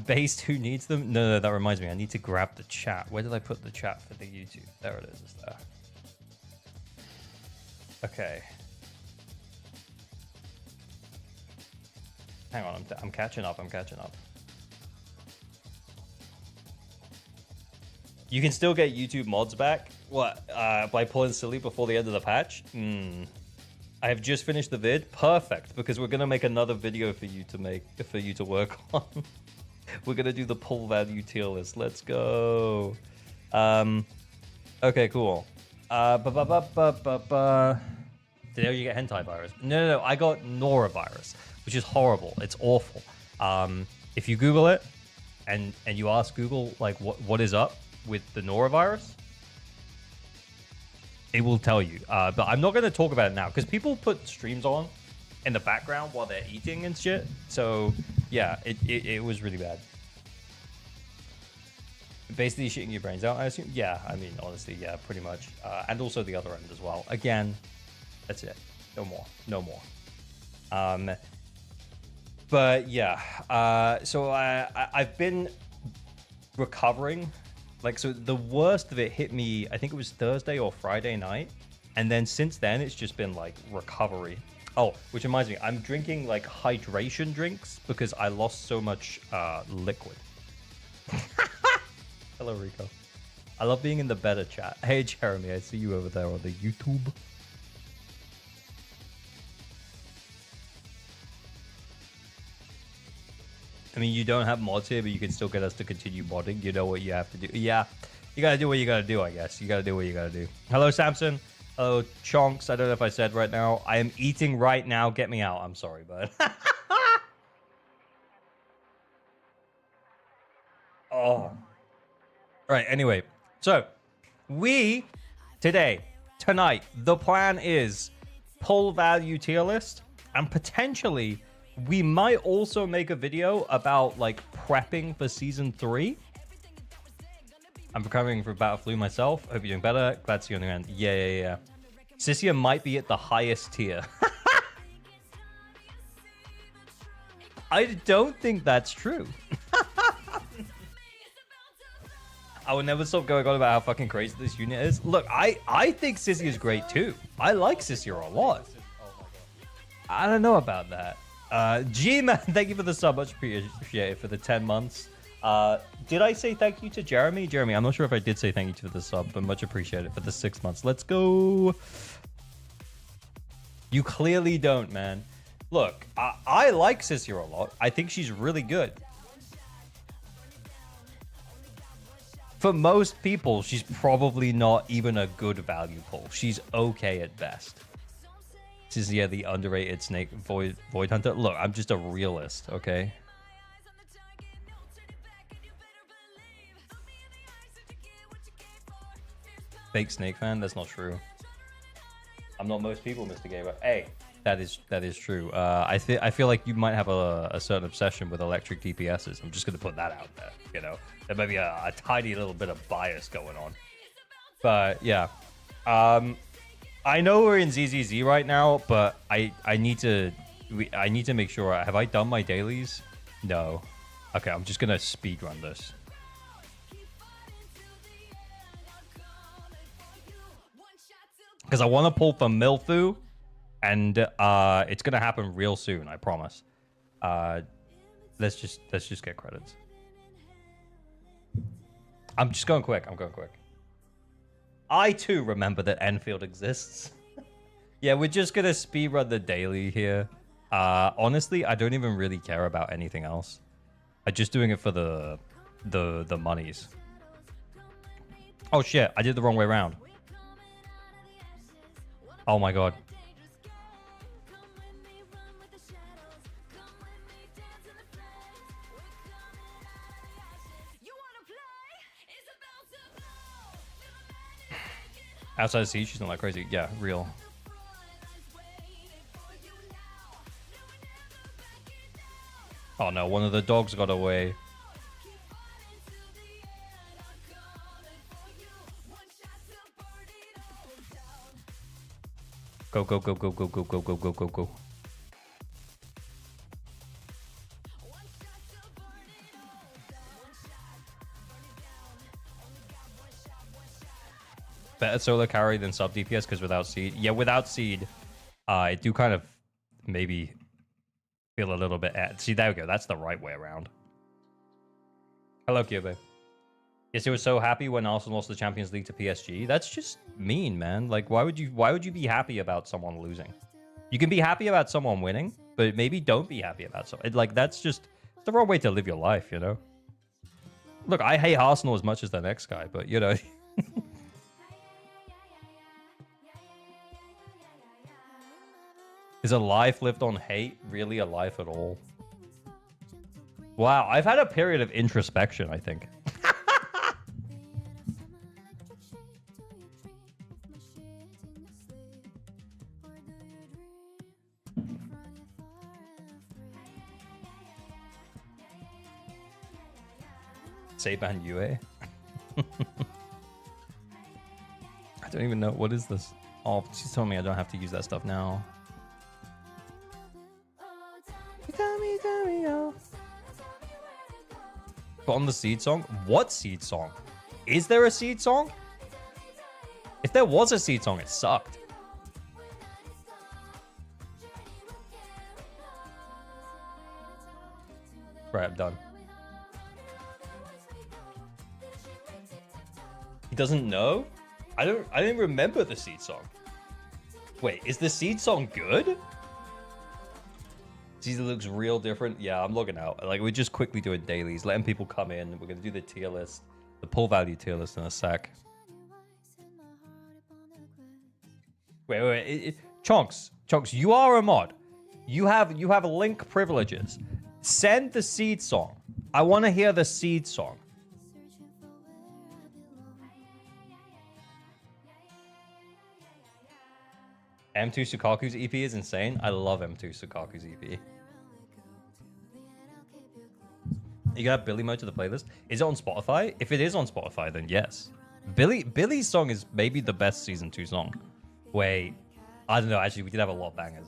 Based, who needs them? No, that reminds me. I need to grab the chat. Where did I put the chat for the YouTube? There it is. It's there. Okay. Hang on, I'm catching up. You can still get YouTube mods back. What? By pulling silly before the end of the patch? I have just finished the vid. Perfect, because we're gonna make another video for you to work on. We're gonna do the pull value tier list. Let's go. Okay, cool. Did you get hentai virus? No. I got norovirus, which is horrible. It's awful. If you Google it and you ask Google like what is up with the norovirus, it will tell you. But I'm not going to talk about it now because people put streams on in the background while they're eating and shit. So yeah, it was really bad. Basically shitting your brains out, I assume. Yeah, I mean, honestly, yeah, pretty much. And also the other end as well. Again, that's it. No more. But yeah, so I've been recovering. Like, so the worst of it hit me, I think it was Thursday or Friday night. And then since then, it's just been like recovery. Oh, which reminds me, I'm drinking like hydration drinks because I lost so much liquid. Hello, Rico. I love being in the better chat. Hey, Jeremy, I see you over there on the YouTube. I mean, you don't have mods here, but you can still get us to continue modding. You know what you have to do. Yeah, you gotta do what you gotta do, I guess. You gotta do what you gotta do. Hello, Samson. Hello, Chonks. I don't know if I said right now. I am eating right now. Get me out. I'm sorry, bud. Oh. Right, anyway. So, tonight, the plan is pull value tier list, and potentially we might also make a video about like prepping for season 3. I'm recovering from battle flu myself. Hope you're doing better. Glad to see you on the end. Yeah. Sissia might be at the highest tier. I don't think that's true. I will never stop going on about how fucking crazy this unit is. Look, I think Sissy is great too. I like Sissy a lot. I don't know about that. G-Man, thank you for the sub. Much appreciated for the 10 months. Did I say thank you to Jeremy? Jeremy, I'm not sure if I did say thank you to the sub, but much appreciated for the 6 months. Let's go. You clearly don't, man. Look, I like Sissy a lot. I think she's really good. For most people, she's probably not even a good value pull. She's okay at best. This is, yeah, the underrated snake void hunter. Look, I'm just a realist, okay? Fake snake fan? That's not true. I'm not most people, Mr. Gamer. Hey, that is true. I feel like you might have a certain obsession with electric DPSs. I'm just gonna put that out there. You know, there may be a tiny little bit of bias going on. But yeah, I know we're in ZZZ right now, but I need to make sure. Have I done my dailies? No. Okay, I'm just gonna speed run this. Because I want to pull for Milfu, and it's gonna happen real soon. I promise. Let's just get credits. I'm just going quick. I too remember that Enfield exists. Yeah, we're just gonna speedrun the daily here. Honestly, I don't even really care about anything else. I'm just doing it for the monies. Oh shit, I did the wrong way around. Oh my god. Outside of Siege, she's not like crazy. Yeah, real. Oh no, one of the dogs got away. Go, go, go, go, go, go, go, go, go, go, go. Better solo carry than sub DPS because without seed. Yeah, without seed, I do kind of maybe feel a little bit. See, there we go. That's the right way around. Hello, Kyobe. Yes, he was so happy when Arsenal lost the Champions League to PSG. That's just mean, man. Like, why would you be happy about someone losing? You can be happy about someone winning, but maybe don't be happy about someone. Like, that's just the wrong way to live your life, you know? Look, I hate Arsenal as much as the next guy, but, you know... Is a life lived on hate really a life at all? Wow, I've had a period of introspection, I think. Seiban Yue? I don't even know. What is this? Oh, she's telling me I don't have to use that stuff now. But on the seed song? What seed song? Is there a seed song? If there was a seed song, it sucked. Right, I'm done. He doesn't know? I didn't remember the seed song. Wait, is the seed song good? Caesar looks real different. Yeah, I'm logging out. Like, we're just quickly doing dailies, letting people come in. We're gonna do the tier list, the pull value tier list in a sec. Wait. Chonks, you are a mod. You have link privileges. Send the seed song. I want to hear the seed song. M2 Sukaku's EP is insane. I love M2 Sukaku's EP. You got Billy mode to the playlist? Is it on Spotify? If it is on Spotify, then yes. Billy's song is maybe the best season 2 song. Wait, I don't know. Actually, we did have a lot of bangers.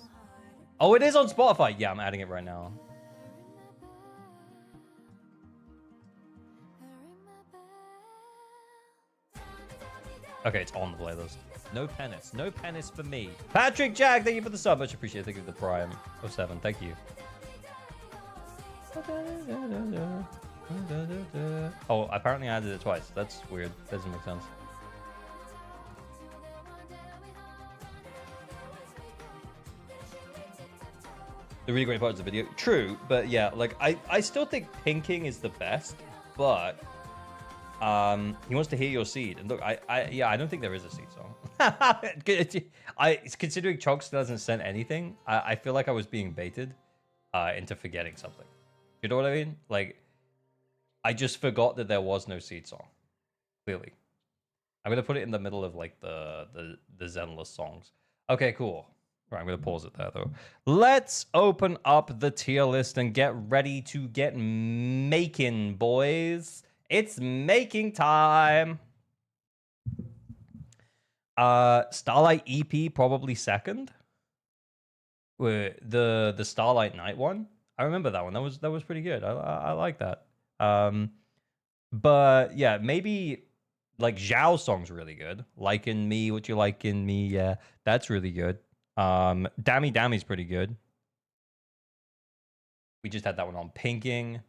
Oh, it is on Spotify. Yeah, I'm adding it right now. Okay, it's on the playlist. No penis. No penis for me. Patrick Jack, thank you for the sub. Much appreciated. Thank you for the Prime 07. Thank you. Oh, apparently I added it twice. That's weird. Doesn't make sense. The really great parts of the video. True, but yeah, like I still think pinking is the best, but he wants to hear your seed. And look, I don't think there is a seed song. Considering Chonks doesn't send anything, I feel like I was being baited into forgetting something. You know what I mean? Like, I just forgot that there was no seed song. Clearly, I'm gonna put it in the middle of like the Zenless songs. Okay, cool. Right, I'm gonna pause it there though. Let's open up the tier list and get ready to get making, boys. It's making time. Starlight EP probably second. The Starlight Night one. I remember that one. That was pretty good. I like that. But yeah, maybe like Zhao's song's really good. Like in Me, What You Like in Me, yeah, that's really good. Dammy Dammy's pretty good. We just had that one on Pinking.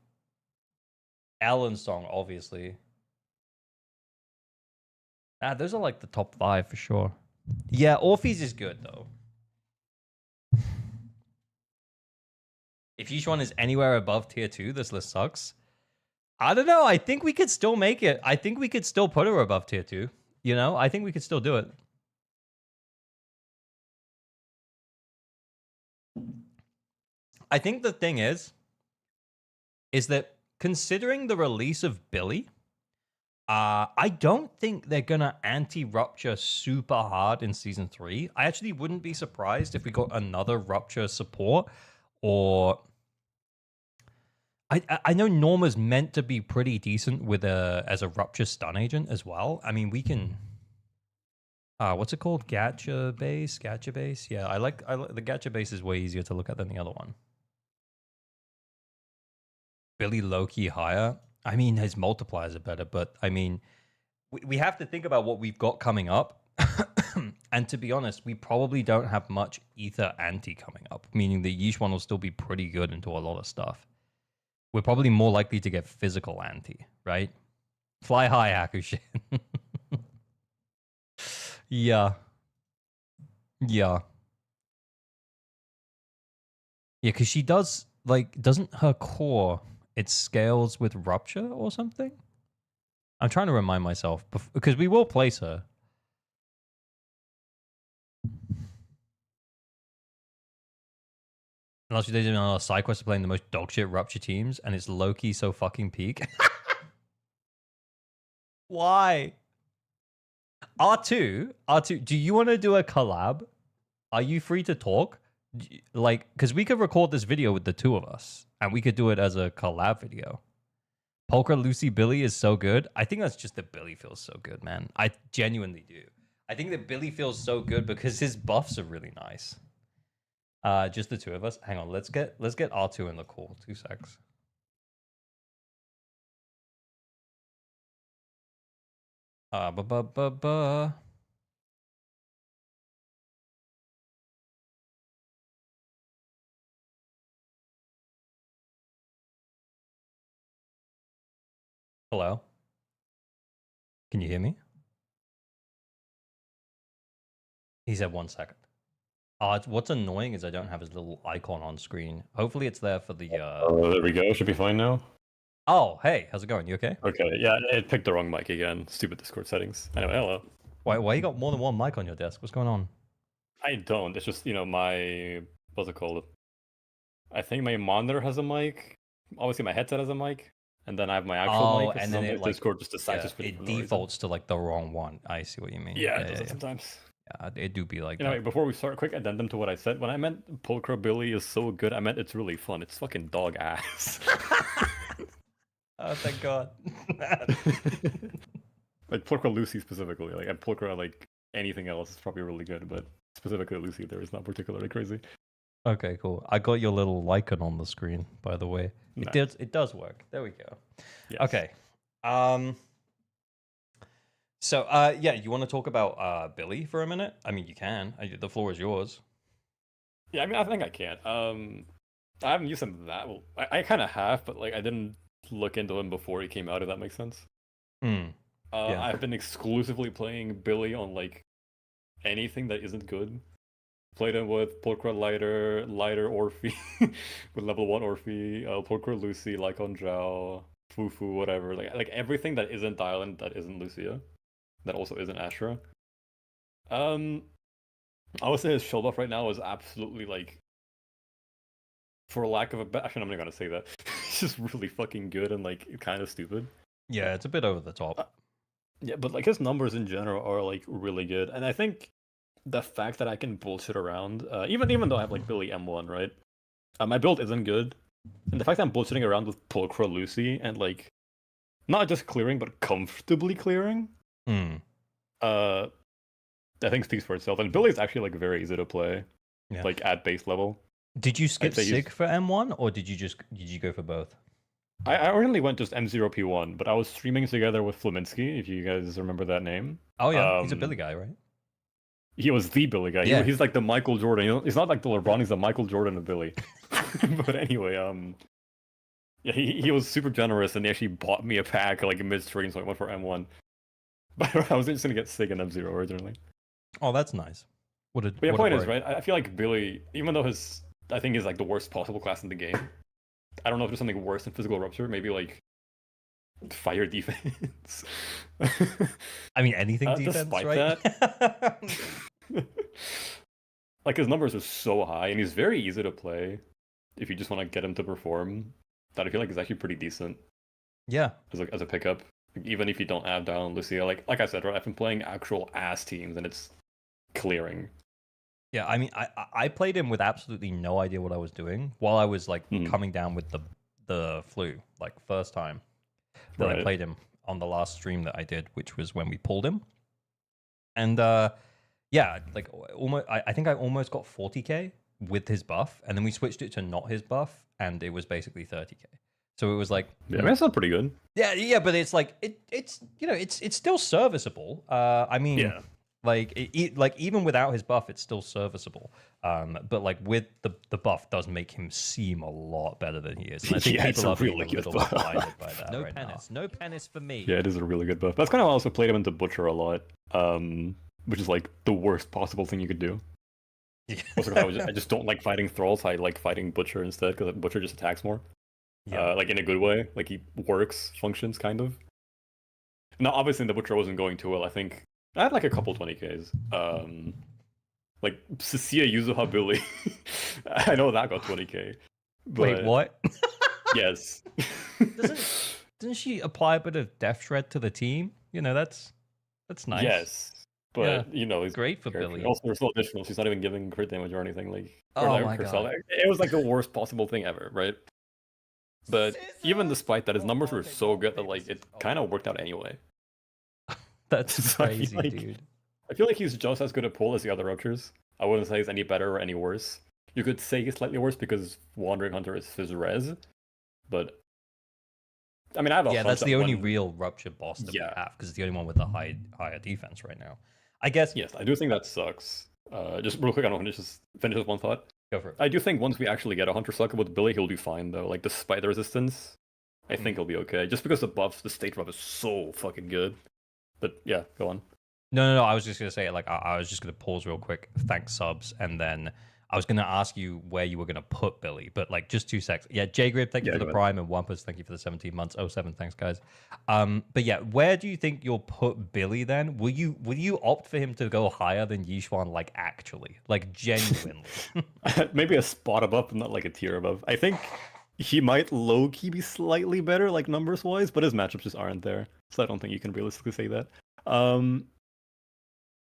Ellen's song, obviously. Those are like the top 5 for sure. Yeah, Orpheus is good though. If each one is anywhere above tier 2, this list sucks. I don't know. I think we could still make it. I think we could still put her above tier 2. You know, I think we could still do it. I think the thing is that considering the release of Billy, I don't think they're gonna anti-Rupture super hard in season 3. I actually wouldn't be surprised if we got another Rupture support, or I know Norma's meant to be pretty decent with as a Rupture stun agent as well. I mean, we can What's it called? Gacha base? Gacha base? Yeah, I like the gacha base is way easier to look at than the other one. Billy Loki higher. I mean, his multipliers are better, but I mean, we have to think about what we've got coming up. And to be honest, we probably don't have much ether anti coming up, meaning the Yeesh one will still be pretty good into a lot of stuff. We're probably more likely to get physical anti, right? Fly high, Hakushin. Yeah. Yeah. Yeah, because she does, like, doesn't her core, it scales with rupture or something? I'm trying to remind myself, because we will place her. Unless they do a side quest of playing the most dogshit rupture teams, and it's low-key so fucking peak. Why? R2, do you want to do a collab? Are you free to talk? Like, because we could record this video with the two of us, and we could do it as a collab video. Polka Lucy Billy is so good. I think that's just that Billy feels so good, man. I genuinely do. I think that Billy feels so good because his buffs are really nice. Just the two of us. Hang on, let's get R2 in the call. 2 secs. Hello? Can you hear me? He said 1 second. What's annoying is I don't have his little icon on screen. Hopefully it's there for the... Oh, there we go. Should be fine now. Oh, hey, how's it going? You okay? Okay, yeah, it picked the wrong mic again. Stupid Discord settings. Anyway, hello. Why you got more than one mic on your desk? What's going on? I don't. It's just, my... What's it called? I think my monitor has a mic. Obviously, my headset has a mic. And then I have my actual mic. And then it, Discord just decides to it defaults to, like, the wrong one. I see what you mean. Yeah, it does it sometimes. Yeah, it do be like that. Before we start, quick addendum to what I said. When I meant Pulcra Billy is so good, I meant it's really fun. It's fucking dog ass. Oh, thank God. Like Pulcra Lucy specifically. Like, and Pulcra, like, anything else is probably really good, but specifically Lucy there is not particularly crazy. Okay, cool. I got your little icon on the screen, by the way. Nice. It does work. There we go. Yes. Okay. So, yeah, you want to talk about Billy for a minute? I mean, you can. The floor is yours. Yeah, I mean, I think I can. I haven't used him that well. I kind of have, but, like, I didn't look into him before he came out, if that makes sense. Yeah. I've been exclusively playing Billy on, like, anything that isn't good. Played him with Pulcra Lighter Orphe, with level 1 Orphe, Pulcra Lucy, Lycon Zhao, Fufu, whatever. Like everything that isn't Dylan, that isn't Lucia, that also isn't Astra. I would say his shield buff right now is absolutely, like, for lack of a better... Actually, I'm not gonna say that. It's just really fucking good and, like, kind of stupid. Yeah, it's a bit over the top. Yeah, but, like, his numbers in general are, like, really good. And I think the fact that I can bullshit around, even though I have, like, Billy M1, right? My build isn't good. And the fact that I'm bullshitting around with Pulcra Lucy and, like, not just clearing, but comfortably clearing, I think speaks for itself. And Billy's actually, like, very easy to play, like, at base level. Did you skip Sig for M1, or did you go for both? I originally went just M0 P1, but I was streaming together with Flaminsky, if you guys remember that name. Oh yeah, he's a Billy guy, right? He was the Billy guy. Yeah. He's like the Michael Jordan. He's not like the LeBron. He's the Michael Jordan of Billy. But anyway, yeah, he was super generous, and he actually bought me a pack like mid-stream, so I went for M1. But I was just gonna get Sig and M0 originally. Oh, that's nice. But yeah, point is, right? I feel like Billy, even though I think is like the worst possible class in the game. I don't know if there's something worse than physical rupture. Maybe like fire defense. I mean, anything defense, despite right? That, like, his numbers are so high, and he's very easy to play if you just want to get him to perform. That I feel like is actually pretty decent. Yeah, as a pickup, like, even if you don't have down Lucia. Like I said, right? I've been playing actual ass teams, and it's clearing. Yeah, I mean, I played him with absolutely no idea what I was doing while I was, like, coming down with the flu, like, first time that I played him on the last stream that I did, which was when we pulled him. And Yeah, like almost. I think I almost got 40k with his buff, and then we switched it to not his buff, and it was basically 30k. So it was like, Yeah, I mean, that's not pretty good. yeah, but it's like it's it's still serviceable. I mean, Yeah. like like even without his buff, it's still serviceable. But like with the buff, does make him seem a lot better than he is. And I think Yeah, it's people a are being really a good little buff. blinded by that No right now. penis. No penis for me. Yeah, it is a really good buff. That's kind of why I also played him into Butcher a lot, which is like the worst possible thing you could do. Also, 'cause I just don't like fighting thralls. I like fighting Butcher instead because Butcher just attacks more. Yeah. Like in a good way. Like he works, functions kind of. Now, obviously, the Butcher wasn't going too well. I think I had like a couple 20Ks. Like Cecilia Yuzuha Billy. I know that got 20K. But Wait, what? Yes. Didn't she apply a bit of death shred to the team? You know, that's nice. Yes. But you know, he's Great for character. Billy. Also, there's no additional. She's not even giving crit damage or anything. Like, or Oh like my herself. God. It was like the worst possible thing ever, right? But even despite that, his numbers were so good that like it kind of worked out anyway. That's So I feel crazy, like- dude. I feel like he's just as good a pull as the other Ruptures. I wouldn't say he's any better or any worse. You could say he's slightly worse because Wandering Hunter is his res, but I mean, I have a Yeah, hunch that's that the only when- real rupture boss that we Yeah. have because it's the only one with the higher defense right now. I guess. Yes, I do think that sucks. Just real quick, I don't finish with one thought. Go for it. I do think once we actually get a Hunter Sucker with Billy, he'll do fine though. Like despite the resistance, I think he'll be okay. Just because the buffs, the stage buff is so fucking good. But yeah, go on. No. I was just gonna say, like, I was just gonna pause real quick, thank subs, and then I was gonna ask you where you were gonna put Billy, but like, just 2 seconds. Yeah, J-Grib, thank you Yeah, for the go ahead. Prime, and Wampus, thank you for the 17 months. 07, thanks, guys. But yeah, where do you think you'll put Billy then? Will you opt for him to go higher than Yishuan, like actually, like genuinely? Maybe a spot above, but not like a tier above. I think he might low key be slightly better, like numbers wise, but his matchups just aren't there. So I don't think you can realistically say that.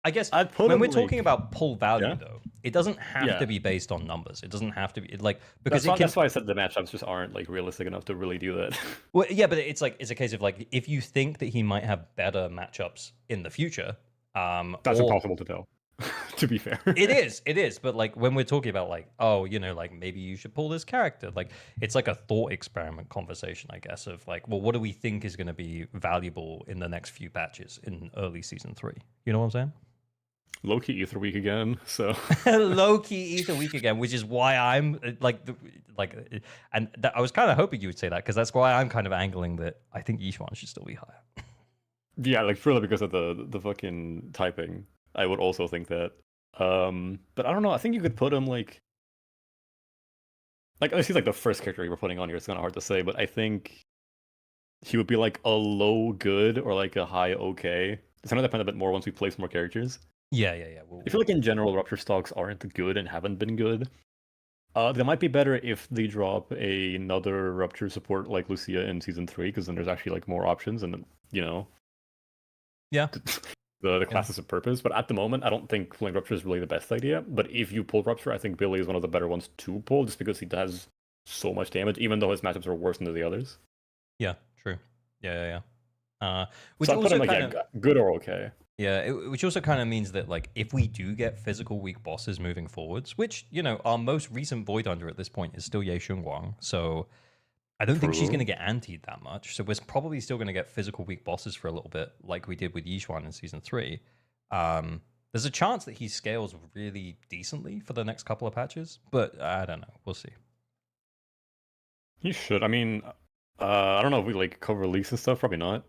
I guess I'd put when him, we're like- talking about pull value, Yeah? though, it doesn't have Yeah. to be based on numbers. It doesn't have to be like because That's why I said the matchups just aren't like realistic enough to really do that. Well, yeah, but it's like it's a case of like if you think that he might have better matchups in the future, That's or- impossible to tell. To be fair, It is. But like when we're talking about like, oh, you know, like maybe you should pull this character, like it's like a thought experiment conversation, I guess, of like, well, what do we think is going to be valuable in the next few patches in early season 3? You know what I'm saying? low key Ether Week again. So Low key Ether Week again, which is why I'm I was kind of hoping you would say that because that's why I'm kind of angling that I think Yishuan should still be higher. yeah, like purely because of the fucking typing, I would also think that. But I don't know. I think you could put him like he's like the first character you were putting on here. It's kind of hard to say, but I think he would be like a low good or like a high okay. It's gonna depend a bit more once we place more characters. Yeah. I feel like in general, Rupture stocks aren't good and haven't been good. They might be better if they drop another Rupture support like Lucia in season 3, because then there's actually like more options and you know. Yeah. The classes of purpose, but at the moment, I don't think pulling Rupture is really the best idea. But if you pull Rupture, I think Billy is one of the better ones to pull, just because he does so much damage, even though his matchups are worse than the others. Yeah, true. Yeah. Which So I put also him like kind yeah, of good or okay. yeah, which also kind of means that like if we do get physical weak bosses moving forwards, which you know our most recent Void Hunter at this point is still Ye Shunguang, so I don't think she's True. going to get antied that much. So we're probably still going to get physical weak bosses for a little bit, like we did with Yishuan in season 3. There's a chance that he scales really decently for the next couple of patches, but I don't know. We'll see. He should. I mean, I don't know if we like cover leaks and stuff. Probably not.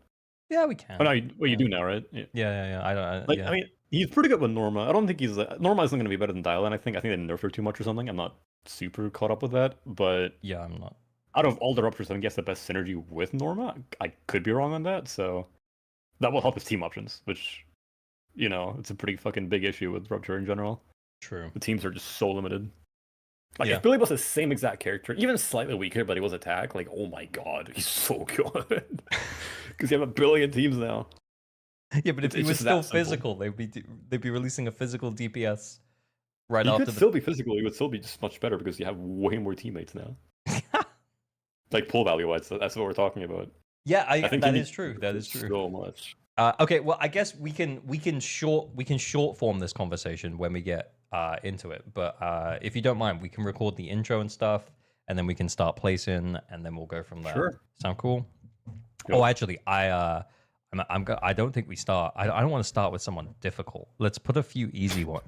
Yeah, we can. Oh no, you do now, right? Yeah. Yeah. I don't. Like, yeah. I mean, he's pretty good with Norma. I don't think Norma isn't going to be better than Dylan. I think they nerfed her too much or something. I'm not super caught up with that, but Yeah, I'm not. out of all the Ruptures, I think he has the best synergy with Norma. I could be wrong on that, so that will help his team options, which, you know, it's a pretty fucking big issue with Rupture in general. True. The teams are just so limited. Like, Yeah. if Billy was the same exact character, even slightly weaker, but he was attack, like, oh my god, he's so good. Because you have a billion teams now. Yeah, but if It's he was just still that simple. physical, they'd be releasing a physical DPS right He after could the. still be physical, he would still be just much better because you have way more teammates now. Like, pull value wise, that's what we're talking about. Yeah, I think that he is true. That is true. So much. Okay, well, I guess we can short form this conversation when we get into it. But if you don't mind, we can record the intro and stuff, and then we can start placing, and then we'll go from there. Sure. Sound cool? Yep. Oh, actually, I don't think we start. I don't want to start with someone difficult. Let's put a few easy ones.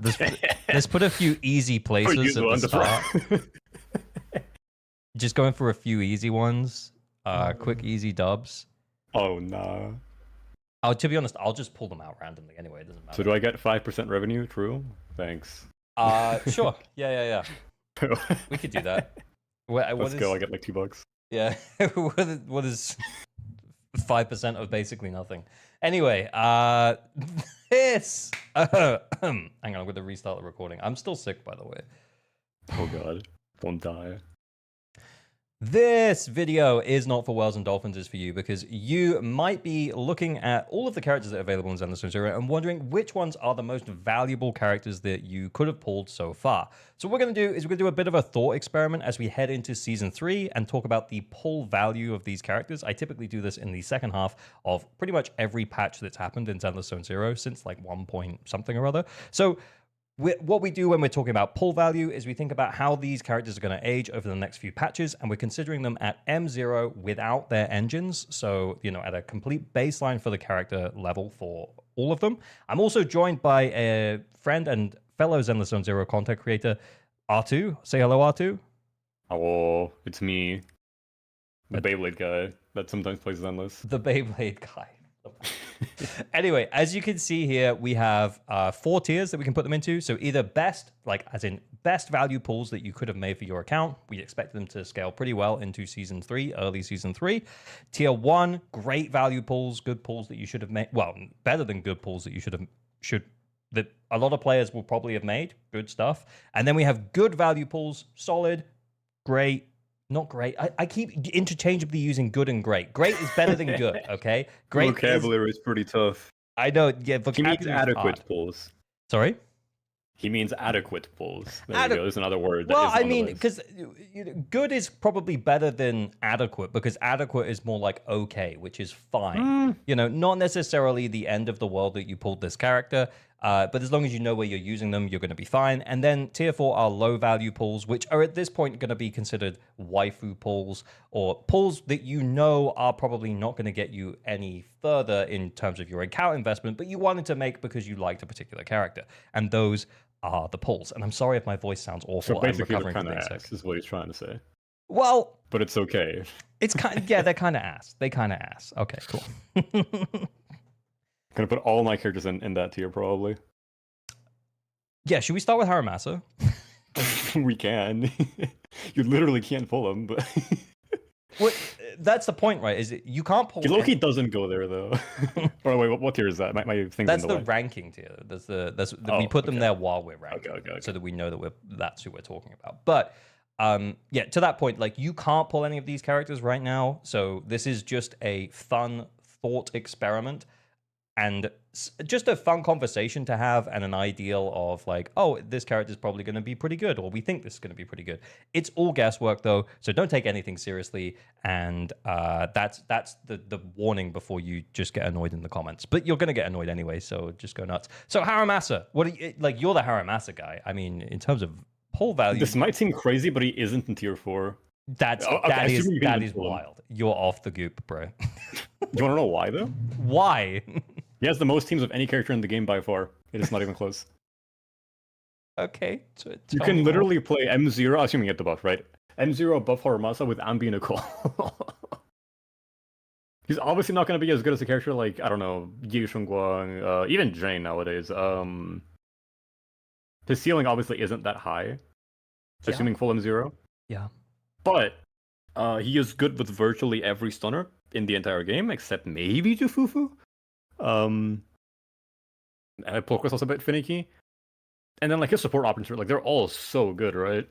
Let's put a few easy places at the start. Just going for a few easy ones. Quick, easy dubs. Oh no. Oh, to be honest, I'll just pull them out randomly anyway. It doesn't matter. So do I get 5% revenue? True. Thanks. Sure. Yeah. We could do that. Let's go. I get like $2. Yeah. What is 5% of basically nothing? Anyway, this. Hang on, I'm going to restart the recording. I'm still sick, by the way. Oh god. Don't die. This video is not for whales and dolphins, it's for you, because you might be looking at all of the characters that are available in zzzero and wondering which ones are the most valuable characters that you could have pulled so far. So what we're going to do is we're going to do a bit of a thought experiment as we head into Season 3 and talk about the pull value of these characters. I typically do this in the second half of pretty much every patch that's happened in zzzero since like 1 point something or other. So what we do when we're talking about pull value is we think about how these characters are going to age over the next few patches, and we're considering them at M0 without their engines. So, at a complete baseline for the character level for all of them. I'm also joined by a friend and fellow zzzero content creator, R2. Say hello, R2. Oh, it's me. The Beyblade guy that sometimes plays Zenless. The Beyblade guy. Anyway, as you can see here, we have 4 tiers that we can put them into. So either best, like as in best value pulls that you could have made for your account. We expect them to scale pretty well into Season 3, early Season 3. Tier 1, great value pulls, good pulls that you should have made. Well, better than good pulls that you that a lot of players will probably have made. Good stuff. And then we have good value pulls, solid, great, not great. I keep interchangeably using good and great. Great is better than good, okay? Great vocabulary is pretty tough. I know, yeah. He means adequate pulls. Sorry? He means adequate pulls. There you go. There's another word. Well, I mean, because good is probably better than adequate, because adequate is more like okay, which is fine. Not necessarily the end of the world that you pulled this character, but as long as you know where you're using them, you're going to be fine. And then tier 4 are low value pulls, which are at this point going to be considered waifu pulls, or pulls that are probably not going to get you any further in terms of your account investment, but you wanted to make because you liked a particular character. And those are the pulls. And I'm sorry if my voice sounds awful. So basically, I'm they're kind of sick. ass, is what he's trying to say. Well, but it's okay. It's kind of, yeah, they're kind of ass. They kind of ass. Okay, cool. Gonna put all my characters in that tier, probably. Yeah, should we start with Haramasa? We can. You literally can't pull them, but... Well, that's the point, right? Is it you can't pull... Loki doesn't go there, though. Or wait, what tier is that? My thing's that's in the way. ranking tier. We put them there while we're ranking, okay. so that we know that that's who we're talking about. But yeah, to that point, like you can't pull any of these characters right now. So this is just a fun thought experiment and just a fun conversation to have, and an ideal of like, oh, this character is probably going to be pretty good, or we think this is going to be pretty good. It's all guesswork though, so don't take anything seriously. And that's the warning before you just get annoyed in the comments. But you're going to get annoyed anyway, so just go nuts. So Haramasa, what are you, like? You're the Haramasa guy. I mean, in terms of pull value, this might seem crazy, but he isn't in tier 4. That is wild. You're off the goop, bro. You want to know why though? Why? He has the most teams of any character in the game by far. It is not even close. Okay. You can literally play M0, assuming you get the buff, right? M0 buff Haramasa with Ambi and Nicole. He's obviously not going to be as good as a character like, I don't know, Yi Shengguang, even Jane nowadays. His ceiling obviously isn't that high, assuming full M0. Yeah. But he is good with virtually every stunner in the entire game, except maybe Jufufu. Polka's also a bit finicky. And then like his support options, like they're all so good, right?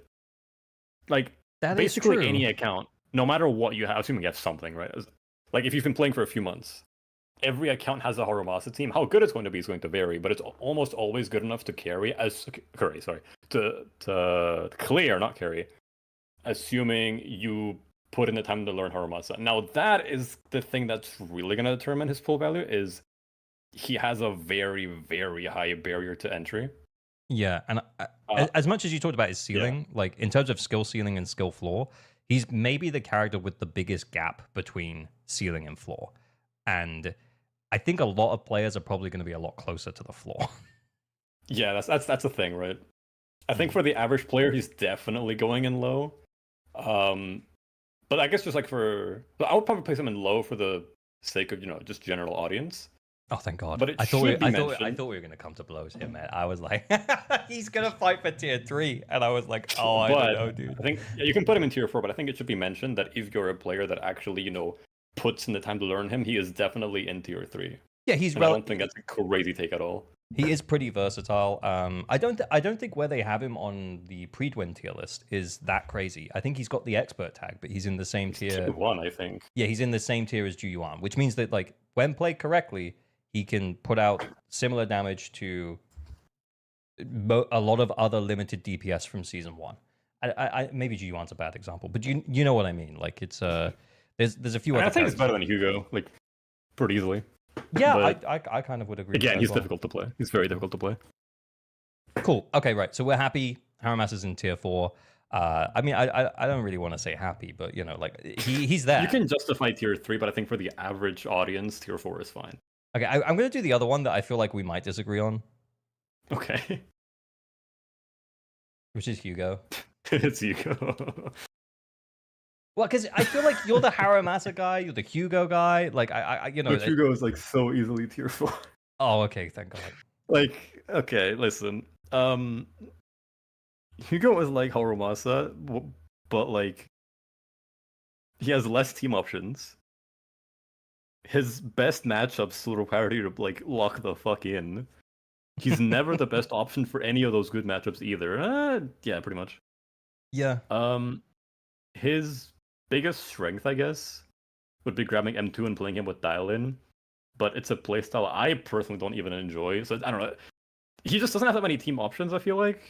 Like that basically any account, no matter what you have, assuming you have something, right? Like if you've been playing for a few months, every account has a Haramasa team. How good it's going to be is going to vary, but it's almost always good enough to to clear, not carry, assuming you put in the time to learn Haramasa. Now that is the thing that's really going to determine his pull value, is he has a very, very high barrier to entry. Yeah, and as much as you talked about his ceiling, like in terms of skill ceiling and skill floor, he's maybe the character with the biggest gap between ceiling and floor. And I think a lot of players are probably going to be a lot closer to the floor. Yeah, that's the thing, right? I think for the average player, he's definitely going in low. But I guess just like but I would probably place him in low for the sake of just general audience. Oh, thank God! But it I thought should be I mentioned. thought we were going to come to blows here, man. I was like, he's going to fight for tier 3, and I was like, oh, I don't know, dude. I think you can put him in tier 4, but I think it should be mentioned that if you're a player that actually puts in the time to learn him, he is definitely in tier 3. Yeah, I don't think that's a crazy take at all. He is pretty versatile. I don't think where they have him on the pre-Dwin tier list is that crazy. I think he's got the expert tag, but he's in the same tier. Tier 1, I think. Yeah, he's in the same tier as Juyuan, which means that like when played correctly, he can put out similar damage to a lot of other limited DPS from season 1. I maybe Juyuan's a bad example, but you know what I mean. Like it's there's a few other. I think it's better than Hugo, like pretty easily. Yeah, I kind of would agree. Again, he's difficult to play. He's very difficult to play. Cool. Okay, right. So we're happy. Haramas is in tier 4. I mean, I don't really want to say happy, but like he's there. You can justify tier 3, but I think for the average audience, tier 4 is fine. Okay, I'm going to do the other one that I feel like we might disagree on. Okay. Which is Hugo. It's Hugo. Well, because I feel like you're the Haramasa guy, you're the Hugo guy. Like But Hugo is like so easily tier 4. Oh, okay, thank God. Like, okay, listen. Hugo is like Haramasa, but like he has less team options. His best matchups still require you to like lock the fuck in. He's never the best option for any of those good matchups either. Yeah, pretty much. Yeah. His biggest strength, I guess, would be grabbing M2 and playing him with dial-in, but it's a playstyle I personally don't even enjoy. So I don't know. He just doesn't have that many team options, I feel like.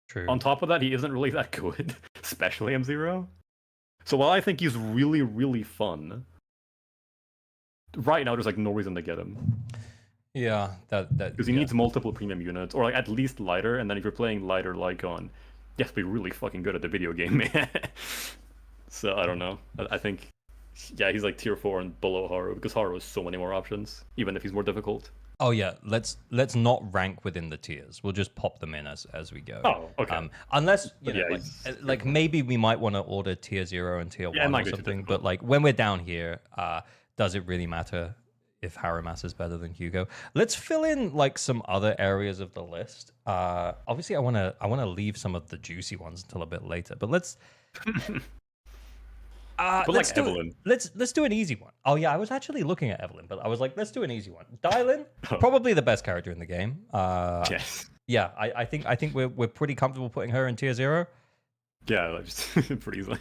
True. On top of that, he isn't really that good, especially M0. So while I think he's really, really fun, right now there's like no reason to get him. Yeah, that because he needs multiple premium units, or like at least lighter. And then if you're playing lighter Lycon, you have to be really fucking good at the video game, man. So I don't know. I think, yeah, he's like tier 4 and below Haru because Haru has so many more options, even if he's more difficult. Oh yeah, let's not rank within the tiers. We'll just pop them in as we go. Oh, okay. Unless like maybe we might want to order tier 0 and tier 1 or something. But like when we're down here, does it really matter if Haramas is better than Hugo? Let's fill in like some other areas of the list. Obviously, I wanna leave some of the juicy ones until a bit later. But let's. Let's do Evelyn. Let's do an easy one. Oh yeah, I was actually looking at Evelyn, but I was like, let's do an easy one. Dylan, probably the best character in the game. Yes. Yeah, I think we're pretty comfortable putting her in tier 0. Yeah, just pretty easily.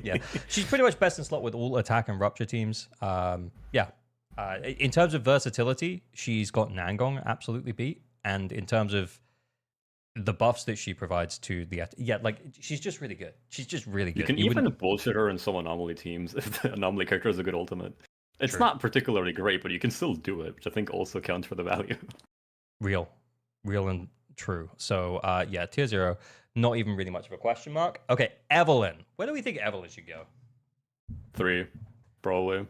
Yeah, she's pretty much best in slot with all attack and rupture teams. Yeah. In terms of versatility, she's got Nangong absolutely beat, and in terms of the buffs that she provides to the like she's just really good. She's just really good. You can even bullshit her in some anomaly teams if the anomaly character is a good ultimate. It's not particularly great, but you can still do it, which I think also counts for the value. Real and true. So yeah, tier 0, not even really much of a question mark. Okay, Evelyn. Where do we think Evelyn should go? 3, probably.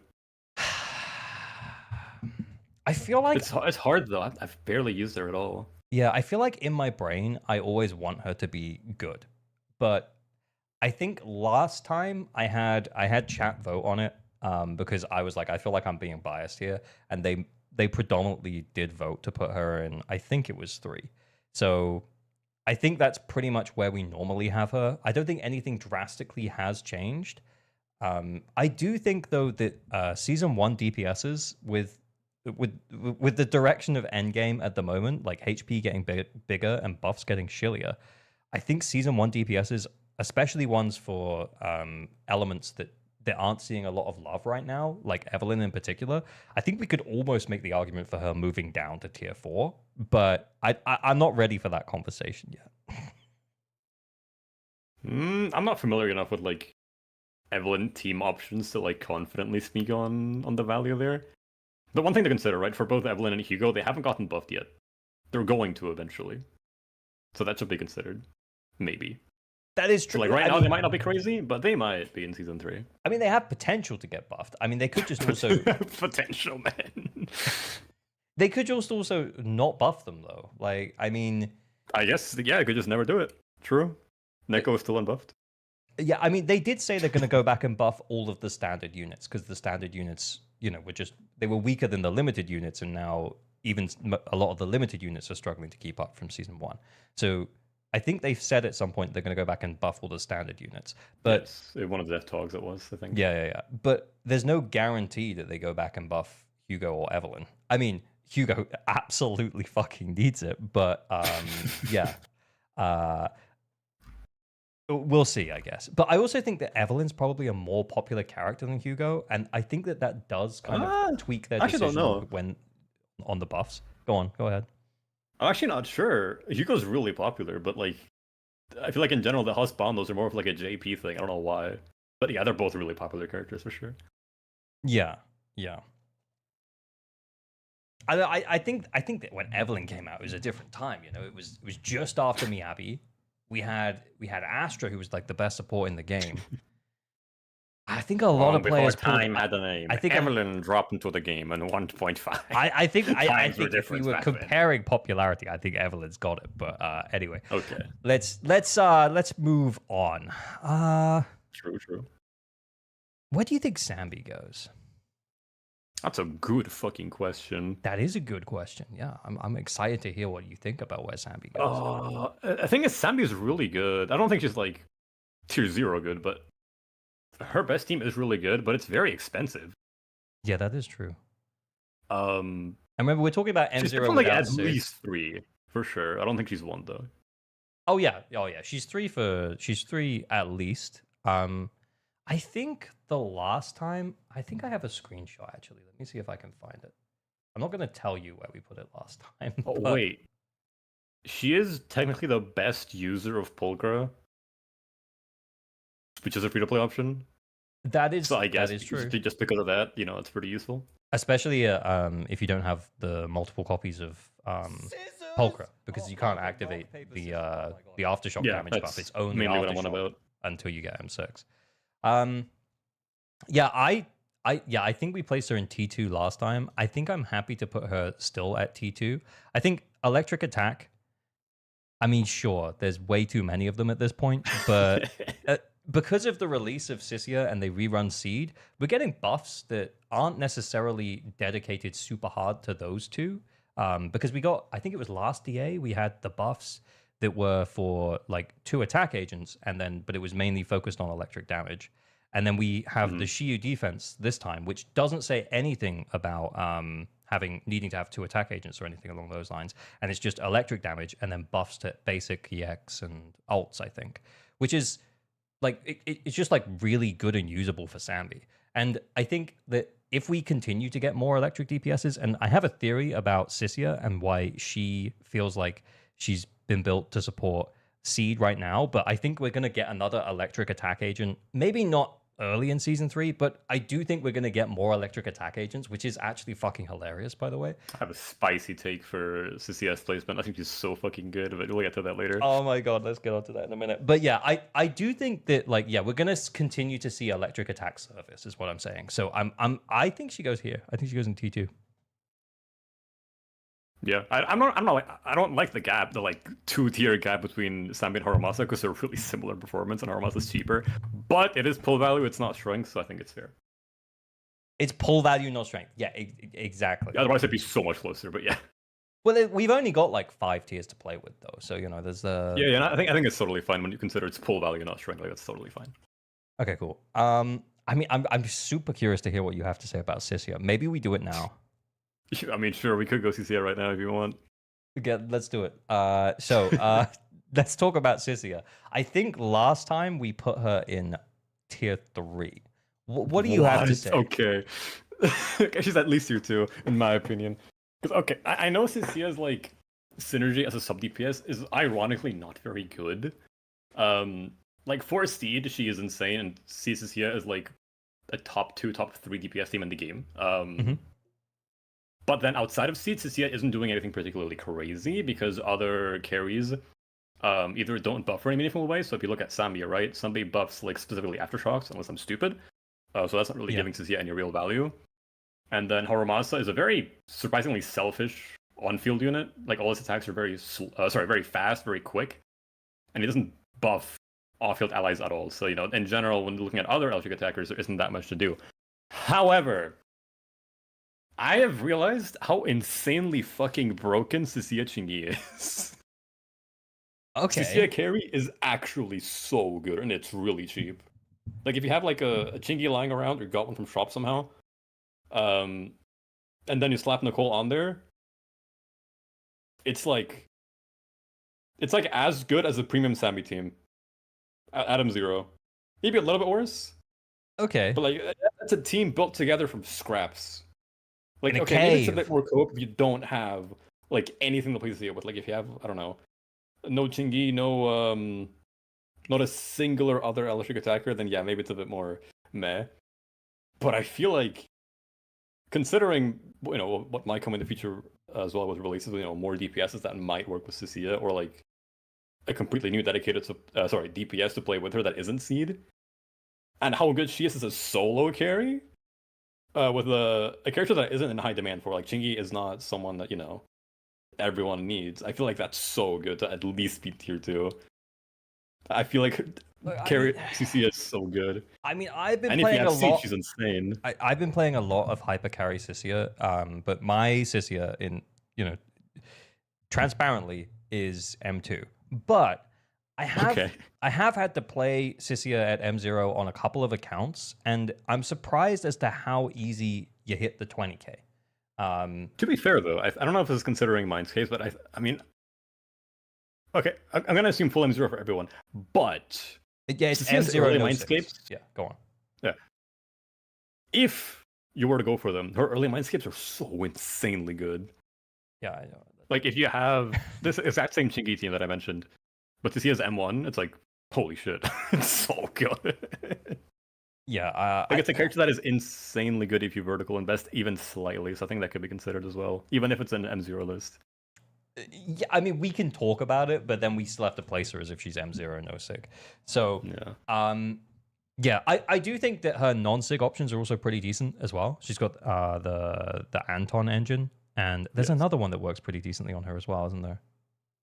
I feel like it's hard though. I've barely used her at all. Yeah, I feel like in my brain, I always want her to be good. But I think last time I had chat vote on it because I was like, I feel like I'm being biased here. And they predominantly did vote to put her in, I think it was 3. So I think that's pretty much where we normally have her. I don't think anything drastically has changed. I do think, though, that Season 1 DPSs with the direction of endgame at the moment, like HP getting bigger and buffs getting shillier, I think Season 1 DPSs, especially ones for elements that aren't seeing a lot of love right now, like Evelyn in particular, I think we could almost make the argument for her moving down to tier 4, but I'm not ready for that conversation yet. I'm not familiar enough with like Evelyn team options to like confidently speak on the value there. The one thing to consider, right, for both Evelyn and Hugo, they haven't gotten buffed yet. They're going to eventually. So that should be considered. Maybe. That is So true. like right now, they might not be crazy, but they might be in season 3. I mean, they have potential to get buffed. I mean, they could just also potential, man. They could just also not buff them though. Like, I mean, I guess yeah, I could just never do it. True. Neko is still unbuffed. Yeah, I mean, they did say they're going to go back and buff all of the standard units because the standard units, they were weaker than the limited units, and now even a lot of the limited units are struggling to keep up from season 1. So I think they've said at some point they're going to go back and buff all the standard units. But yes, one of the death talks it was, I think. Yeah. But there's no guarantee that they go back and buff Hugo or Evelyn. I mean, Hugo absolutely fucking needs it, but yeah. We'll see, I guess. But I also think that Evelyn's probably a more popular character than Hugo, and I think that does kind of tweak their decision when on the buffs. Go ahead. I'm actually not sure. Hugo's really popular, but like, I feel like in general the husbandos are more of like a JP thing. I don't know why, but yeah, they're both really popular characters for sure. Yeah. I think that when Evelyn came out, it was a different time. It was just after Miyabi. We had Astra, who was like the best support in the game. I think a lot of players time had a name. I think Evelyn dropped into the game in 1.5. I think if we were comparing popularity, I think Evelyn's got it. But anyway, okay. Let's move on. True. Where do you think Sambi goes? That's a good fucking question. That is a good question. Yeah, I'm excited to hear what you think about where Sambi goes. I think Sambi is really good. I don't think she's like tier 0 good, but her best team is really good, but it's very expensive. Yeah, that is true. I remember we're talking about M0 she's like at least 3 for sure. I don't think she's 1 though. Oh yeah. She's 3 at least. I think the last time, I think I have a screenshot actually. Let me see if I can find it. I'm not going to tell you where we put it last time. Oh, wait. She is technically the best user of Pulchra, which is a free-to-play option. That is, so I guess that is true. Just because of that, it's pretty useful. Especially if you don't have the multiple copies of Pulchra, because you can't activate the aftershock damage buff. It's only mainly what I'm on about until you get M6. I think we placed her in T2 last time. I think I'm happy to put her still at T2. I think Electric Attack, I mean, sure, there's way too many of them at this point, but because of the release of Sisia and they rerun Seed, we're getting buffs that aren't necessarily dedicated super hard to those two. Because we got, I think it was last DA, we had the buffs that were for like 2 attack agents, but it was mainly focused on electric damage. And then we have the Shiyu defense this time, which doesn't say anything about needing to have 2 attack agents or anything along those lines. And it's just electric damage and then buffs to basic EX and ults, I think, which is like, it's just like really good and usable for Sambi. And I think that if we continue to get more electric DPSs, and I have a theory about Sisia and why she feels like she's been built to support Seed right now, but I think we're going to get another electric attack agent, maybe not early in season 3, but I do think we're going to get more electric attack agents, which is actually fucking hilarious, by the way. I have a spicy take for Sisia's placement. I think she's so fucking good, but we'll get to that later. Oh my god, let's get onto that in a minute. But yeah, I do think that we're going to continue to see electric attack service is what I'm saying. So I think she goes here. I think she goes in T2. Yeah, I don't like the gap, the like 2-tier gap between Sambi and Haramasa, because they're really similar performance, and Haramasa's cheaper. But it is pull value; it's not strength, so I think it's fair. It's pull value, not strength. Yeah, exactly. Otherwise, it'd be so much closer. But yeah. Well, we've only got like 5 tiers to play with, though. So there's the yeah. I think it's totally fine when you consider it's pull value, not strength. Like that's totally fine. Okay, cool. I mean, I'm super curious to hear what you have to say about Sisia. Maybe we do it now. I mean, sure, we could go Sisia right now if you want. Let's do it. So let's talk about Sisia. I think last time we put her in tier 3. What do you have to say? Okay. She's at least tier 2, in my opinion. Because, okay, I know Sisia's, like, synergy as a sub-DPS is ironically not very good. Like, for Seed, she is insane, and Sisia is, like, a top 2, top 3 DPS team in the game. But then outside of Seed, Cecilia isn't doing anything particularly crazy because other carries either don't buff in any meaningful way. So if you look at Samia, right? Somebody buffs like specifically Aftershocks, unless I'm stupid. So that's not really giving Cecilia any real value. And then Harumasa is a very surprisingly selfish on-field unit. Like all his attacks are very very fast, very quick, and he doesn't buff off-field allies at all. So in general, when looking at other electric attackers, there isn't that much to do. However, I have realized how insanely fucking broken Cecilia Chingy is. Okay. Cecilia carry is actually so good, and it's really cheap. Like if you have like a Chingy lying around or got one from shop somehow, and then you slap Nicole on there, it's like as good as a premium Sammy team at zzzero. Maybe a little bit worse. Okay. But like that's a team built together from scraps. Like In a okay, maybe it's a cave. bit more cope if you don't have like anything to play Cecilia with. Like if you have, I don't know, no Chingy, no not a singular other electric attacker, then yeah, maybe it's a bit more meh. But I feel like, considering what might come in the future as well with releases, more DPSs that might work with Cecilia, or like a completely new dedicated DPS to play with her that isn't Seed, and how good she is as a solo carry, with a character that isn't in high demand for. Like Chingy is not someone that everyone needs. I feel like that's so good to at least be tier 2. I feel like carry CC is so good. I mean, I've been and playing if you have a Seed, lot. she's insane. I've been playing a lot of hyper carry Cecilia, but my Cecilia transparently is M2. But I have had to play Cecilia at M0 on a couple of accounts, and I'm surprised as to how easy you hit the 20k. To be fair though, I don't know if this is considering mine's case, but I mean, okay, I'm gonna assume full M0 for everyone, but yeah, it's Cecilia's M0 early no mindscapes. Yeah, go on. Yeah, if you were to go for them, her early mindscapes are so insanely good. Yeah, I know. Like if you have this exact same Chingy team that I mentioned, but Cecilia's M1, it's like holy shit, it's so good. Yeah, it's a character that is insanely good if you vertical invest even slightly. So I think that could be considered as well, even if it's an M0 list. Yeah, I mean, we can talk about it, but then we still have to place her as if she's M0 no sig. So, yeah, I do think that her non-sig options are also pretty decent as well. She's got the Anton engine, and there's another one that works pretty decently on her as well, isn't there?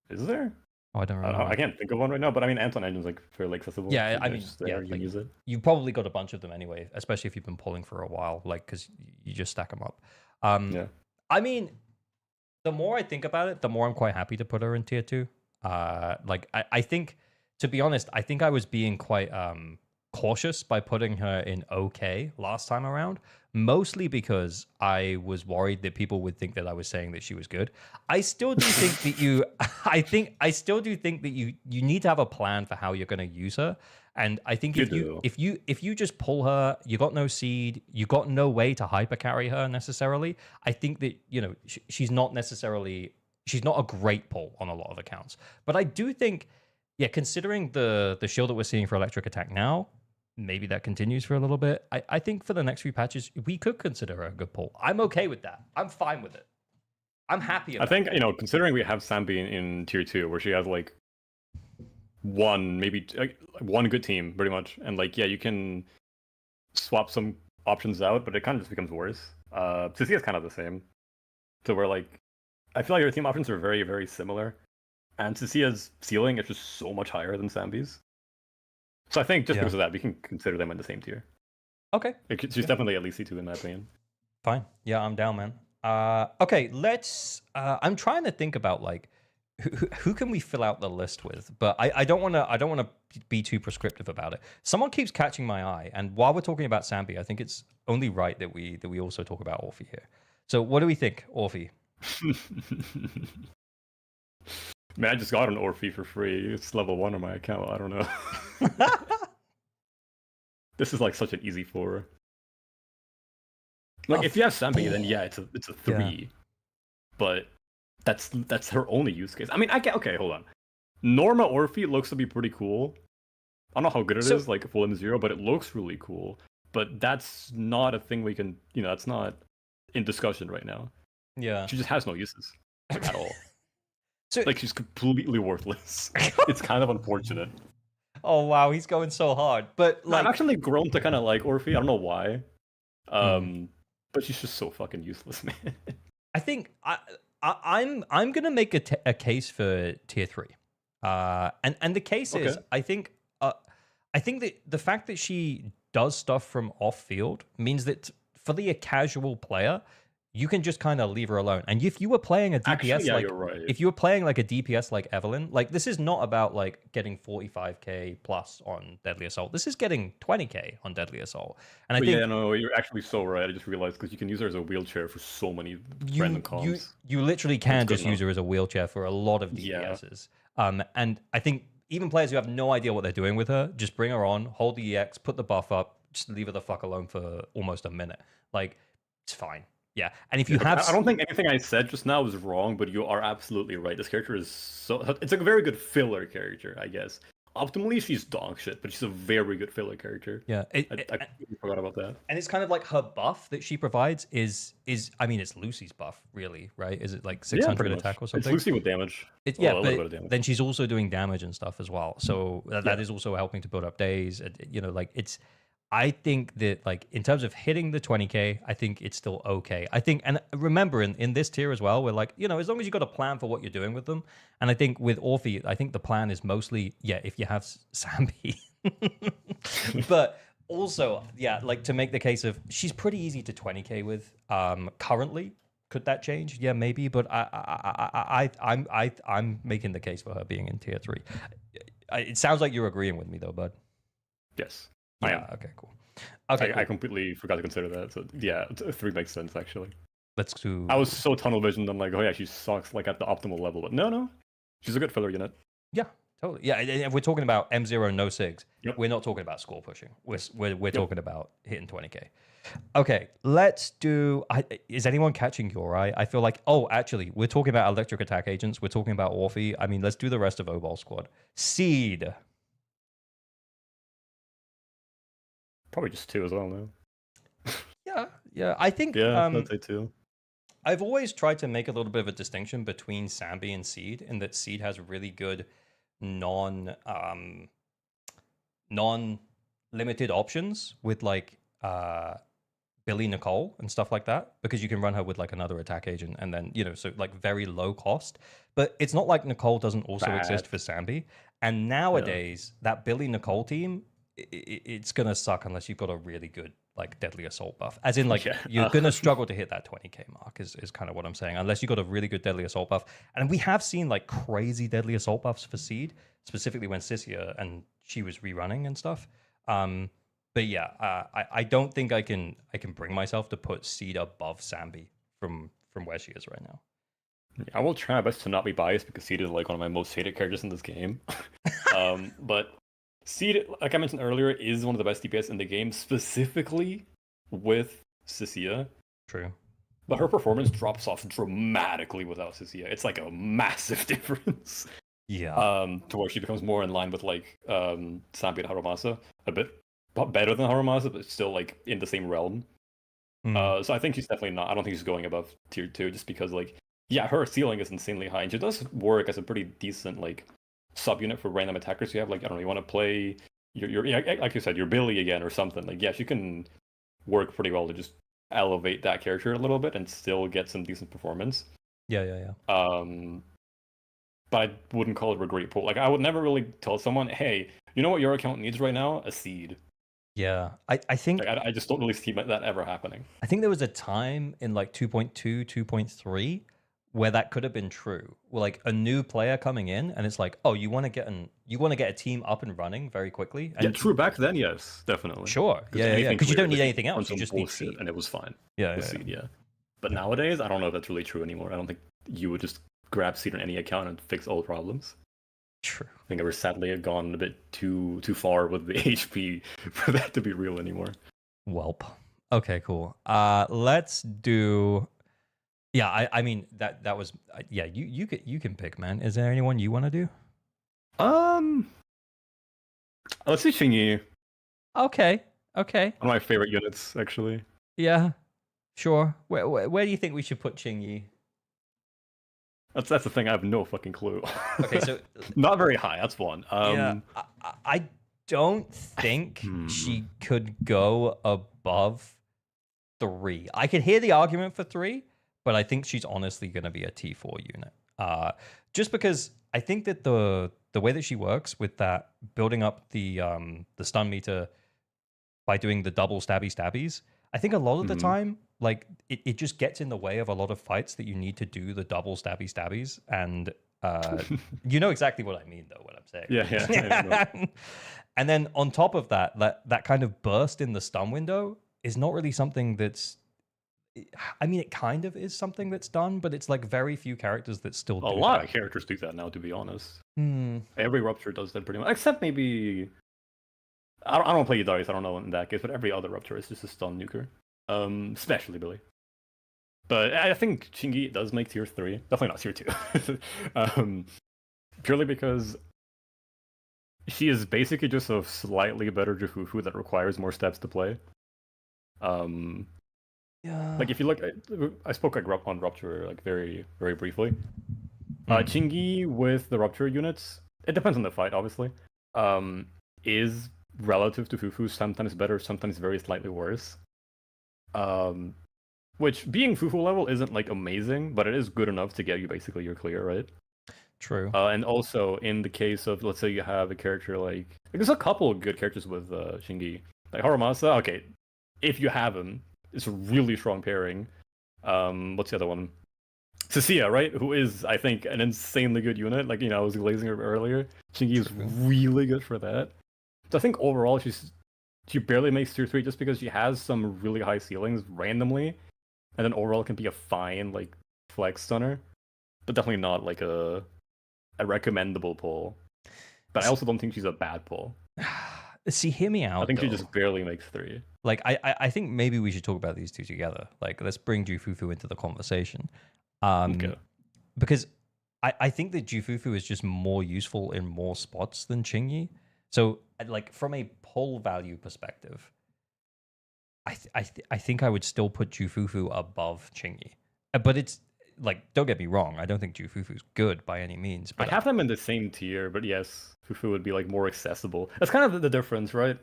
Is there? Oh, I don't remember. I can't think of one right now, but I mean, Anton engine's like fairly accessible. Yeah, I mean, you can use it. You've probably got a bunch of them anyway, especially if you've been pulling for a while, like because you just stack them up. Yeah. I mean, the more I think about it, the more I'm quite happy to put her in tier 2. I think, to be honest, I think I was being quite cautious by putting her in OK last time around, mostly because I was worried that people would think that I was saying that she was good. I still do think that I still do think that you need to have a plan for how you're going to use her. And I think if you just pull her, you got no seed, you got no way to hyper carry her necessarily. I think that she's not a great pull on a lot of accounts. But I do think, considering the shield that we're seeing for electric attack now, maybe that continues for a little bit. I think for the next few patches, we could consider her a good pull. I'm okay with that. I'm fine with it. I'm happy about it. I think, considering we have Sambi in tier 2, where she has like one good team pretty much, and you can swap some options out, but it kind of just becomes worse. Cecilia is kind of the same, so where I feel like your team options are very, very similar, and Cecilia's ceiling is just so much higher than Sambi's. So I think just because of that, we can consider them in the same tier. Okay. She's definitely at least C2 in my opinion. Fine. Yeah, I'm down, man. Okay, let's. I'm trying to think about who can we fill out the list with, but I don't want to be too prescriptive about it. Someone keeps catching my eye, and while we're talking about Sambi, I think it's only right that we also talk about Orphe here. So what do we think, Orphe? Man, I just got an Orphe for free. It's level 1 on my account. I don't know. This is such an easy 4. If you have Sambi, then yeah, it's a 3. Yeah. But that's her only use case. I mean, okay, hold on. Norma Orphe looks to be pretty cool. I don't know how good it is, full M0, but it looks really cool. But that's not a thing we can, that's not in discussion right now. Yeah. She just has no uses at all. So, Like she's completely worthless. It's kind of unfortunate. oh wow, he's going so hard. But No, I've like, actually grown to kind of like Orphe. I don't know why. hmm. But she's just so fucking useless, man. I think I'm gonna make a case for tier 3. And the case Okay. is I think that the fact that she does stuff from off field means that for the casual player, you can just kind of leave her alone. And if you were playing a DPS Actually, yeah, like you're right. if you were playing like a DPS like Evelyn, like this is not about like getting 45k plus on Deadly Assault. This is getting 20k on Deadly Assault. And I But think yeah, no, you're actually so right. I just realized because you can use her as a wheelchair for so many random comps. you literally It's can good just use enough. her as a wheelchair for a lot of Yeah. DPSs. And I think even players who have no idea what they're doing with her, just bring her on, hold the EX, put the buff up, just leave her the fuck alone for almost a minute. Like, it's fine. Yeah. And if you Yeah, have, I don't think anything I said just now was wrong, but you are absolutely right. This character is so. It's a very good filler character, I guess. Optimally, she's dog shit, but she's a very good filler character. yeah, I completely forgot about that. and it's kind of like her buff that she provides is I mean, it's Lucy's buff, really, right? Is it like Yeah, 600 pretty much. attack or It's something? Lucy with damage. It, Well, yeah, a little bit of but damage. then she's also doing damage and stuff as well. So that Yeah. is also helping to build up days. You know, like it's. I think that like in terms of hitting the 20k, I think it's still okay. I think, and remember in this tier as well, we're like, you know, as long as you got a plan for what you're doing with them. And I think with Orphe, I think the plan is mostly, yeah, if you have Sambi, but also, yeah, like to make the case of she's pretty easy to 20k with currently. Could that change? Yeah, maybe. But I'm making the case for her being in tier 3. It sounds like you're agreeing with me though, bud. Yes. I Yeah. am. Okay. Cool. Okay. I completely forgot to consider that. So yeah, 3 makes sense actually. Let's do. I was so tunnel visioned. I'm like, oh yeah, she sucks like at the optimal level, but no, she's a good filler unit. Yeah, totally. Yeah, and if we're talking about M0 no sigs, Yep. we're not talking about score pushing. We're talking about hitting 20k. Okay, let's do. Is anyone catching your eye? I feel like. Oh, actually, we're talking about electric attack agents. We're talking about Orphe. I mean, let's do the rest of Obol squad. Seed. Probably just 2 as well now. Yeah. I think. Yeah, I'd say 2. I've always tried to make a little bit of a distinction between Sambi and Seed, in that Seed has really good non-limited options with like Billy Nicole and stuff like that, because you can run her with like another attack agent and then, you know, so like very low cost. But it's not like Nicole doesn't also exist for Sambi. And nowadays, that Billy Nicole team, it's gonna suck unless you've got a really good like Deadly Assault buff. As in, like you're gonna struggle to hit that 20k mark. Is kind of what I'm saying. Unless you got a really good Deadly Assault buff. And we have seen like crazy Deadly Assault buffs for Seed, specifically when Sissia and she was rerunning and stuff. But yeah, I don't think I can bring myself to put Seed above Sambi from where she is right now. I will try my best to not be biased because Seed is like one of my most hated characters in this game. But Seed, like I mentioned earlier, is one of the best DPS in the game, specifically with Sissia. True. But her performance drops off dramatically without Sissia. It's like a massive difference. Yeah. To where she becomes more in line with like Sambi and Harumasa, a bit better than Harumasa, but still like in the same realm. So I think she's definitely not. I don't think she's going above tier 2 just because like her ceiling is insanely high and she does work as a pretty decent like subunit for random attackers. You have like, I don't know, you want to play your like you said, your Billy again or something. Like she can work pretty well to just elevate that character a little bit and still get some decent performance. Yeah. But I wouldn't call it a great pool. Like I would never really tell someone, hey, you know what your account needs right now? A Seed. Yeah, I think like, I just don't really see that ever happening. I think there was a time in like 2.2, 2.3 where that could have been true. Where like a new player coming in and it's like, oh, you want to get a team up and running very quickly. And yeah, true. Back then, yes, definitely. Sure. Yeah. Because you don't need anything else. You just need Seed. And it was fine. Yeah. Seed, But nowadays, I don't know if that's really true anymore. I don't think you would just grab Seed on any account and fix all problems. True. I think we're sadly gone a bit too far with the HP for that to be real anymore. Welp. Okay, cool. Let's do. Yeah, I mean that was yeah. You can pick, man. Is there anyone you want to do? Let's see Xingyi. Okay. One of my favorite units, actually. Yeah. Sure. Where do you think we should put Qingyi? That's the thing. I have no fucking clue. Okay, so not very high. That's one. yeah, I don't think she could go above 3. I could hear the argument for 3, but I think she's honestly going to be a T4 unit. Just because I think that the way that she works with that building up the stun meter by doing the double stabbies, I think a lot of the time, like it just gets in the way of a lot of fights that you need to do the double stabbies, and you know exactly what I mean though, what I'm saying. Yeah. And then on top of that, that kind of burst in the stun window is not really something that's. I mean, it kind of is something that's done, but it's like very few characters that still do a lot of characters do that now, to be honest. Every Rupture does that pretty much, except maybe I don't play Darius, I don't know in that case, but every other Rupture is just a stun nuker. Especially Billy. But I think Qingyi does make tier 3. Definitely not tier 2. Purely because she is basically just a slightly better Jufufu that requires more steps to play. Yeah. Like if you look, I spoke on Rupture like very, very briefly. Qingyi with the Rupture units, it depends on the fight, obviously, is relative to Fufu sometimes better, sometimes very slightly worse. Which being Fufu level isn't like amazing, but it is good enough to get you basically your clear, right? True. And also in the case of, let's say you have a character like there's a couple of good characters with Qingyi, like Haramasa. Okay, if you have him, it's a really strong pairing. What's the other one? Cecilia, right? Who is, I think, an insanely good unit. Like, you know, I was glazing her earlier. Qingyi is really good for that. So I think overall she barely makes tier 3 just because she has some really high ceilings randomly, and then overall can be a fine like flex stunner, but definitely not like a recommendable pull. But I also don't think she's a bad pull. See, hear me out. I think though. she just barely makes 3. Like, I think maybe we should talk about these two together. Like, let's bring Jufufu into the conversation. Okay. Because I think that Jufufu is just more useful in more spots than Qingyi. So, like, from a pull value perspective, I think I would still put Jufufu above Qingyi. But it's, like, don't get me wrong, I don't think Jufufu's good by any means. But I have them in the same tier, but yes, Fufu would be like more accessible. That's kind of the difference, right?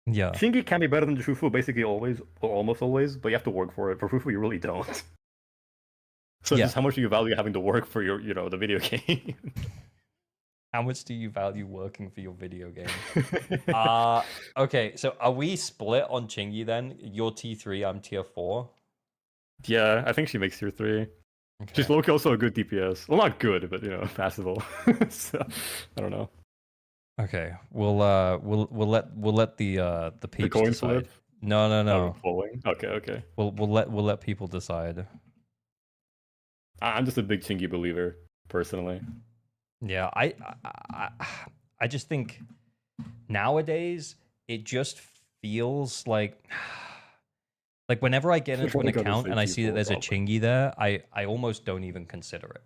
Yeah. Qingyi can be better than Jufufu basically always, or almost always, but you have to work for it. For Fufu, you really don't. So just how much do you value having to work for your, you know, the video game? How much do you value working for your video game? Okay, so are we split on Qingyi then? You're T3, I'm tier 4. Yeah, I think she makes tier 3. Okay. She's low-key also a good DPS. Well, not good, but you know, passable. So, I don't know. Okay, we'll let the peeps the coin decide. Flip? No. Okay. We'll let people decide. I'm just a big Qingyi believer, personally. Yeah, I just think nowadays it just feels like whenever I get into an account and I see that there's a Qingyi there, I almost don't even consider it.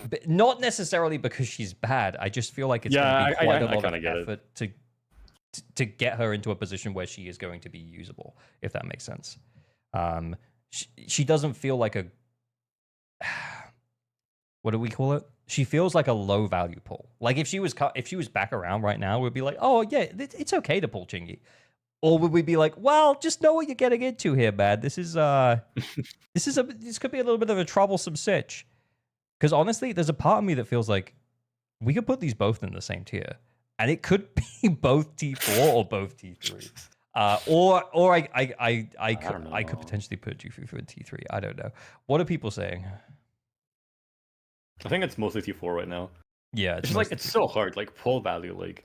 But not necessarily because she's bad. I just feel like it's going to be quite a lot of effort to get her into a position where she is going to be usable, if that makes sense. She doesn't feel like a what do we call it? She feels like a low value pull. Like if she was back around right now, we'd be like, oh yeah, it's okay to pull Qingyi. Or would we be like, well, just know what you're getting into here, man. This could be a little bit of a troublesome sitch. Because honestly, there's a part of me that feels like we could put these both in the same tier, and it could be both T4 or both T3. Or I could potentially put Jufufu in T3. I don't know. What are people saying? I think it's mostly T4 right now. Yeah, it's like it's so hard. Like pull value, like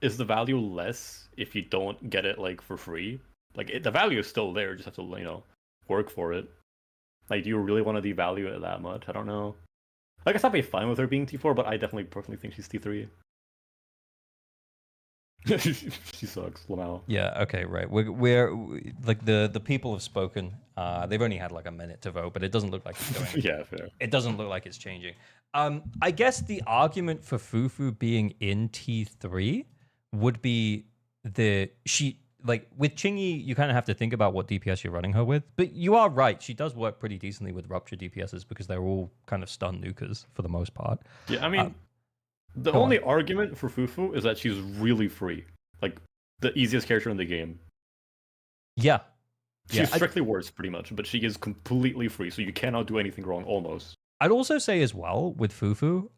is the value less if you don't get it like for free? Like the value is still there. You just have to work for it. Like, do you really want to devalue it that much? I don't know. Like, I'd be fine with her being T4, but I definitely personally think she's T3. She sucks, Lamau. Yeah. Okay. Right. We're like the people have spoken. They've only had like a minute to vote, but it doesn't look like it's going. Yeah, fair. It doesn't look like it's changing. I guess the argument for Fufu being in T3 would be like with Chingy, you kind of have to think about what DPS you're running her with. But you are right; she does work pretty decently with Rupture DPSs because they're all kind of stun nukers for the most part. Yeah, I mean, the go only on. argument for Fufu is that she's really free, like the easiest character in the game. Yeah, She's strictly worse, pretty much, but she is completely free, so you cannot do anything wrong, almost. I'd also say as well with Fufu,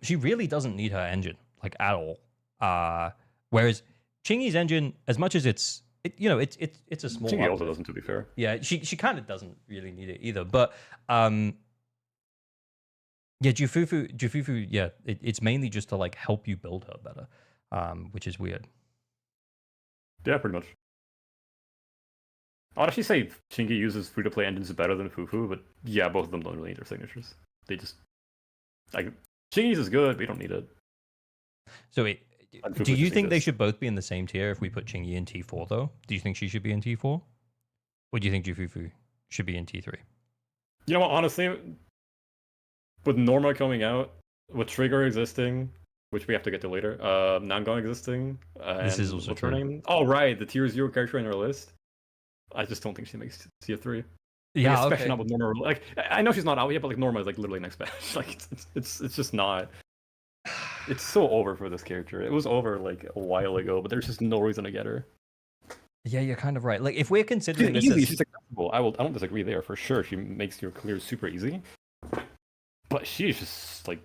she really doesn't need her engine like at all. Whereas Chingy's engine, as much as it's a small. Chingy also doesn't, to be fair. Yeah, she kind of doesn't really need it either. But yeah, Jufufu, yeah, it's mainly just to like help you build her better, which is weird. Yeah, pretty much. I'd actually say Chingy uses free-to-play engines better than Fufu, but yeah, both of them don't really need their signatures. They just like Chingy's is good, but you don't need it. So do you think they should both be in the same tier if we put Chingy in T4 though? Do you think she should be in T4? Or do you think Jufufu should be in T3? You know what, honestly, with Norma coming out, with Trigger existing, which we have to get to later, Nangon existing, this is also what's true. her name? Oh right, the tier 0 character in our list. I just don't think she makes tier 3. Yeah, like, especially okay. not with Norma. Like, I know she's not out yet, but like Norma is like literally next batch. Like, it's just not. It's so over for this character. It was over like a while ago, but there's just no reason to get her. Yeah, you're kind of right. Like, if we're considering this easy, as... she's accessible. I don't disagree there for sure. She makes your clear super easy, but she's just like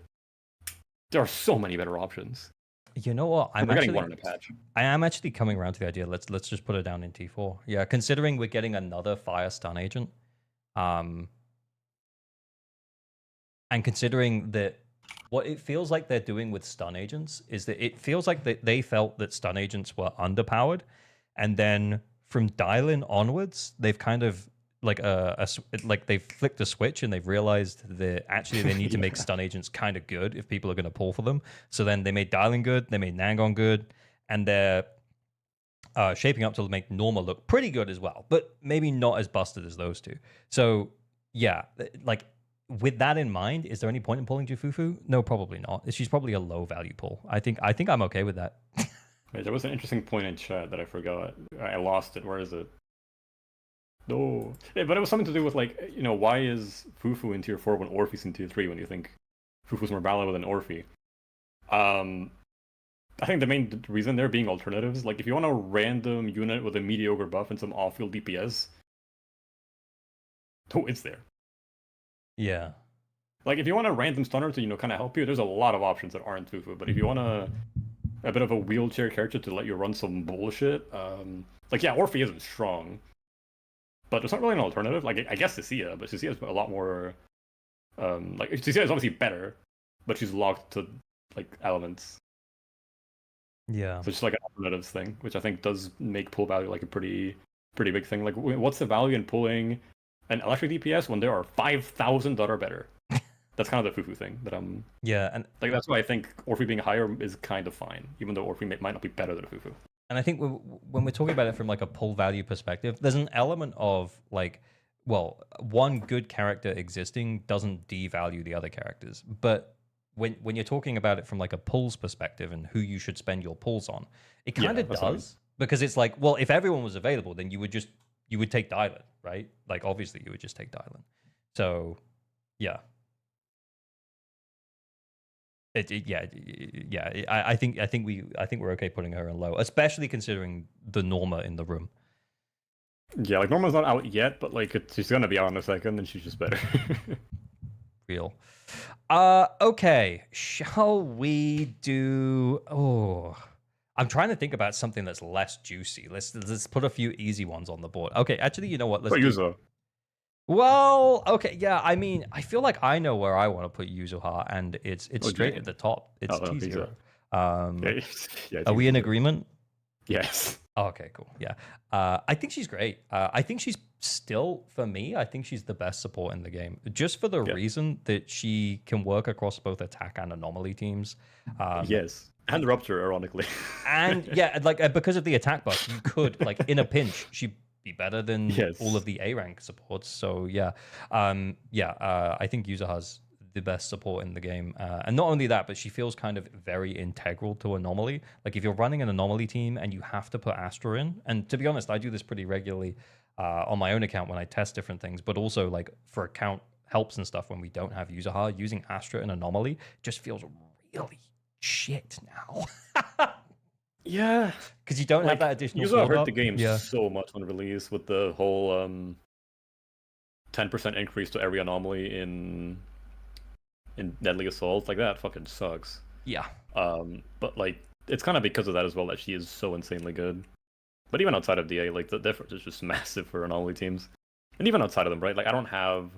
there are so many better options. You know what? We're getting one in a patch. I am actually coming around to the idea. Let's just put it down in T4. Yeah, considering we're getting another fire stun agent, and considering that what it feels like they're doing with stun agents is that it feels like that they felt that stun agents were underpowered, and then from dial-in onwards, they've kind of like like they've flicked a switch and they've realized that actually they need to make stun agents kind of good if people are going to pull for them. So then they made dialing good, they made Nangon good, and they're shaping up to make Norma look pretty good as well, but maybe not as busted as those two. So yeah, like with that in mind, is there any point in pulling Jufufu? No, probably not. She's probably a low value pull. I think I'm okay with that. Wait, there was an interesting point in chat that I forgot. I lost it. Where is it? No. Yeah, but it was something to do with like, you know, why is Fufu in tier 4 when Orphe's in tier 3 when you think Fufu's more valuable than Orphe? I think the main reason there being alternatives. Like if you want a random unit with a mediocre buff and some off-field DPS, oh, it's there. Yeah. Like if you want a random stunner to, you know, kind of help you, there's a lot of options that aren't Fufu. But if you want a bit of a wheelchair character to let you run some bullshit, like yeah, Orphe isn't strong. But there's not really an alternative. Like I guess Cecilia, but Cecilia is a lot more. Like Cecilia is obviously better, but she's locked to like elements. Yeah. So it's just like an alternatives thing, which I think does make pull value like a pretty big thing. Like what's the value in pulling an electric DPS when there are 5,000 that are better? That's kind of the Fufu thing that I'm. Yeah, and like that's why I think Orphe being higher is kind of fine, even though Orphe might not be better than Fufu. And I think when we're talking about it from like a pull value perspective, there's an element of like, well, one good character existing doesn't devalue the other characters. But when you're talking about it from like a pulls perspective and who you should spend your pulls on, it kind of does. Because it's like, well, if everyone was available, then you would take Dylan, right? Like obviously you would just take Dylan. So yeah. I think we're okay putting her in low, especially considering the Norma in the room. Yeah, like Norma's not out yet, but like she's gonna be out in a second, and she's just better. Real. Okay. Shall we do? Oh, I'm trying to think about something that's less juicy. Let's put a few easy ones on the board. Okay, actually, you know what? Let's do. Well, okay, yeah. I mean, I feel like I know where I want to put Yuzuha, and it's straight at the top. It's T0. Are we in agreement? Yes. Oh, okay, cool. Yeah. I think she's great. I think she's still, for me, I think she's the best support in the game, just for the reason that she can work across both attack and anomaly teams. Yes, and Rupture, ironically. And yeah, like because of the attack buff, you could like in a pinch, she'd be better than all of the A rank supports. So yeah, I think Yuzuha's the best support in the game. And not only that, but she feels kind of very integral to Anomaly. Like if you're running an Anomaly team and you have to put Astra in, and to be honest, I do this pretty regularly on my own account when I test different things, but also like for account helps and stuff when we don't have user hard, using Astra and Anomaly just feels really shit now. Yeah, because you don't have that additional. User hurt the game yeah. so much on release with the whole 10% increase to every anomaly in Deadly Assault. Like that fucking sucks. Yeah. But like it's kind of because of that as well that she is so insanely good. But even outside of DA, like the difference is just massive for anomaly teams. And even outside of them, right? Like I don't have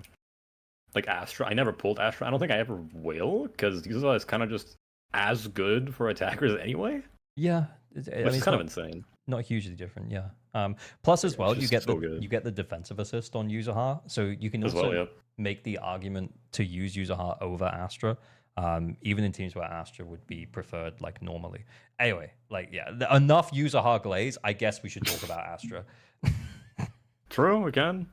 like Astra. I never pulled Astra. I don't think I ever will, because Yuzuha is kind of just as good for attackers anyway. Yeah, which is kind of insane. Not hugely different, yeah. Plus, as well, you get the defensive assist on Yuzuha, so you can also make the argument to use Yuzuha over Astra, even in teams where Astra would be preferred, like normally. Anyway, like enough Yuzuha glaze. I guess we should talk about Astra. True, again.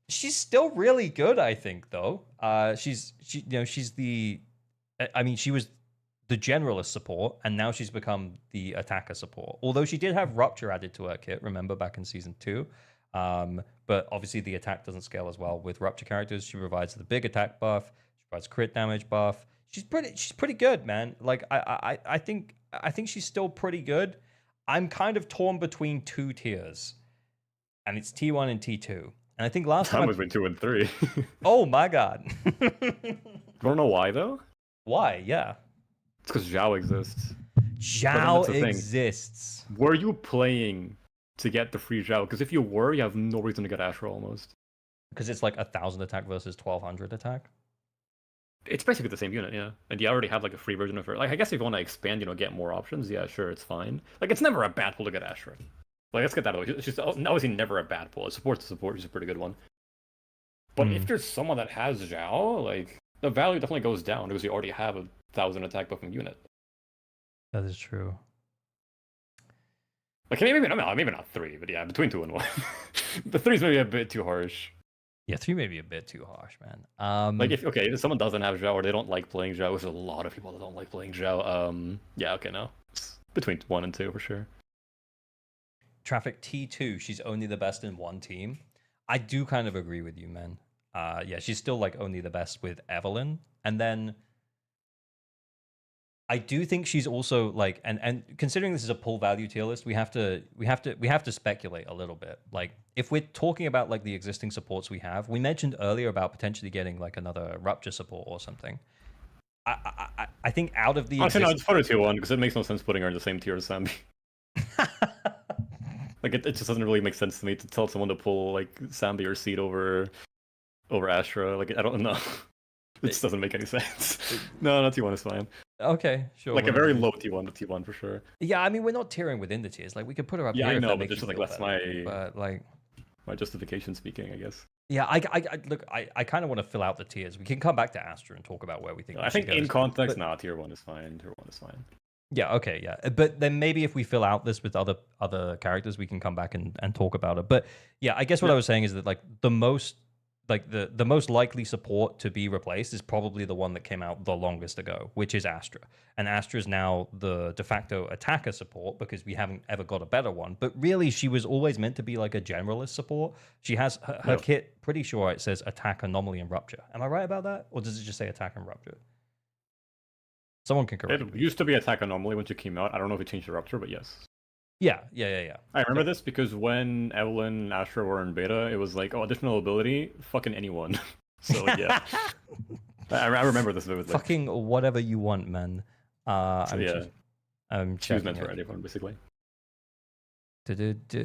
She's still really good, I think, though. She's the. I mean, she was the generalist support, and now she's become the attacker support. Although she did have Rupture added to her kit, remember, back in Season 2. But obviously the attack doesn't scale as well with Rupture characters. She provides the big attack buff, she provides crit damage buff. She's pretty good, man. Like I think she's still pretty good. I'm kind of torn between two tiers, and it's T1 and T2. And I think last time between 2 and 3. Oh my god. Don't know why though. Why? Yeah. It's because Zhao exists. Zhao exists. Were you playing to get the free Zhao? Because if you were, you have no reason to get Astra almost. Because it's like 1,000 attack versus 1,200 attack. It's basically the same unit, yeah. And you already have like a free version of her. Like I guess if you want to expand, get more options, yeah, sure, it's fine. Like it's never a bad pull to get Astra. Like let's get that away. It's just obviously never a bad pull. Support to support is a pretty good one. But if there's someone that has Zhao, like the value definitely goes down because you already have 1,000 attack buffing unit. That is true. Okay, maybe not 3, but yeah, between 2 and 1. The 3's maybe a bit too harsh. Yeah, 3 may be a bit too harsh, man. Like if someone doesn't have Zhao or they don't like playing Zhao, there's a lot of people that don't like playing Zhao. Yeah, okay, no, it's between 1 and 2 for sure. Traffic T2, she's only the best in one team. I do kind of agree with you, man. Yeah, she's still like only the best with Evelyn, and then I do think she's also like, and considering this is a pull value tier list, we have to speculate a little bit. Like if we're talking about like the existing supports we have, we mentioned earlier about potentially getting like another Rupture support or something. I think out of the actually no, just put her tier 1 because it makes no sense putting her in the same tier as Sambi. Like it just doesn't really make sense to me to tell someone to pull like Sambi or Seed over Astra. Like I don't know. It just doesn't make any sense. No, T1 is fine. Okay, sure. Like a very low T1 to T1 for sure. Yeah, I mean we're not tiering within the tiers. Like we could put her up here. Yeah, I know, but this is like that's my justification speaking, I guess. Yeah, I kind of want to fill out the tiers. We can come back to Astra and talk about where we think. I think in context, tier 1 is fine. Tier 1 is fine. Yeah, okay, yeah. But then maybe if we fill out this with other characters, we can come back and talk about it. But yeah, I guess what I was saying is that like the most likely support to be replaced is probably the one that came out the longest ago, which is Astra. And Astra is now the de facto attacker support because we haven't ever got a better one. But really, she was always meant to be like a generalist support. She has her kit, pretty sure it says attack, anomaly, and rupture. Am I right about that? Or does it just say attack and rupture? Someone can correct me. It used to be attack anomaly when it came out. I don't know if it changed to rupture, but yes. Yeah. I remember this because when Evelyn and Astra were in beta, it was like, oh, additional ability, fucking anyone. So yeah, I remember this vividly. Fucking whatever you want, man. She was meant for anyone, basically.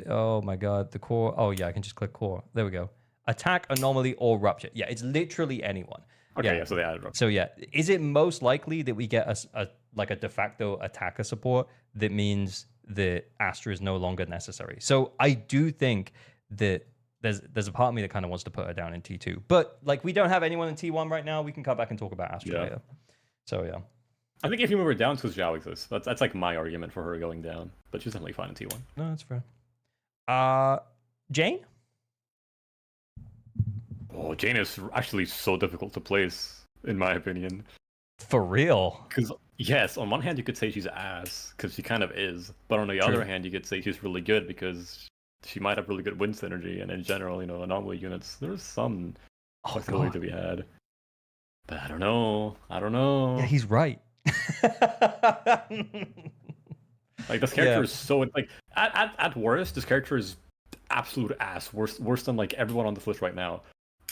Oh my god, the core. Oh yeah, I can just click core. There we go. Attack, anomaly, or rupture. Yeah, it's literally anyone. Okay, yeah, so they added rupture. So yeah, is it most likely that we get a de facto attacker support that means that Astra is no longer necessary? So I do think that there's a part of me that kind of wants to put her down in T2, but like we don't have anyone in T1 right now. We can come back and talk about Astra later. So yeah, I think if you move her down, because Zhao exists, that's like my argument for her going down. But she's definitely fine in T1. No, that's fair. Jane. Oh, Jane is actually so difficult to place, in my opinion. For real. Because yes, on one hand you could say she's ass because she kind of is, but on the True. other hand you could say she's really good because she might have really good win synergy, and in general, anomaly units, there's some flexibility to be had. But I don't know. Yeah, he's right. Like this character is so like at worst, this character is absolute ass. Worse than like everyone on this list right now.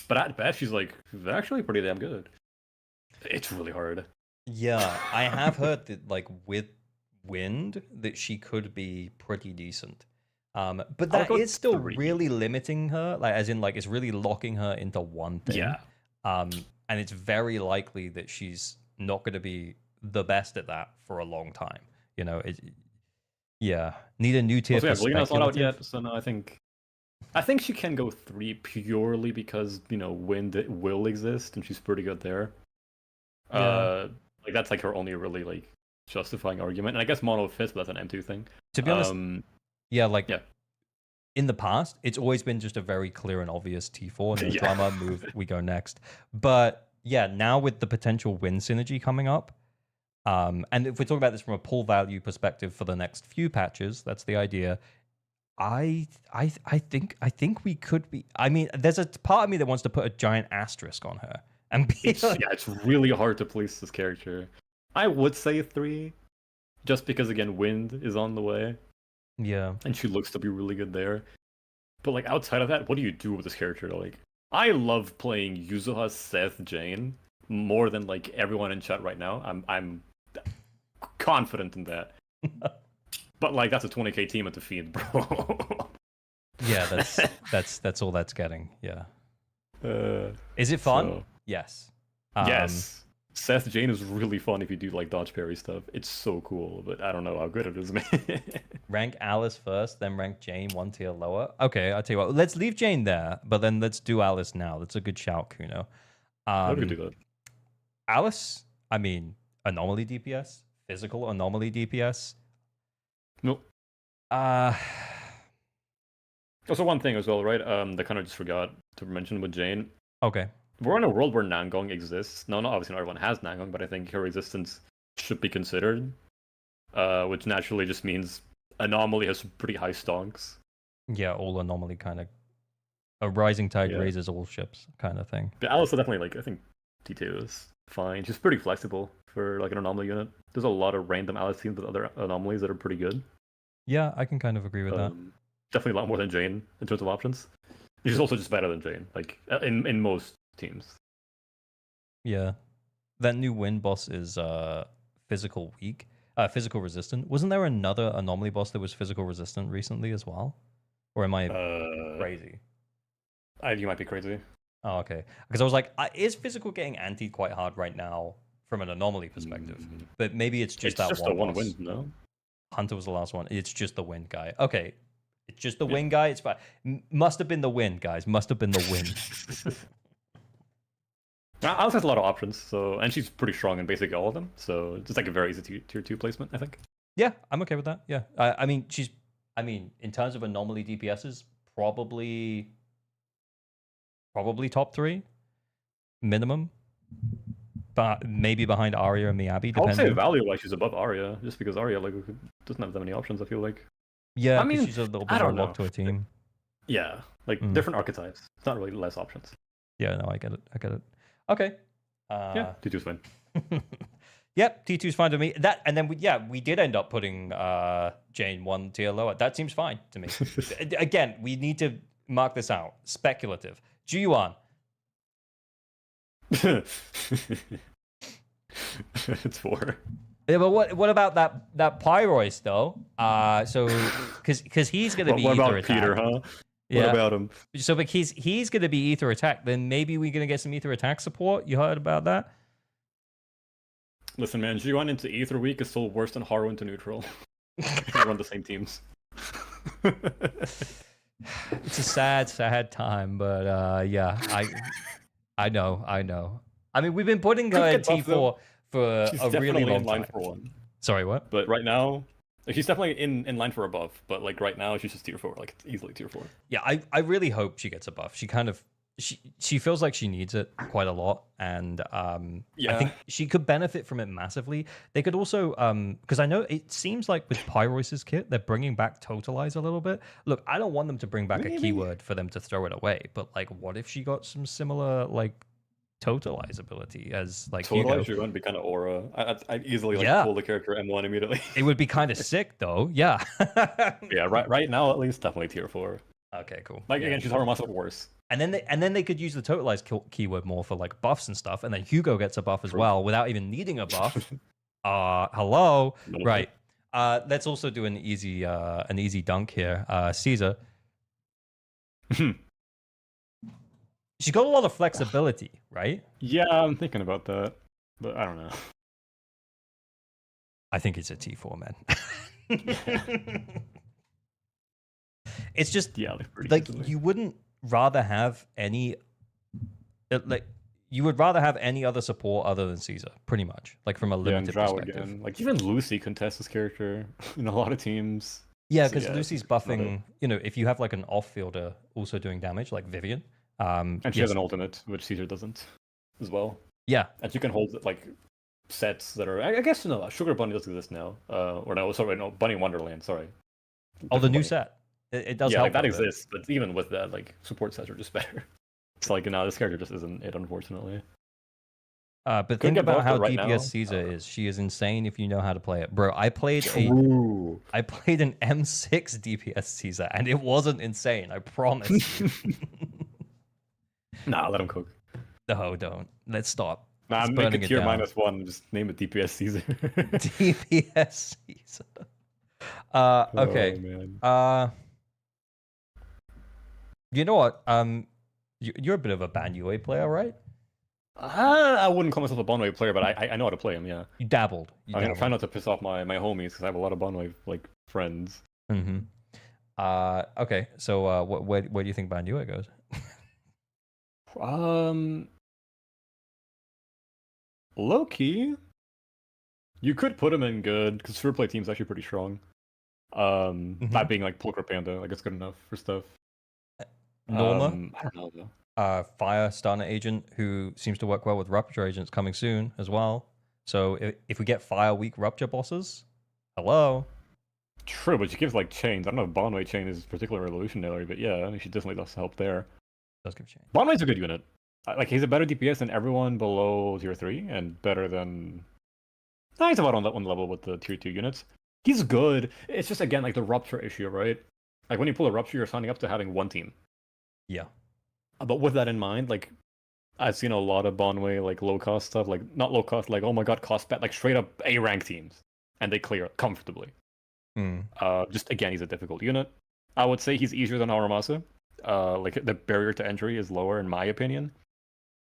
But at best, she's actually pretty damn good. It's really hard. Yeah, I have heard that like with wind that she could be pretty decent. But that is still really limiting her, like as in like it's really locking her into one thing. Yeah. And it's very likely that she's not going to be the best at that for a long time. Yeah, need a new tier. Also, Lena's not out yet, so no, I think she can go 3 purely because wind will exist and she's pretty good there. Yeah. Like that's like her only really like justifying argument, and I guess mono fits, but that's an M2 thing. To be honest, yeah. In the past, it's always been just a very clear and obvious T4, no drama, move, we go next. But yeah, now with the potential win synergy coming up, and if we're talking about this from a pull value perspective for the next few patches, that's the idea. I think we could be. I mean, there's a part of me that wants to put a giant asterisk on her. And it's really hard to place this character. I would say 3, just because again, wind is on the way. Yeah. And she looks to be really good there. But like outside of that, what do you do with this character? Like, I love playing Yuzuha, Seth, Jane more than like everyone in chat right now. I'm confident in that. But like that's a 20k team at the Fiend, bro. Yeah, that's all that's getting. Yeah. Is it fun? So... Yes. Yes. Seth Jane is really fun if you do like dodge parry stuff. It's so cool, but I don't know how good it is, man. Rank Alice first, then rank Jane 1 tier lower. Okay, I'll tell you what. Let's leave Jane there, but then let's do Alice now. That's a good shout, Kuno. How do we do that? Alice, I mean, anomaly DPS, physical anomaly DPS. Nope. Also, one thing as well, right? That kind of just forgot to mention with Jane. Okay. We're in a world where Nangong exists. No, not obviously not everyone has Nangong, but I think her existence should be considered. Which naturally just means Anomaly has pretty high stonks. Yeah, all Anomaly kind of... A rising tide raises all ships kind of thing. But Alice definitely, like, I think T2 is fine. She's pretty flexible for, like, an Anomaly unit. There's a lot of random Alice teams with other Anomalies that are pretty good. Yeah, I can kind of agree with that. Definitely a lot more than Jane in terms of options. She's also just better than Jane, like, in most teams. Yeah. That new win boss is physical weak. Physical resistant. Wasn't there another anomaly boss that was physical resistant recently as well? Or am I crazy? You might be crazy. Oh, okay. Because I was like, is physical getting antied quite hard right now from an anomaly perspective? But maybe it's just that one. One win, no? Hunter was the last one. It's just the wind guy. Okay. It's just the wind guy. It's fine. Must have been the wind, guys. Must have been the wind. Alice has a lot of options, and she's pretty strong in basically all of them. So it's like a very easy tier 2 placement, I think. Yeah, I'm okay with that. Yeah, I mean, in terms of anomaly DPSs, probably top 3 minimum, but maybe behind Arya and Miyabi. I would say value-wise, she's above Arya, just because Arya doesn't have that many options. I feel like. Yeah, I mean, she's a little bit more locked to a team. Yeah, different archetypes. It's not really less options. Yeah, no, I get it. Okay. Yeah, T2's fine. Yep, T2's fine to me. That, and then we did end up putting Jane 1 tier lower. That seems fine to me. Again, we need to mark this out. Speculative. G1. It's 4. Yeah, but what about that Pyroist though? So because he's gonna be what ether about attack. Peter, huh? Yeah. What about him? So because he's gonna be ether attack, then maybe we're gonna get some ether attack support. You heard about that? Listen, man, G1 into Ether Week is still worse than Haru into Neutral. They run the same teams. It's a sad time, but yeah, I know. I mean, we've been putting her in T4 for a really long time. For one. Sorry, what? But right now, she's definitely in line for a buff. But like right now, she's just tier 4, like easily tier 4. Yeah, I really hope she gets a buff. She kind of she feels like she needs it quite a lot, and I think she could benefit from it massively. They could also because I know it seems like with Pyrois's kit they're bringing back Totalize a little bit. Look, I don't want them to bring back a keyword for them to throw it away, but like, what if she got some similar like Totalize ability as like Hugo? Totalize would be kind of aura. I'd easily like pull the character M1 immediately. It would be kind of sick though. Yeah. Yeah. Right now, at least, definitely tier 4. Okay, cool. Like again, she's Harumasa worse. And then they could use the Totalize keyword more for like buffs and stuff, and then Hugo gets a buff as well without even needing a buff. Hello, right? Let's also do an easy dunk here. Caesar. She's got a lot of flexibility, right? Yeah, I'm thinking about that, but I don't know. I think it's a T4, man. It's just like easily. You wouldn't rather have any you would rather have any other support other than Caesar, pretty much, like from a limited perspective. Again. Like even Lucy contests this character in a lot of teams. Yeah, because Lucy's buffing. You know, if you have like an off-fielder also doing damage, like Vivian, and she has an ultimate, which Caesar doesn't, as well. Yeah, and you can hold like sets that are. I guess no, Sugar Bunny does exist now. Or no, sorry, no, Bunny Wonderland. Sorry. Oh, the new set. It does. Yeah, help like that exists, but even with that, like support sets are just better. It's like this character just isn't it, unfortunately. But think about how DPS Caesar is. She is insane if you know how to play it, bro. I played an M6 DPS Caesar, and it wasn't insane. I promise you. Nah, let him cook. No, don't. Let's stop. Nah, make it tier -1. Just name it DPS Caesar. DPS Caesar. Okay. Oh, you know what? You're a bit of a Banway player, right? I wouldn't call myself a Banway player, but I know how to play him. Yeah. You dabbled. I try not to piss off my homies because I have a lot of Banway like friends. Mm-hmm. Okay. So where do you think Banway goes? Low key, you could put him in good because free play team's actually pretty strong. That being like Pulchra Panda, like it's good enough for stuff. Norma, I don't know though. Fire Stunner agent who seems to work well with Rupture agents coming soon as well. So if we get Fire Weak Rupture bosses, hello. True, but she gives like chains. I don't know if Banway chain is particularly revolutionary, but yeah, I mean, she definitely does help there. Does give chain. Banway's a good unit. Like he's a better DPS than everyone below tier 3, and better than. He's about on that one level with the tier 2 units. He's good. It's just again like the Rupture issue, right? Like when you pull a Rupture, you're signing up to having one team. Yeah. But with that in mind, like I've seen a lot of Banway like low cost stuff, like not low cost, like oh my god, cost bet, like straight up A rank teams, and they clear it comfortably. Just again, he's a difficult unit. I would say he's easier than Aramasa. Like the barrier to entry is lower in my opinion,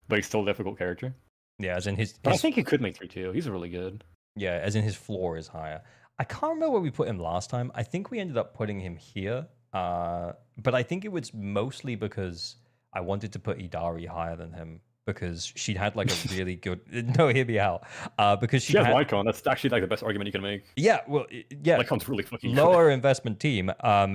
but he's still a difficult character. Yeah, as in his I think he could make 3-2. He's really good. Yeah, as in his floor is higher. I can't remember where we put him last time. I think we ended up putting him here. But I think it was mostly because I wanted to put Idari higher than him because she had like a really good. No, hear me out. Because she had Lycon. That's actually like the best argument you can make. Yeah, well, yeah. Lycon's really fucking lower investment team,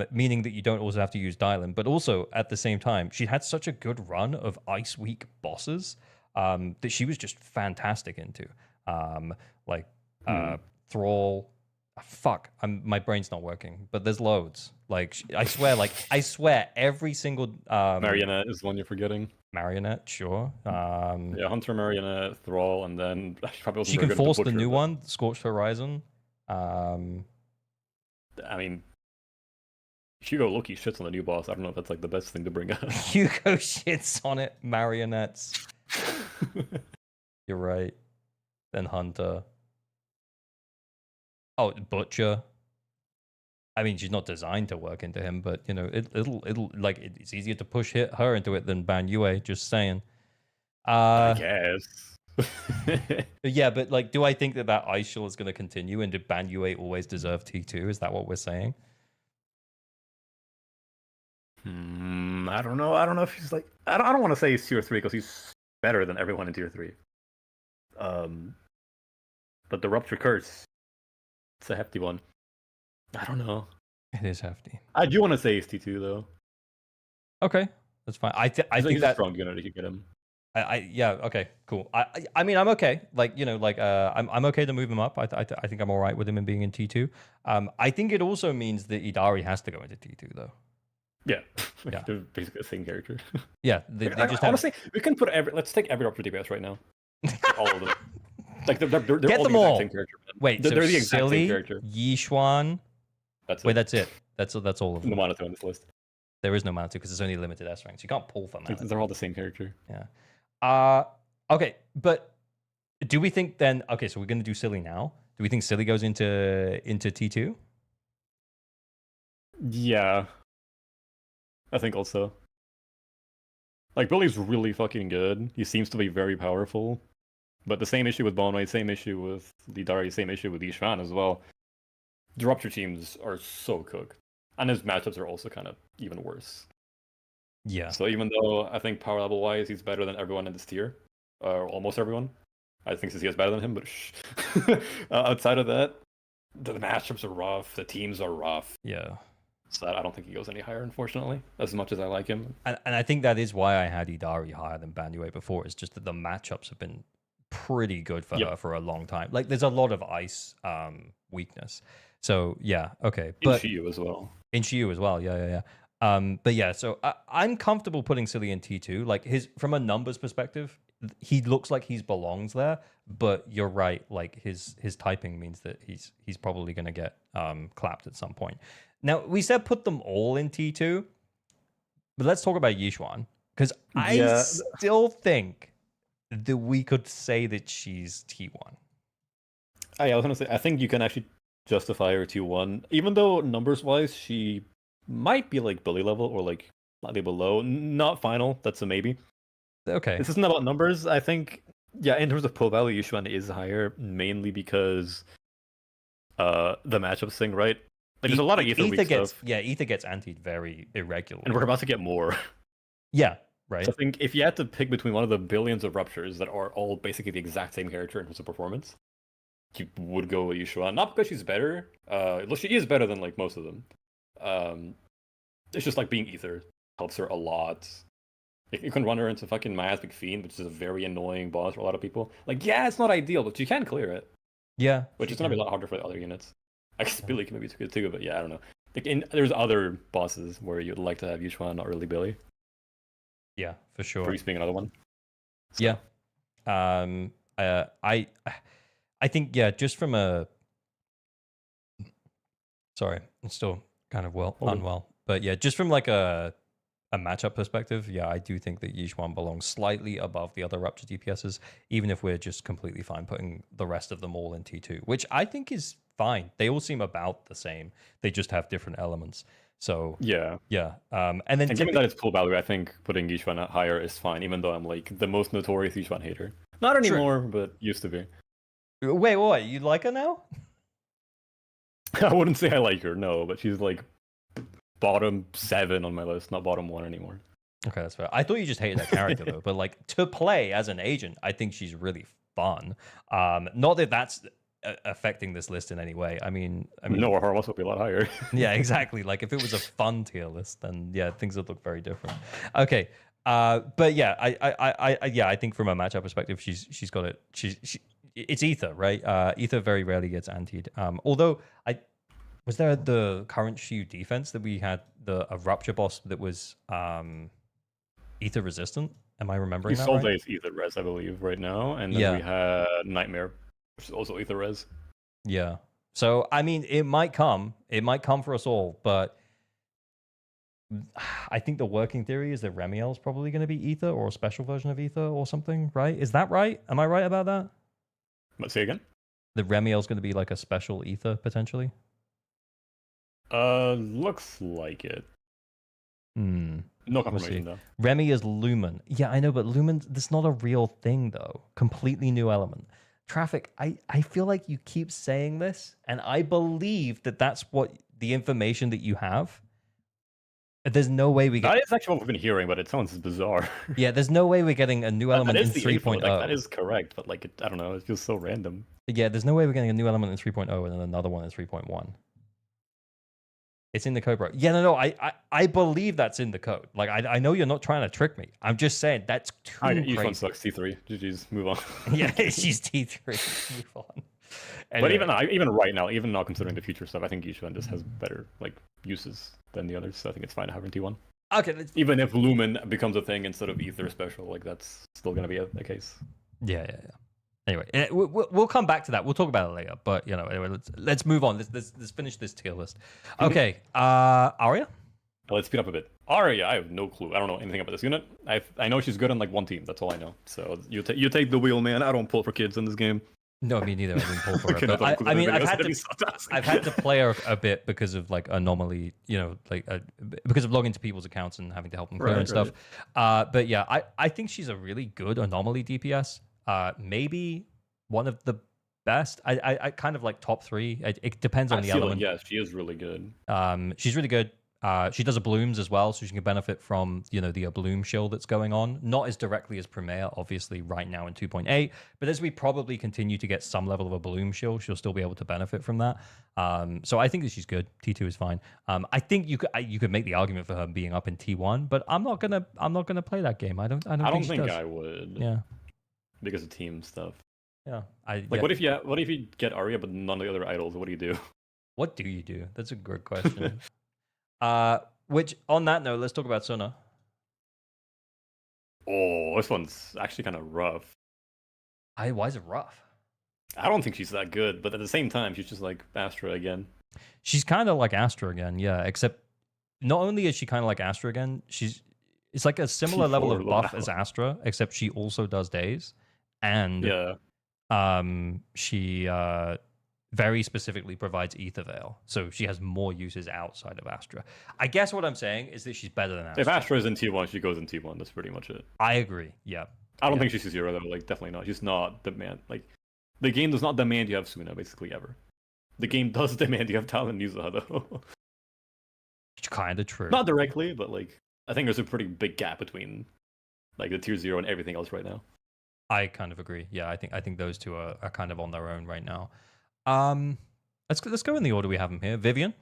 meaning that you don't also have to use Dylan, but also at the same time, she had such a good run of Ice Week bosses that she was just fantastic into. Thrall. Fuck, my brain's not working, but there's loads. Like I swear, every single Marionette is one you're forgetting. Marionette, sure. Yeah, Hunter, Marionette, Thrall, and then she can force the new one, Scorched Horizon. I mean, Hugo Loki shits on the new boss. I don't know if that's like the best thing to bring up. Hugo shits on it. Marionettes. You're right. Then Hunter. Oh, Butcher. I mean, she's not designed to work into him, but you know, it'll like it's easier to push her into it than Ban Yue. Just saying. I guess. Yeah, but like, do I think that Ice Shield is going to continue, and did Ban Yue always deserve T2? Is that what we're saying? I don't know. I don't know if he's like. I don't want to say he's tier 3 because he's better than everyone in tier 3. But the Rupture Curse. It's a hefty one. I don't know. It is hefty. I do want to say he's T2 though. Okay, That's fine. I think he's a that strong unit if you get him. yeah, okay, cool. I mean, I'm okay. Like, I'm okay to move him up. I think I'm all right with him in being in T2. I think it also means that Idari has to go into T2 though. Yeah, Yeah. they're basically the same character. Yeah, they just honestly, we can put let's take every Rupture DPS right now. All of them. Like they're Get all them the all. exact same character. Man. Wait, they're so the exact Silly, same character. Yishuan. That's Wait, it. that's it. That's all of them. No mana on this list. There is no mana because it's only limited S ranks. You can't pull for mana. They're all the same character. Yeah. Okay, but do we think then? Okay, so we're gonna do Silly now. Do we think Silly goes into T2? Yeah, I think also. Like Billy's really fucking good. He seems to be very powerful. But the same issue with Bonway, same issue with Lidari, same issue with Yishuan as well. The Rupture teams are so cooked. And his matchups are also kind of even worse. Yeah. So even though I think power level wise he's better than everyone in this tier, or almost everyone, I think CC is better than him, but outside of that, the matchups are rough, the teams are rough. Yeah. So I don't think he goes any higher, unfortunately, as much as I like him. And I think that is why I had Idari higher than Bandué before. It's just that the matchups have been pretty good for her for a long time. Like there's a lot of ice weakness. So yeah, okay. But in Shiyu as well. In Shiyu as well, yeah. But yeah, so I'm comfortable putting Silly in T2. Like from a numbers perspective, he looks like he belongs there. But you're right, like his typing means that he's probably gonna get clapped at some point. Now we said put them all in T2, but let's talk about Yishuan because I still think that we could say that she's T1. I was gonna say I think you can actually justify her T1, even though numbers wise she might be like Billy level or like slightly below. Not final, that's a maybe. Okay. This isn't about numbers. I think in terms of pull value, Yishuan is higher mainly because the matchups thing, right? Like, there's a lot of Ether gets stuff. Yeah, Ether gets antied very irregularly. And we're about to get more. Yeah, right. So I think if you had to pick between one of the billions of Ruptures that are all basically the exact same character in terms of performance, you would go with Yishuan. Not because she's better. She is better than like most of them. It's just like being Ether helps her a lot. You can run her into fucking Miasmic Fiend, which is a very annoying boss for a lot of people. Like, yeah, it's not ideal, but you can clear it. Yeah. Which is going to be a lot harder for the other units. I guess Billy can maybe do good too, but yeah, I don't know. Like there's other bosses where you'd like to have Yishuan, not really Billy. Yeah, for sure. Priest being another one. So. Yeah. I think, yeah, just from a... Sorry, I'm still kind of unwell. But yeah, just from like a matchup perspective, yeah, I do think that Yishuan belongs slightly above the other Rupture DPSs, even if we're just completely fine putting the rest of them all in T2, which I think is fine. They all seem about the same. They just have different elements. So yeah. And given that it's pull value, I think putting Yishuan higher is fine, even though I'm like the most notorious Yishuan hater. Not anymore, but used to be. Wait, what? You like her now? I wouldn't say I like her, no, but she's like bottom 7 on my list, not bottom 1 anymore. Okay, that's fair. I thought you just hated that character though, but like to play as an agent, I think she's really fun. Not that that's affecting this list in any way. I mean, no, her loss would be a lot higher. Yeah, exactly. Like if it was a fun tier list, then yeah, things would look very different. Okay, but yeah, I think from a matchup perspective, she's got it. It's Ether, right? Ether very rarely gets antied. Although was there the current Shiyu defense that we had a Rupture boss that was Ether resistant? Am I remembering that right? Solveig's Ether res, I believe, right now, and then we had Nightmare, which is also Ether res. Yeah. So I mean, it might come for us all, but I think the working theory is that Remiel's probably going to be Ether or a special version of Ether or something, right? Is that right? Am I right about that? Let's say again. The Remiel's going to be like a special Ether potentially. Looks like it. No confirmation though. Remy is Lumen. Yeah, I know, but Lumen, that's not a real thing though. Completely new element. Traffic, I feel like you keep saying this, and I believe that that's what the information that you have. There's no way we get... That is actually what we've been hearing, but it sounds bizarre. Yeah, there's no way we're getting a new element in 3.0. Like, that is correct, but like, I don't know, it feels so random. Yeah, there's no way we're getting a new element in 3.0 and then another one in 3.1. It's in the code, bro. Yeah, no, I believe that's in the code. Like, I know you're not trying to trick me. I'm just saying that's too Each one crazy. sucks. T3. GG's. Move on. Yeah, she's T3. Move on. But Anyway, even right now, even not considering the future stuff, I think each one just has better like uses than the others. So I think it's fine to have her in T1. okay. Even if Lumen becomes a thing instead of Ether special, like that's still gonna be a case. Yeah. Anyway, we'll come back to that. We'll talk about it later. But anyway, let's move on. Let's finish this tier list. Okay, Arya. Let's speed up a bit. Arya, I have no clue. I don't know anything about this unit. I know she's good on like one team. That's all I know. So you take the wheel, man. I don't pull for kids in this game. No, me neither. I didn't pull for it. But I mean, I've had to play her a bit because of like anomaly, because of logging to people's accounts and having to help them clear and stuff. But yeah, I think she's a really good anomaly DPS. Maybe one of the best. I kind of like top 3. It depends on the element. Yeah, she is really good. She's really good. She does a blooms as well, so she can benefit from the bloom shield that's going on. Not as directly as Premier, obviously, right now in 2.8, but as we probably continue to get some level of a bloom shield, she'll still be able to benefit from that. So I think that she's good. T2 is fine. I think you could make the argument for her being up in T1, but I'm not gonna play that game. I don't think I would. Yeah, because of team stuff. Yeah, what if you get Arya but none of the other idols? What do you do? What do you do? That's a good question. Which on that note, let's talk about Suna. Oh, this one's actually kind of rough. Why is it rough? I don't think she's that good, but at the same time, she's just like Astra again. She's kind of like Astra again, yeah. Except not only is she kind of like Astra again, it's like a similar level of buff as Astra, except she also does days, and she very specifically provides Ether Veil, so she has more uses outside of Astra. I guess what I'm saying is that she's better than Astra. If Astra is in T1, she goes in T1. That's pretty much it. I agree. Yeah. I don't think she's zero though. Like definitely not. She's not demand. Like the game does not demand you have Suna basically ever. The game does demand you have Talon Niza though. It's kind of true. Not directly, but like I think there's a pretty big gap between like the tier 0 and everything else right now. I kind of agree. Yeah, I think those two are kind of on their own right now. Let's go in the order we have them here. Vivian.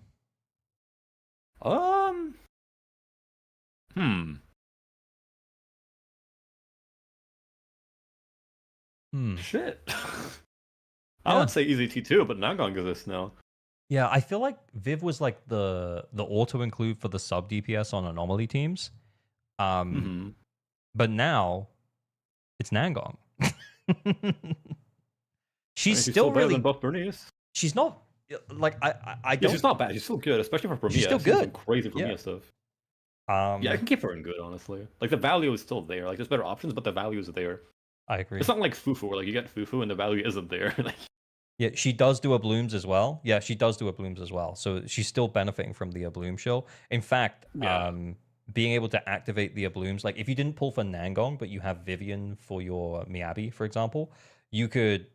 Shit. I would say easy T2, but Nagang exists now. Yeah, I feel like Viv was like the auto include for the sub DPS on anomaly teams. But now it's Nangong. she's still really better than buff Bernice. She's not like I don't. Yeah, she's not bad. She's still good, especially for Premier. She's still good. Crazy Premier stuff. Yeah, I can keep her in good, honestly. Like the value is still there. Like there's better options, but the value is there. I agree. It's not like Fufu, where like you get Fufu and the value isn't there. Like yeah, she does do a blooms as well. Yeah, she does do a blooms as well. So she's still benefiting from the bloom shield. In fact, being able to activate the blooms, like if you didn't pull for Nangong, but you have Vivian for your Miyabi, for example, you could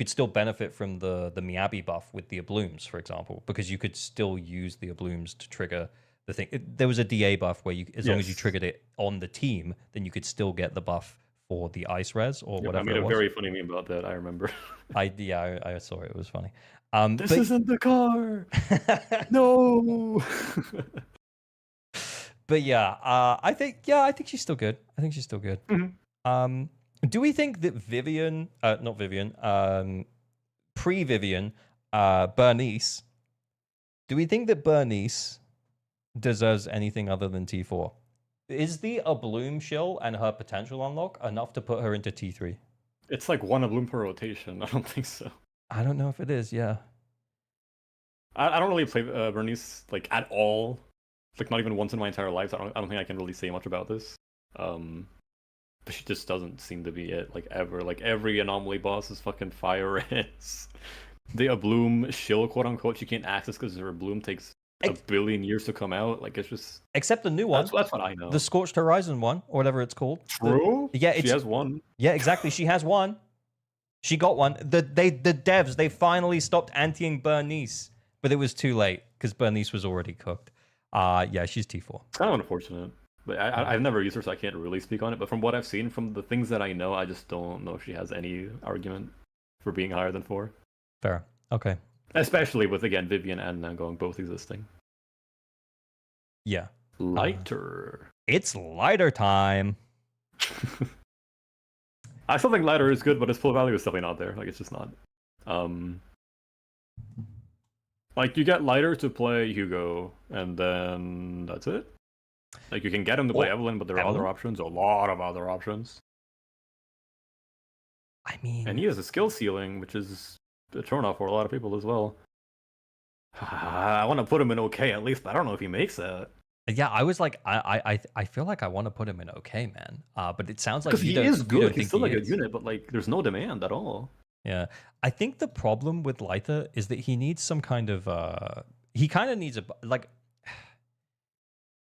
still benefit from the Miyabi buff with the blooms, for example, because you could still use the blooms to trigger the thing. There was a DA buff where as long as you triggered it on the team, then you could still get the buff for the ice res or whatever. I made a very funny meme about that. I remember. I saw it. It was funny. This isn't the car. No. But yeah, I think she's still good. I think she's still good. Do we think that Vivian, not Vivian, pre-Vivian, Bernice, do we think that Bernice deserves anything other than T4? Is the Bloom shield and her potential unlock enough to put her into T3? It's like one Bloom per rotation. I don't think so. I don't know if it is, yeah. I don't really play Bernice like at all. Like not even once in my entire life. So I don't think I can really say much about this. But she just doesn't seem to be it, like ever. Like every anomaly boss is fucking fire res. The Bloom shield, quote unquote, she can't access because her Bloom takes a billion years to come out. Like it's just except the new one. That's what I know. The Scorched Horizon one, or whatever it's called. True. She has one. Yeah, exactly. She has one. She got one. The devs, they finally stopped anti-ing Bernice, but it was too late because Bernice was already cooked. Yeah, she's T4. It's kind of unfortunate. But I've never used her, so I can't really speak on it. But from what I've seen, from the things that I know, I just don't know if she has any argument for being higher than 4. Fair. Okay. Especially with, again, Vivian and Nangong both existing. Yeah. Lighter. It's lighter time. I still think lighter is good, but its full value is definitely not there. Like it's just not. Like you get lighter to play Hugo, and then that's it. Like you can get him to play Evelyn, but there are other options, a lot of other options. I mean, and he has a skill ceiling, which is a turnoff for a lot of people as well. I want to put him in okay at least, but I don't know if he makes that. Yeah, I was like, I feel like I want to put him in okay, man. But it sounds like because he is good. He's still like a unit, but like there's no demand at all. Yeah, I think the problem with Lyther is that he needs some kind of he kind of needs a like.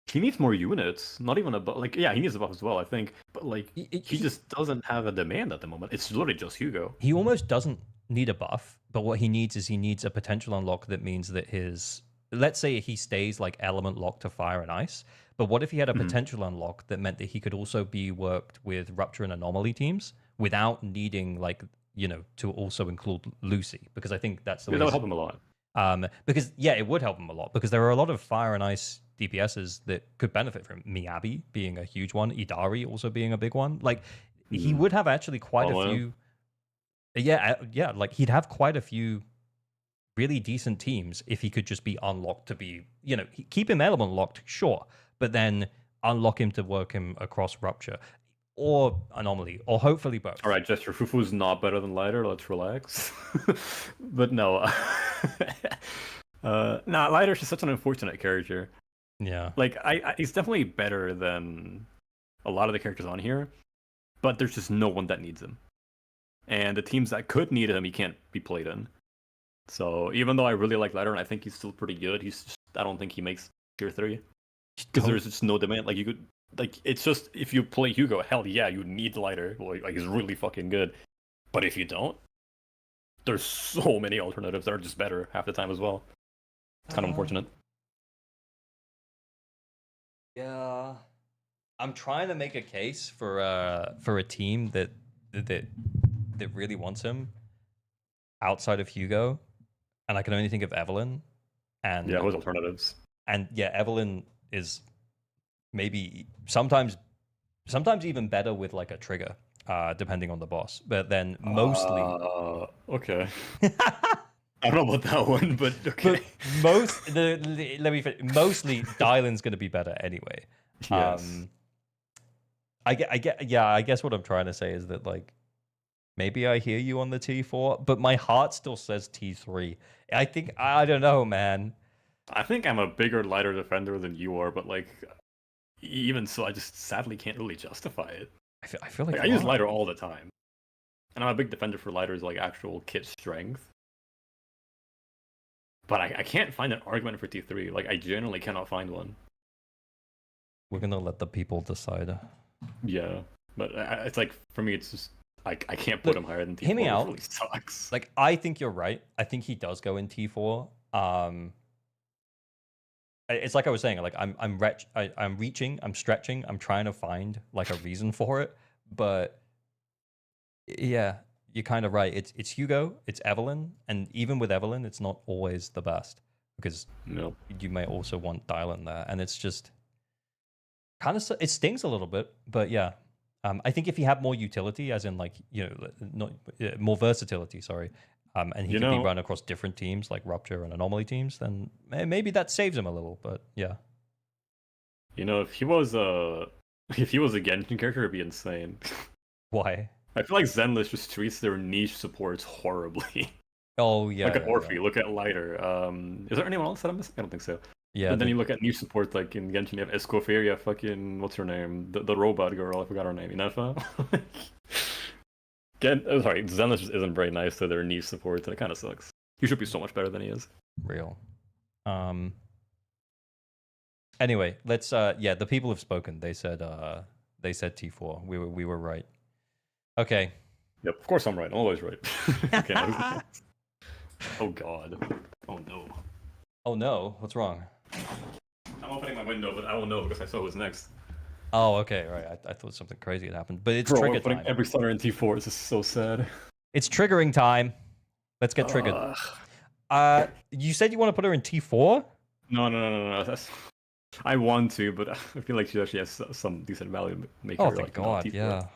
He needs more units, not even a buff. Like, yeah, he needs a buff as well, I think. But like, he just doesn't have a demand at the moment. It's literally just Hugo. He almost doesn't need a buff, but what he needs is he needs a potential unlock that means that his, let's say he stays like element locked to fire and ice, but what if he had a potential unlock that meant that he could also be worked with Rupture and Anomaly teams without needing like, you know, to also include Lucy? Because I think that's the way that would help him a lot. Because yeah, it would help him a lot because there are a lot of fire and ice DPSs that could benefit from Miyabi being a huge one, Idari also being a big one. Like he would have actually quite a few. Yeah, like he'd have quite a few really decent teams if he could just be unlocked to be, you know, keep him element locked, sure, but then unlock him to work him across Rupture or Anomaly, or hopefully both. All right, Jester, Fufu's not better than Lighter. Let's relax. But no, nah, Lighter's just such an unfortunate character. Yeah, like he's definitely better than a lot of the characters on here, but there's just no one that needs him. And the teams that could need him, he can't be played in. So even though I really like Lighter and I think he's still pretty good, I don't think he makes tier 3 because there's just no demand. Like you could, like it's just if you play Hugo, hell yeah, you need Lighter. Like he's really fucking good. But if you don't, there's so many alternatives that are just better half the time as well. It's kind of unfortunate. Yeah, I'm trying to make a case for a team that really wants him outside of Hugo, and I can only think of Evelyn. And yeah, those alternatives. And yeah, Evelyn is maybe sometimes even better with like a trigger, depending on the boss. But then mostly, okay. I don't know about that one, but okay. But mostly Dylan's going to be better anyway. Yes. I guess what I'm trying to say is that like maybe I hear you on the T4, but my heart still says T3. I don't know, man. I think I'm a bigger, lighter defender than you are, but like even so, I just sadly can't really justify it. I feel like I use lighter all the time, and I'm a big defender for lighter's like actual kit strength. But I can't find an argument for T3. Like, I genuinely cannot find one. We're gonna let the people decide. Yeah, but it's like, for me, it's just, I can't put him higher than T4. Hear me out. It really sucks. Like, I think you're right. I think he does go in T4. It's like I was saying, like, I'm reaching, I'm stretching, I'm trying to find, like, a reason for it. But, yeah. You're kind of right. It's Hugo, it's Evelyn, and even with Evelyn, it's not always the best because you may also want Dylan there, and it's just kind of it stings a little bit. But yeah, I think if he had more utility, as in like more versatility, sorry, and he could be run across different teams like Rupture and Anomaly teams, then maybe that saves him a little. But yeah, if he was a Genshin character, it'd be insane. Why? I feel like Zenless just treats their niche supports horribly. Oh yeah. Look at Orphe, look at Lighter. Is there anyone else that I'm missing? I don't think so. Yeah. But then you look at niche supports like in Genshin, you have Escoferia, fucking what's her name? The robot girl, I forgot her name. Inefa. Sorry, Zenless just isn't very nice to their niche supports, and it kind of sucks. He should be so much better than he is. Real. Anyway, let's. Yeah, the people have spoken. They said T4. We were right. Okay. Yep, of course I'm right. I'm always right. Okay. Oh god. Oh no. Oh no. What's wrong? I'm opening my window, but I won't know because I saw who's next. Oh, okay. Right. I thought something crazy had happened, but it's trigger time. Every starter in T4 is just so sad. It's triggering time. Let's get triggered. You said you want to put her in T4? No. I want to, but I feel like she actually has some decent value. Make Oh, her thank like God, T4. yeah.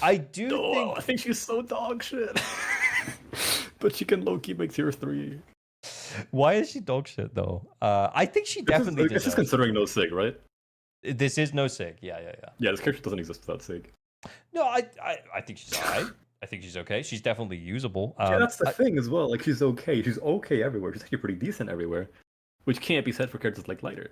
I do No, think. I think she's so dog shit. But she can low key make tier 3. Why is she dog shit though? I think she definitely This is deserves. considering no Sig, right? This is no sig. Yeah, yeah, yeah. Yeah, this character doesn't exist without Sig. No, I think she's alright. I think she's okay. She's definitely usable. Yeah, that's the thing as well. Like she's okay. She's okay everywhere. She's actually pretty decent everywhere, which can't be said for characters like Lighter.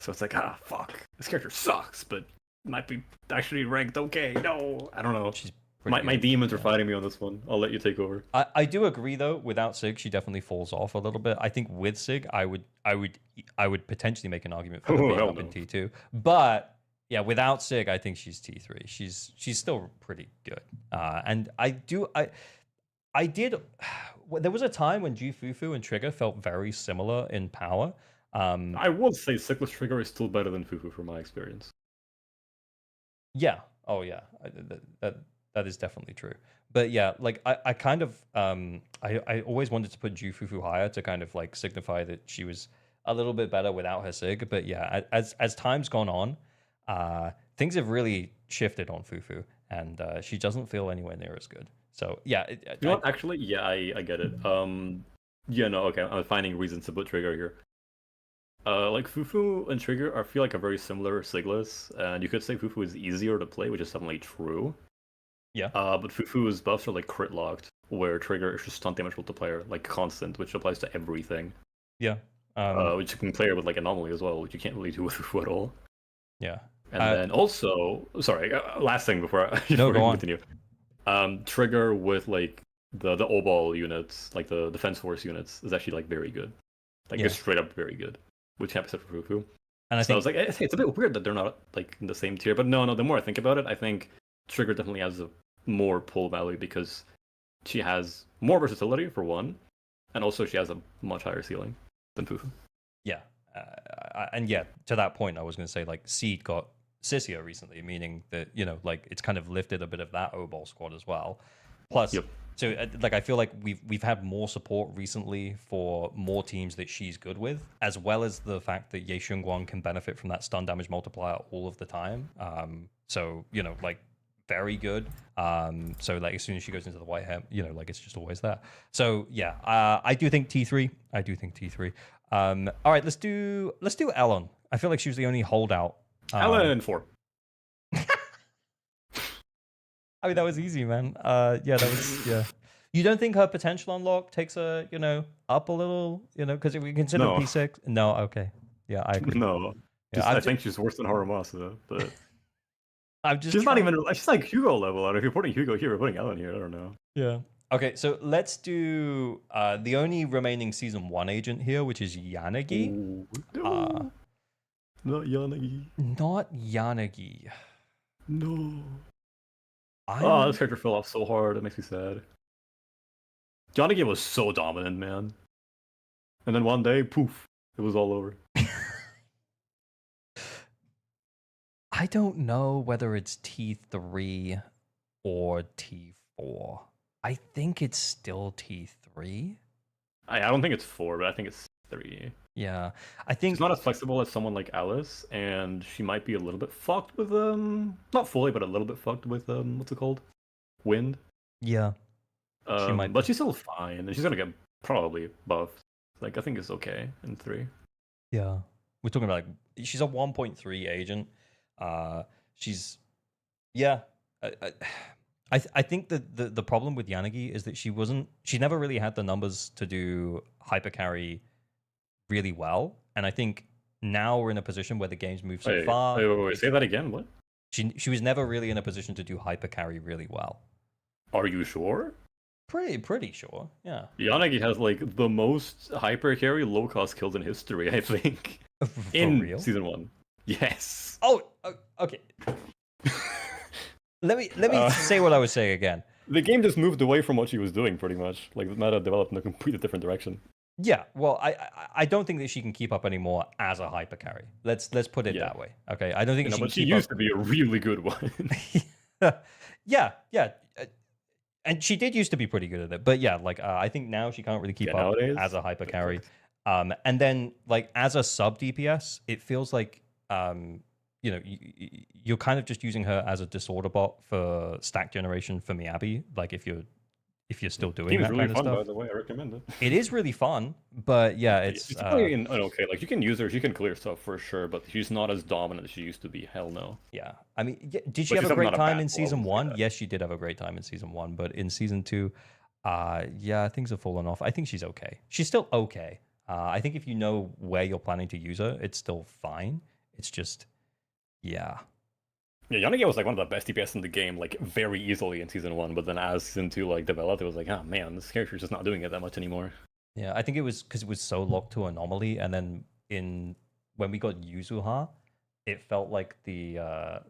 So it's like, fuck, this character sucks, but might be actually ranked okay. No, I don't know. She's my demons are fighting me on this one. I'll let you take over. I do agree though. Without Sig, she definitely falls off a little bit. I think with Sig, I would potentially make an argument for her being up in T2. But yeah, without Sig, I think she's T3. She's still pretty good. And I did. There was a time when Fufu and Trigger felt very similar in power. I would say Cyclist Trigger is still better than Fufu from my experience. Yeah. Oh yeah. That is definitely true. But yeah, like I kind of I always wanted to put Fufu higher to kind of like signify that she was a little bit better without her Sig. But yeah, as time's gone on, things have really shifted on Fufu, and she doesn't feel anywhere near as good. So yeah, you know what? Actually, yeah, I get it. Yeah, no, okay, I'm finding reasons to put Trigger here. Like Fufu and Trigger, I feel like are very similar Sigless, and you could say Fufu is easier to play, which is definitely true. Yeah. But Fufu's buffs are like crit locked, where Trigger is just stunt damage multiplier, like constant, which applies to everything. Yeah. Which you can play with like Anomaly as well, which you can't really do with Fufu at all. Yeah. And then also, sorry, last thing before I continue. Trigger with like the O-ball units, like the defense force units, is actually like very good. Like just straight up very good, which happens for Fufu. And I was like, it's a bit weird that they're not like in the same tier. But no, the more I think about it, I think Trigger definitely has a more pull value because she has more versatility for one, and also she has a much higher ceiling than Fufu. Yeah, and yeah, to that point, I was going to say like Seed got Sissia recently, meaning that like it's kind of lifted a bit of that O-ball squad as well. Plus, so like I feel like we've had more support recently for more teams that she's good with, as well as the fact that Ye Xunguang can benefit from that stun damage multiplier all of the time. So like very good. So like as soon as she goes into the white hair, like it's just always there. So yeah, I do think T3. All right, let's do Ellen. I feel like she was the only holdout. Ellen 4. I mean, that was easy, man. Yeah, that was yeah. You don't think her potential unlock takes her, up a little, because if we consider P6. No, okay. Yeah, I agree. No. Yeah, I think she's worse than Haramasa, but she's not even. She's like Hugo level. And if you're putting Hugo here, we're putting Ellen here. I don't know. Yeah. Okay, so let's do the only remaining season 1 agent here, which is Yanagi. Ooh, no. Not Yanagi. Not Yanagi. No. Oh, this character fell off so hard. It makes me sad. Yanagi was so dominant, man. And then one day, poof, it was all over. I don't know whether it's T3 or T4. I think it's still T3. I don't think it's 4, but I think it's 3. Yeah, I think she's not as flexible as someone like Alice, and she might be a little bit fucked with not fully, but a little bit fucked with what's it called? Wind. Yeah. She might, but she's still fine, and she's gonna get probably buffed. Like I think it's okay in 3. Yeah, we're talking about like she's a 1.3 agent. She's yeah. I think that the problem with Yanagi is that she never really had the numbers to do hyper carry really well, and I think now we're in a position where the game's moved so far. Wait, say that again. What? She was never really in a position to do hyper carry really well. Are you sure? Pretty sure. Yeah. Yanagi has like the most hyper carry low cost kills in history, I think. In real? Season 1. Yes. Oh, okay. Let me say what I was saying again. The game just moved away from what she was doing, pretty much. Like the meta developed in a completely different direction. Yeah, well, I don't think that she can keep up anymore as a hyper carry. Let's put it that way. Okay, I don't think she can keep up. But she used to be a really good one. yeah, and she did used to be pretty good at it. But yeah, like I think now she can't really keep up as a hyper carry. And then like as a sub DPS, it feels like you're kind of just using her as a disorder bot for stack generation for Miyabi. Like if you're still doing Team is that really kind of fun, stuff. by the way. I recommend it. It is really fun, but yeah, it's She's probably okay. Like you can use her, she can clear stuff for sure, but she's not as dominant as she used to be. Hell no. yeah. I mean, did she But have she's a great not a time bad in ball, I season wouldn't say 1? that. Yes, she did have a great time in season 1, but in season 2, yeah, things have fallen off. I think she's okay. She's still okay. I think if you know where you're planning to use her, it's still fine. It's just, yeah. Yeah, Yanagi was like one of the best DPS in the game, like very easily in season 1. But then as season 2 like developed, it was like, oh man, this character's just not doing it that much anymore. Yeah, I think it was because it was so locked to Anomaly, and then when we got Yuzuha, it felt like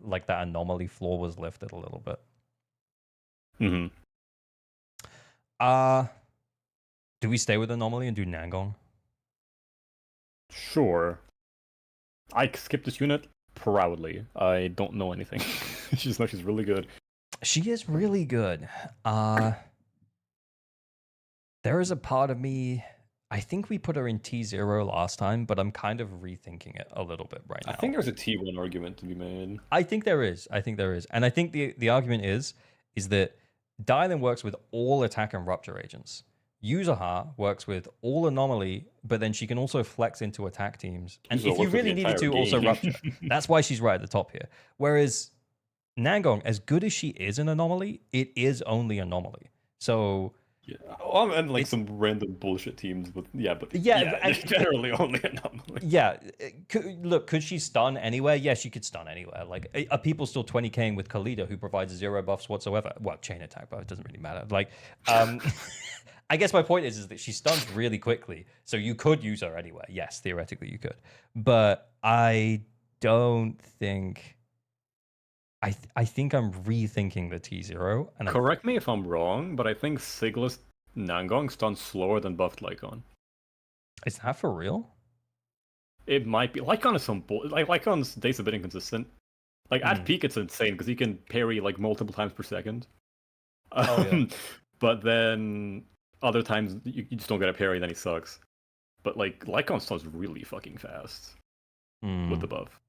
like that Anomaly floor was lifted a little bit. Mm-hmm. Do we stay with Anomaly and do Nangong? Sure. I skipped this unit proudly. I don't know anything. She's really good. She is really good. There is a part of me. I think we put her in T0 last time, but I'm kind of rethinking it a little bit right now. I think there's a T1 argument to be made. I think there is. And I think the argument is that Dylan works with all attack and rupture agents. Yuzuha works with all anomaly, but then she can also flex into attack teams. And if you really needed to, also rupture. That's why she's right at the top here. Whereas Nangong, as good as she is in anomaly, it is only anomaly. So yeah, and like some random bullshit teams, but but generally only anomaly. Yeah, could she stun anywhere? Yeah, she could stun anywhere. Like, are people still 20k'ing with Khalida, who provides 0 buffs whatsoever? Well, chain attack, but it doesn't really matter. Like, I guess my point is that she stuns really quickly, so you could use her anywhere. Yes, theoretically you could, but I don't think. I think I'm rethinking the T0. And correct me if I'm wrong, but I think Sigil's Nangong stuns slower than buffed Lycon. Is that for real? It might be. Lycon is some like Lycon's days a bit inconsistent. Like at peak, it's insane because he can parry like multiple times per second. But then other times you just don't get a parry, then he sucks. But like Lycon stuns really fucking fast with the buff.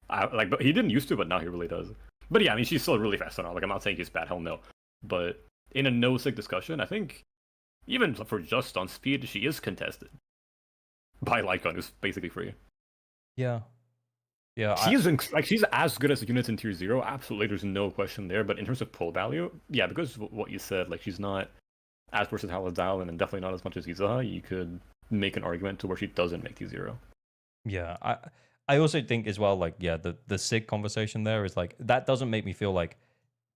But he didn't used to, but now he really does. But yeah, I mean, she's still really fast on. Like, I'm not saying she's bad, hell no. But in a no-sig discussion, I think even for just stun speed, she is contested by Lycon, who's basically free. Yeah, she's as good as the units in tier 0. Absolutely, there's no question there. But in terms of pull value, yeah, because of what you said, like she's not as versatile as Dowlin, and definitely not as much as Yuzuha. You could make an argument to where she doesn't make T0. Yeah, I also think as well, like, yeah, the SIG conversation there is like, that doesn't make me feel like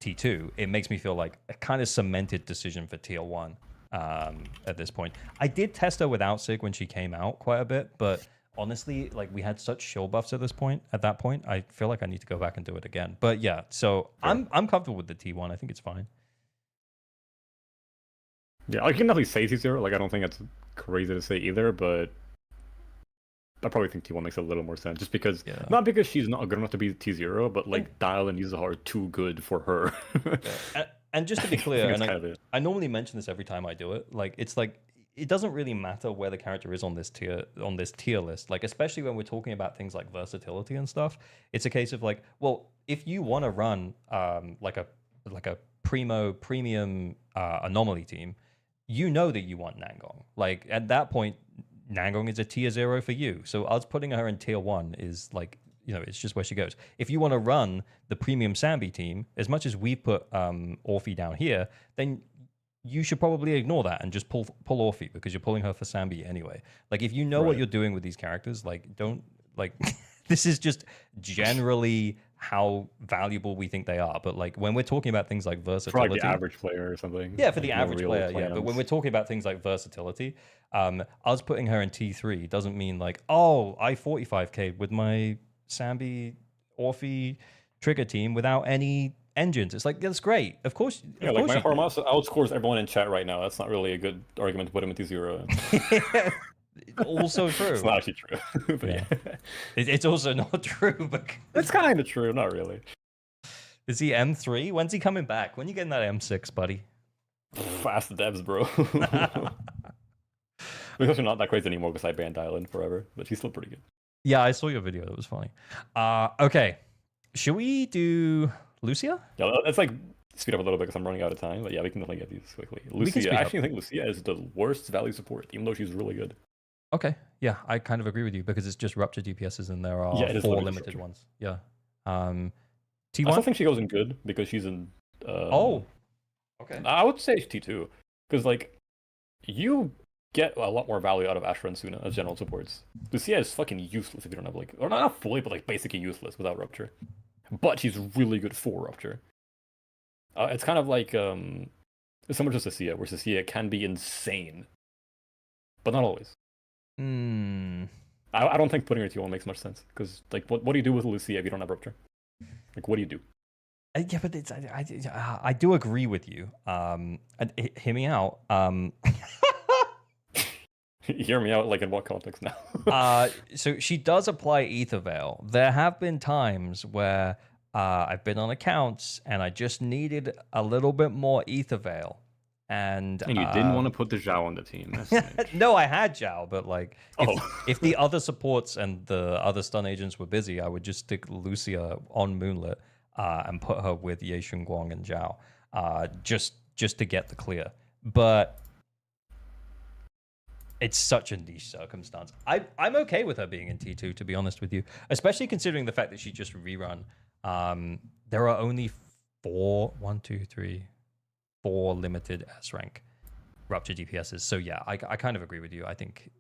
T2. It makes me feel like a kind of cemented decision for tier 1 at this point. I did test her without SIG when she came out quite a bit, but honestly, like, we had such shield buffs at that point, I feel like I need to go back and do it again. But yeah, so sure. I'm comfortable with the T1. I think it's fine. Yeah, I can definitely say T0. Like, I don't think that's crazy to say either, but I probably think T1 makes a little more sense, just because not because she's not good enough to be T0, but like Dial and Yuzuha are too good for her. And just to be clear, I normally mention this every time I do it. Like, it's like it doesn't really matter where the character is on this tier list. Like, especially when we're talking about things like versatility and stuff. It's a case of like, well, if you want to run like a premium anomaly team, you know that you want Nangong. Like, at that point, Nangong is a tier 0 for you. So us putting her in tier 1 is like, it's just where she goes. If you want to run the premium Sambi team, as much as we put Orphe down here, then you should probably ignore that and just pull Orphe, because you're pulling her for Sambi anyway. Like, if you know what you're doing with these characters, like, don't, like, this is just generally how valuable we think they are. But like, when we're talking about things like versatility, for like the average player or something. Yeah, for the average player, yeah. But when we're talking about things like versatility, us putting her in T3 doesn't mean like, oh, I 45k with my Sambi Orphe trigger team without any engines. It's like, that's great. Of course. Yeah, like my Hormas outscores everyone in chat right now. That's not really a good argument to put him in T0. Also true. It's not actually true. But yeah. It's also not true. But it's kind of true, not really. Is he M3? When's he coming back? When you getting that M6, buddy? Ask the devs, bro. Because she's not that crazy anymore because I banned Island forever, but she's still pretty good. Yeah, I saw your video. That was funny. Okay. Should we do Lucia? Yeah, let's like speed up a little bit because I'm running out of time. But yeah, we can definitely get these quickly. Lucia, I actually think Lucia is the worst value support, even though she's really good. Okay. Yeah, I kind of agree with you because it's just rupture DPSs and there are 4 limited ones. Yeah. T1? I still think she goes in good because she's in. Oh. Okay. I would say T2 because like you get a lot more value out of Astra and Suna as general supports. Lucia is fucking useless if you don't have like, or not fully, but like basically useless without rupture. But she's really good for rupture. It's kind of like similar to Cecilia, where Cecilia can be insane, but not always. I don't think putting her T1 makes much sense because like what do you do with Lucia if you don't have rupture? Like what do you do? Yeah, but it's, I do agree with you. Hear me out. Hear me out, like in what context now? So she does apply Ether Veil. There have been times where I've been on accounts and I just needed a little bit more Ether Veil. And you didn't want to put the Zhao on the team. No, I had Zhao, but like if the other supports and the other stun agents were busy, I would just stick Lucia on Moonlit and put her with Ye Shunguang and Zhao just to get the clear. But it's such a niche circumstance. I'm okay with her being in T2, to be honest with you, especially considering the fact that she just rerun. There are only 4 limited S rank rupture DPSs. So yeah, I kind of agree with you. I think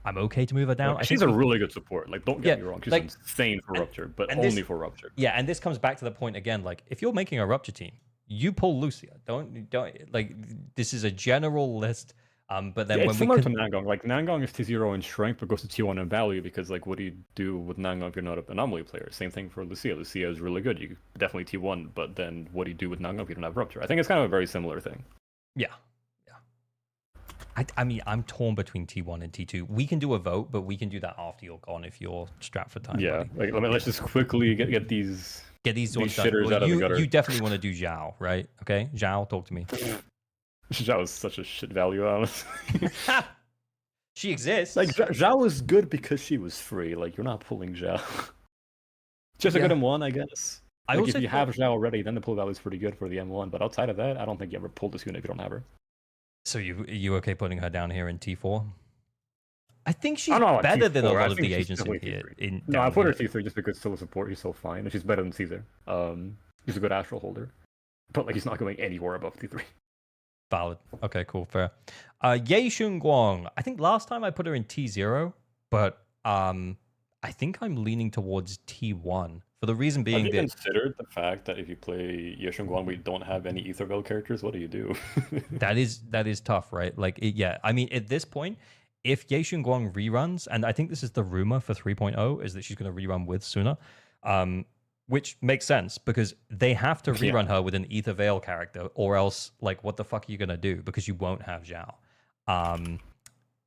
I'm okay to move her down. She's a really good support. Like, don't get me wrong, she's like, insane for rupture, but only for rupture. Yeah, and this comes back to the point again. Like, if you're making a rupture team, you pull Lucia. Don't like. This is a general list. But then when it's similar to Nangong. Like Nangong is T0 in strength, but goes to T1 in value because like, what do you do with Nangong if you're not an anomaly player? Same thing for Lucia. Lucia is really good. You definitely T1, but then what do you do with Nangong if you don't have rupture? I think it's kind of a very similar thing. Yeah. I mean, I'm torn between T1 and T2. We can do a vote, but we can do that after you're gone if you're strapped for time. Yeah, like let's just quickly get these shitters out of the gutter. You definitely want to do Zhao, right? Okay, Zhao, talk to me. Zhao is such a shit value, honestly. She exists. Like Zhao was good because she was free. Like you're not pulling Zhao. Just a good M1, I guess. Like, if you have Zhao already, then the pull value is pretty good for the M1. But outside of that, I don't think you ever pull this unit if you don't have her. So you okay putting her down here in T4? I think she's better than a lot of the agents in here. No, I put her T3 just because still support. He's so fine, and she's better than Caesar. He's a good astral holder, but like he's not going anywhere above T3. Valid. Okay, cool, fair. Ye Shunguang. I think last time I put her in T0, but I think I'm leaning towards T1 for the reason being have you considered the fact that if you play Ye Shunguang, we don't have any Etherville characters? What do you do? that is tough, right? Like, yeah. I mean, at this point, if Ye Shunguang reruns, and I think this is the rumor for 3.0, is that she's going to rerun with Suna. Which makes sense because they have to rerun her with an Ether Veil character, or else, like, what the fuck are you gonna do? Because you won't have Zhao.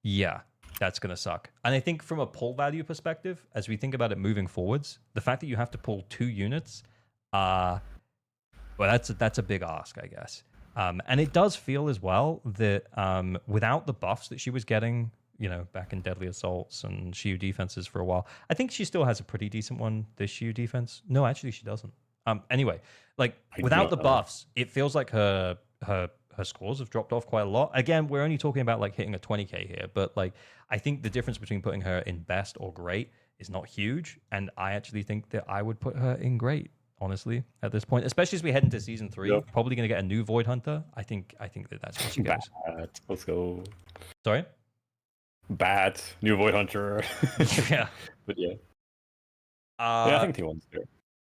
Yeah, that's gonna suck. And I think from a pull value perspective, as we think about it moving forwards, the fact that you have to pull 2 units, well, that's a big ask, I guess. And it does feel as well that without the buffs that she was getting, you know, back in Deadly Assaults and Shiyu defenses for a while. I think she still has a pretty decent one, this Shiyu defense. No, actually she doesn't. Anyway, like without the buffs, it feels like her scores have dropped off quite a lot. Again, we're only talking about like hitting a 20k here, but like I think the difference between putting her in best or great is not huge. And I actually think that I would put her in great, honestly, at this point, especially as we head into season 3. Yep. Probably going to get a new Void Hunter. I think that's where she goes. Let's go. Sorry? Bat, new Void Hunter. Yeah. But yeah. Yeah, I think T1's there.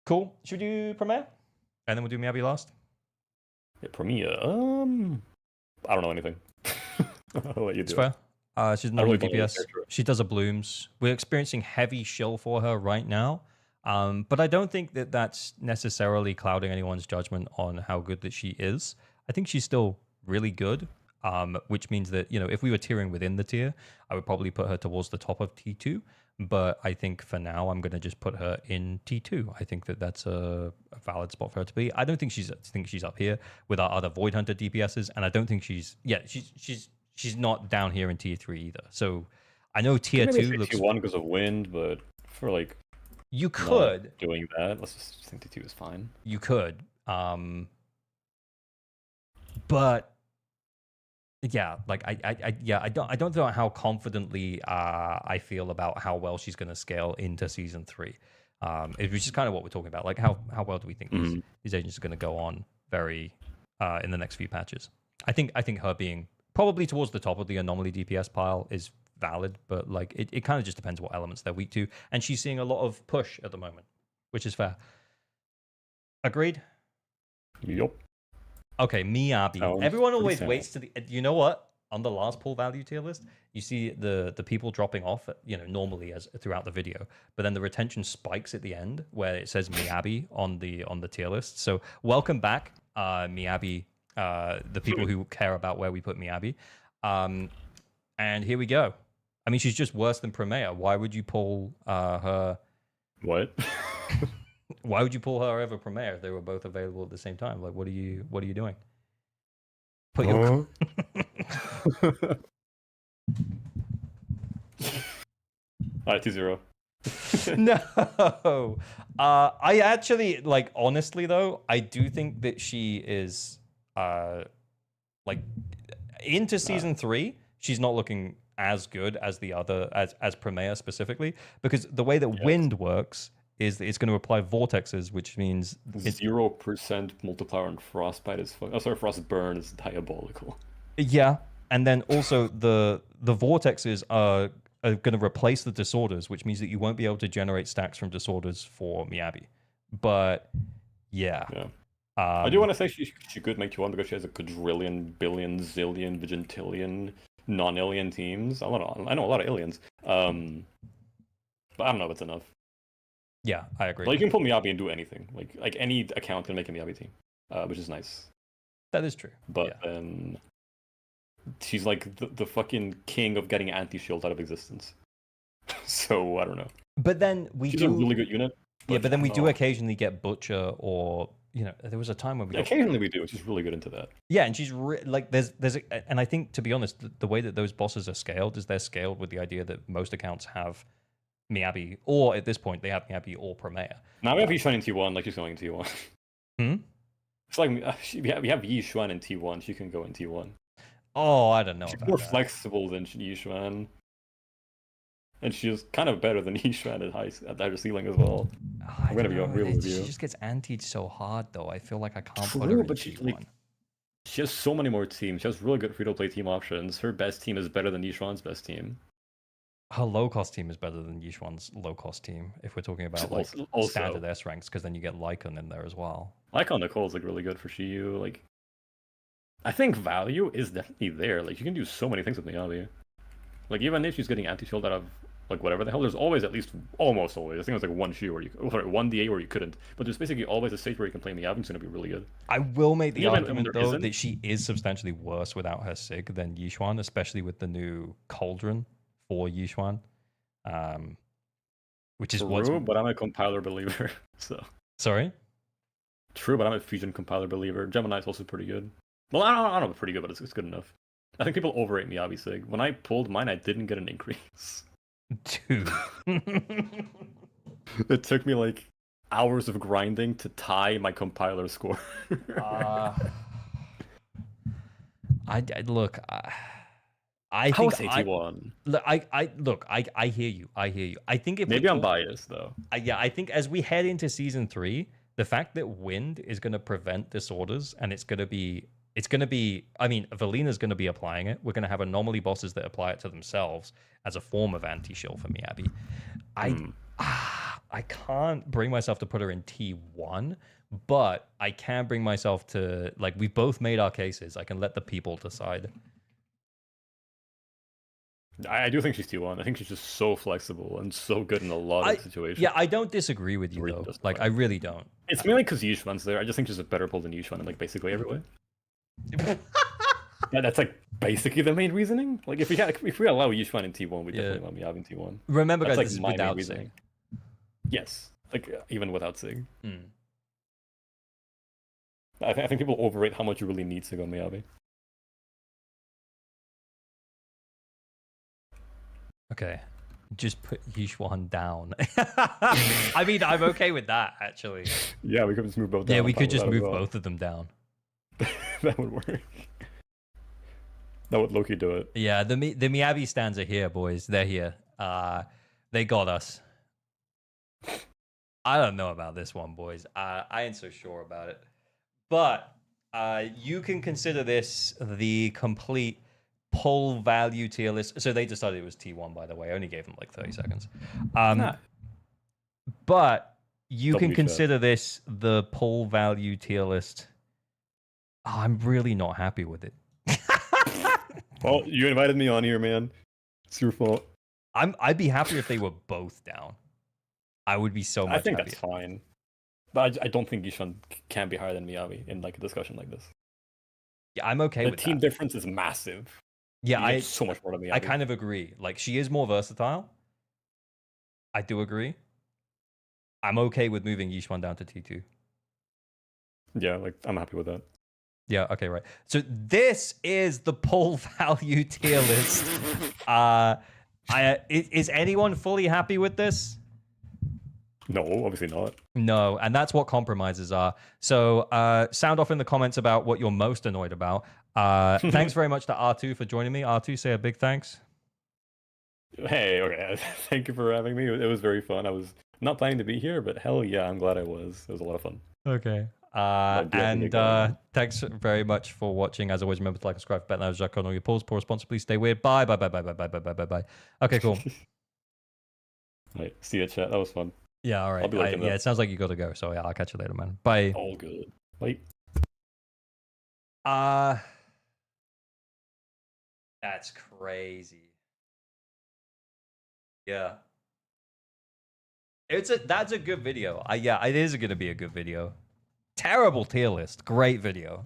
Cool. Should we do Premier? And then we'll do Miyabi last? Yeah, Premier. I don't know anything. I'll let you do it. Fair. She's not really DPS. She does a Blooms. We're experiencing heavy shill for her right now. But I don't think that that's necessarily clouding anyone's judgment on how good that she is. I think she's still really good. Which means that, you know, if we were tiering within the tier, I would probably put her towards the top of T2. But I think for now, I'm going to just put her in T2. I think that that's a valid spot for her to be. I don't think she's up here with our other Void Hunter DPSs, and I don't think she's she's not down here in tier 3 either. So I know tier Maybe 2 looks. tier 1 because of wind, but for like You not could. doing that, let's just think tier 2 is fine. You could. But yeah, like I don't know how confidently I feel about how well she's going to scale into season 3. Which is kind of what we're talking about. Like how well do we think these agents are going to go on very in the next few patches? I think her being probably towards the top of the anomaly DPS pile is valid, but like it kind of just depends what elements they're weak to. And she's seeing a lot of push at the moment, which is fair. Agreed? Yup. Okay, Miyabi. Everyone always sad. waits to the. You know what? On the last pull value tier list, you see the people dropping off, normally as throughout the video, but then the retention spikes at the end where it says Miyabi on the tier list. So welcome back, Miyabi. The people who care about where we put Miyabi, and here we go. I mean, she's just worse than Promea. Why would you pull her? What? Why would you pull her over Promare if they were both available at the same time? Like, what are you doing? Put your Alright, 2-0. No. I actually like honestly though, I do think that she is like into season 3, she's not looking as good as the other as Promare specifically, because the way that wind works is that it's going to apply vortexes, which means 0% multiplier on frostbite is fun. Oh, sorry, frostburn is diabolical. Yeah, and then also the vortexes are going to replace the disorders, which means that you won't be able to generate stacks from disorders for Miyabi. But yeah. I do want to say she could make 2-1 because she has a quadrillion, billion, zillion, vigintillion, non-alien teams. I know a lot of aliens. But I don't know if it's enough. Yeah, I agree. Like you can pull Miyabi and do anything. Like any account can make a Miyabi team, which is nice. That is true. But then she's like the fucking king of getting anti-shield out of existence. So I don't know. But then she's a really good unit. But then we do occasionally get Butcher, or there was a time when we occasionally we do. She's really good into that. Yeah, and she's like and I think, to be honest, the way that those bosses are scaled is they're scaled with the idea that most accounts have Miyabi, or at this point they have Miyabi or Promea. Now we have Yishuan in T1, like she's going in T1. It's like we have Yishuan in T1, she can go in T1. Oh, I don't know. She's more flexible than Yishuan. And she's kind of better than Yishuan at higher ceiling as well. I'm gonna be real with you. She just gets antied so hard though. I feel like I can't put her in T1. She has so many more teams. She has really good free-to-play team options. Her best team is better than Yishuan's best team. Her low-cost team is better than Yishuan's low-cost team, if we're talking about like standard S ranks, because then you get Lycon in there as well. Lycon Nicole is like really good for Shiyu. Like, I think value is definitely there. Like, you can do so many things with Miyabi. Like, even if she's getting anti-shield out of like whatever the hell, there's always almost always. I think it was like one Shiyu where one DA where you couldn't. But there's basically always a stage where you can play Miyabi. It's gonna be really good. I will make the argument though that she is substantially worse without her Sig than Yishuan, especially with the new Cauldron for Yishuan. Which is true, but I'm a compiler believer. So sorry. True, but I'm a fusion compiler believer. Gemini's also pretty good. Well, I don't know, pretty good, but it's good enough. I think people overrate Miyabi Sig. When I pulled mine, I didn't get an increase. Dude. It took me like hours of grinding to tie my compiler score. I think T1. I hear you. I think if maybe I'm biased though. I think as we head into season 3, the fact that wind is going to prevent disorders, and it's going to be. I mean, Valina's going to be applying it. We're going to have anomaly bosses that apply it to themselves as a form of anti-shield for Miyabi. I can't bring myself to put her in T1, but I can bring myself to, like, we've both made our cases. I can let the people decide. I do think she's T1. I think she's just so flexible and so good in a lot of situations. Yeah, I don't disagree with you, though. Like, I really don't. It's mainly because Yishuan's there. I just think she's a better pull than Yishuan in, like, basically every way. Yeah, that's like basically the main reasoning. Like if we allow Yishuan in T1, we definitely allow Miyabi in T1. Remember, guys, like this is without Sig. Yes, like even without Sig. I think people overrate how much you really need Sig on Miyabi. Okay. Just put Yishuan down. I mean, I'm okay with that, actually. Yeah, we could just move both down. Yeah, on we top could of just that as move well. both of them down. That would work. That would Loki do it. Yeah, the Miyabi stands are here, boys. They're here. They got us. I don't know about this one, boys. I ain't so sure about it. But you can consider this the complete pull value tier list. So they decided it was T1, by the way. I only gave them like 30 seconds. Nah. But you can W chat. consider this the pull value tier list. Oh, I'm really not happy with it. Well, you invited me on here, man. It's your fault. I'd be happier if they were both down. I would be so much I think happier. that's fine. But I don't think Yishuan can be higher than Miyabi in like a discussion like this. Yeah, I'm okay The with team that. difference is massive. Yeah, I so much more than Miyabi. I kind of agree. Like, she is more versatile. I do agree. I'm okay with moving Yishuan down to T2. Yeah, like I'm happy with that. Yeah, okay, right. So this is the pull value tier list. Is anyone fully happy with this? No, obviously not. No, and that's what compromises are. So sound off in the comments about what you're most annoyed about. Thanks very much to R2 for joining me. R2, say a big thanks. Hey, okay. Thank you for having me. It was very fun. I was not planning to be here, but hell yeah, I'm glad I was. It was a lot of fun. Okay. Thanks very much for watching. As always, remember to like, subscribe, bet now, Jack on all your pulls, pour responsibly, stay weird. Bye, bye, bye, bye, bye, bye, bye, bye, bye, bye. Okay, cool. Right, see you, chat. That was fun. Yeah, all right. Yeah, it sounds like you got to go. So yeah, I'll catch you later, man. Bye. All good. Bye. That's crazy. Yeah. That's a good video. Yeah, it is going to be a good video. Terrible tier list. Great video.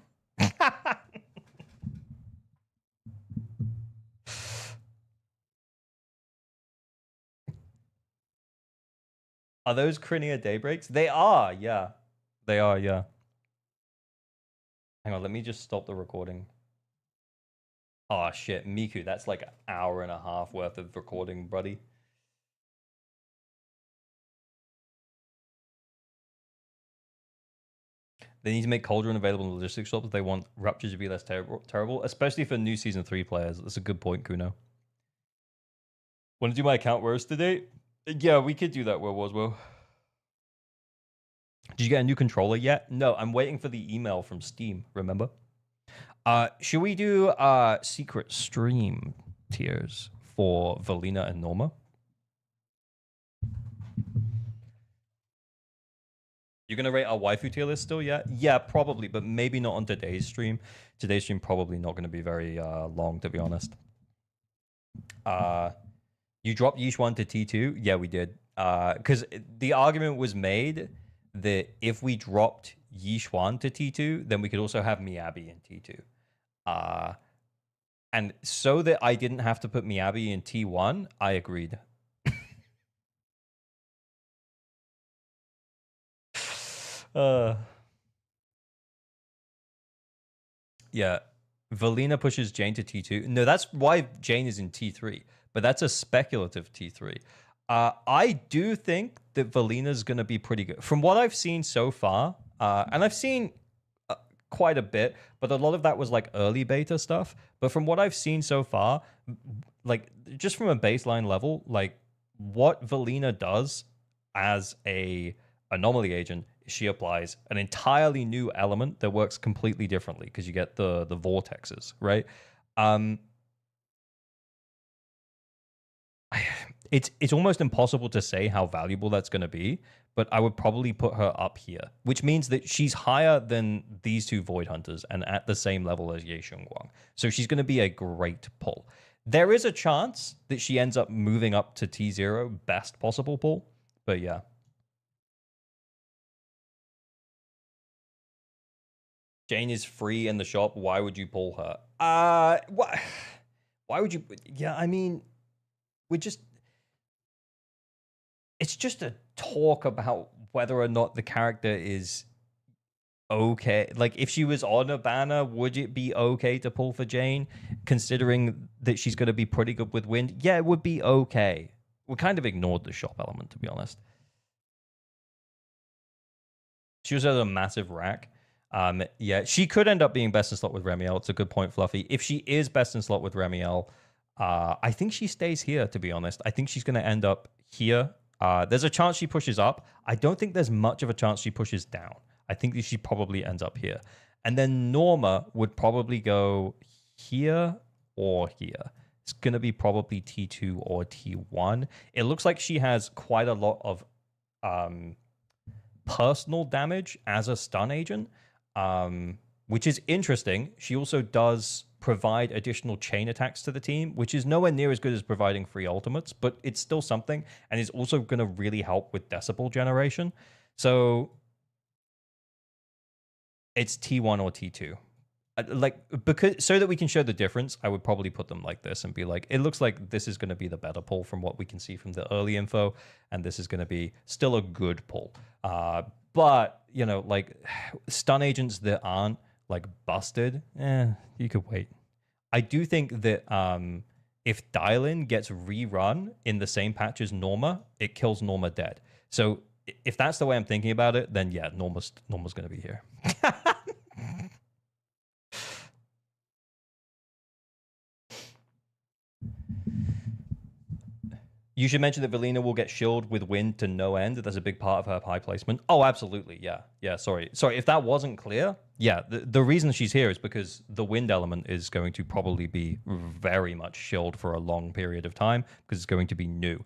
Are those Crinia daybreaks? They are, yeah. They are, yeah. Hang on, let me just stop the recording. Oh shit, Miku, that's like an hour and a half worth of recording, buddy. They need to make Cauldron available in logistics shops if they want Rupture to be less terrible, especially for new Season 3 players. That's a good point, Kuno. Want to do my account wars today? Yeah, we could do that, Will. Did you get a new controller yet? No, I'm waiting for the email from Steam, remember? Should we do secret stream tiers for Valina and Norma? You're going to rate our waifu tier list still, yeah? Yeah, probably, but maybe not on today's stream. Today's stream probably not going to be very long, to be honest. You dropped Yishuan to T2? Yeah, we did. Because the argument was made that if we dropped Yishuan to T2, then we could also have Miyabi in T2. And so that I didn't have to put Miyabi in T1, I agreed. Yeah. Valina pushes Jane to T2. No, that's why Jane is in T3, but that's a speculative T3. I do think that Valina's going to be pretty good. From what I've seen so far, and I've seen quite a bit, but a lot of that was like early beta stuff. But from what I've seen so far, like just from a baseline level, like what Valina does as a anomaly agent, she applies an entirely new element that works completely differently because you get the vortexes, right? It's almost impossible to say how valuable that's going to be, but I would probably put her up here, which means that she's higher than these two Void Hunters and at the same level as Ye Shunguang. So she's going to be a great pull. There is a chance that she ends up moving up to T0, best possible pull, but yeah. Jane is free in the shop. Why would you pull her? Why would you? Yeah, I mean, it's just a talk about whether or not the character is okay. Like, if she was on a banner, would it be okay to pull for Jane, considering that she's going to be pretty good with wind? Yeah, it would be okay. We kind of ignored the shop element, to be honest. She also has a massive rack. Yeah, she could end up being best in slot with Remiel. It's a good point, Fluffy. If she is best in slot with Remiel, I think she stays here, to be honest. I think she's going to end up here. There's a chance she pushes up. I don't think there's much of a chance she pushes down. I think that she probably ends up here. And then Norma would probably go here or here. It's going to be probably T2 or T1. It looks like she has quite a lot of personal damage as a stun agent, which is interesting. She also does provide additional chain attacks to the team, which is nowhere near as good as providing free ultimates, but it's still something, and is also going to really help with decibel generation. So it's T1 or T2. Like, because so that we can show the difference, I would probably put them like this and be like, it looks like this is going to be the better pull from what we can see from the early info, and this is going to be still a good pull. But you know, like, stun agents that aren't like busted, you could wait. I do think that if Dylan gets rerun in the same patch as Norma, it kills Norma dead. So if that's the way I'm thinking about it, then yeah, Norma's going to be here. You should mention that Velina will get shielded with wind to no end. That's a big part of her high placement. Oh, absolutely. Yeah. Yeah. Sorry. If that wasn't clear. Yeah. The reason she's here is because the wind element is going to probably be very much shielded for a long period of time because it's going to be new.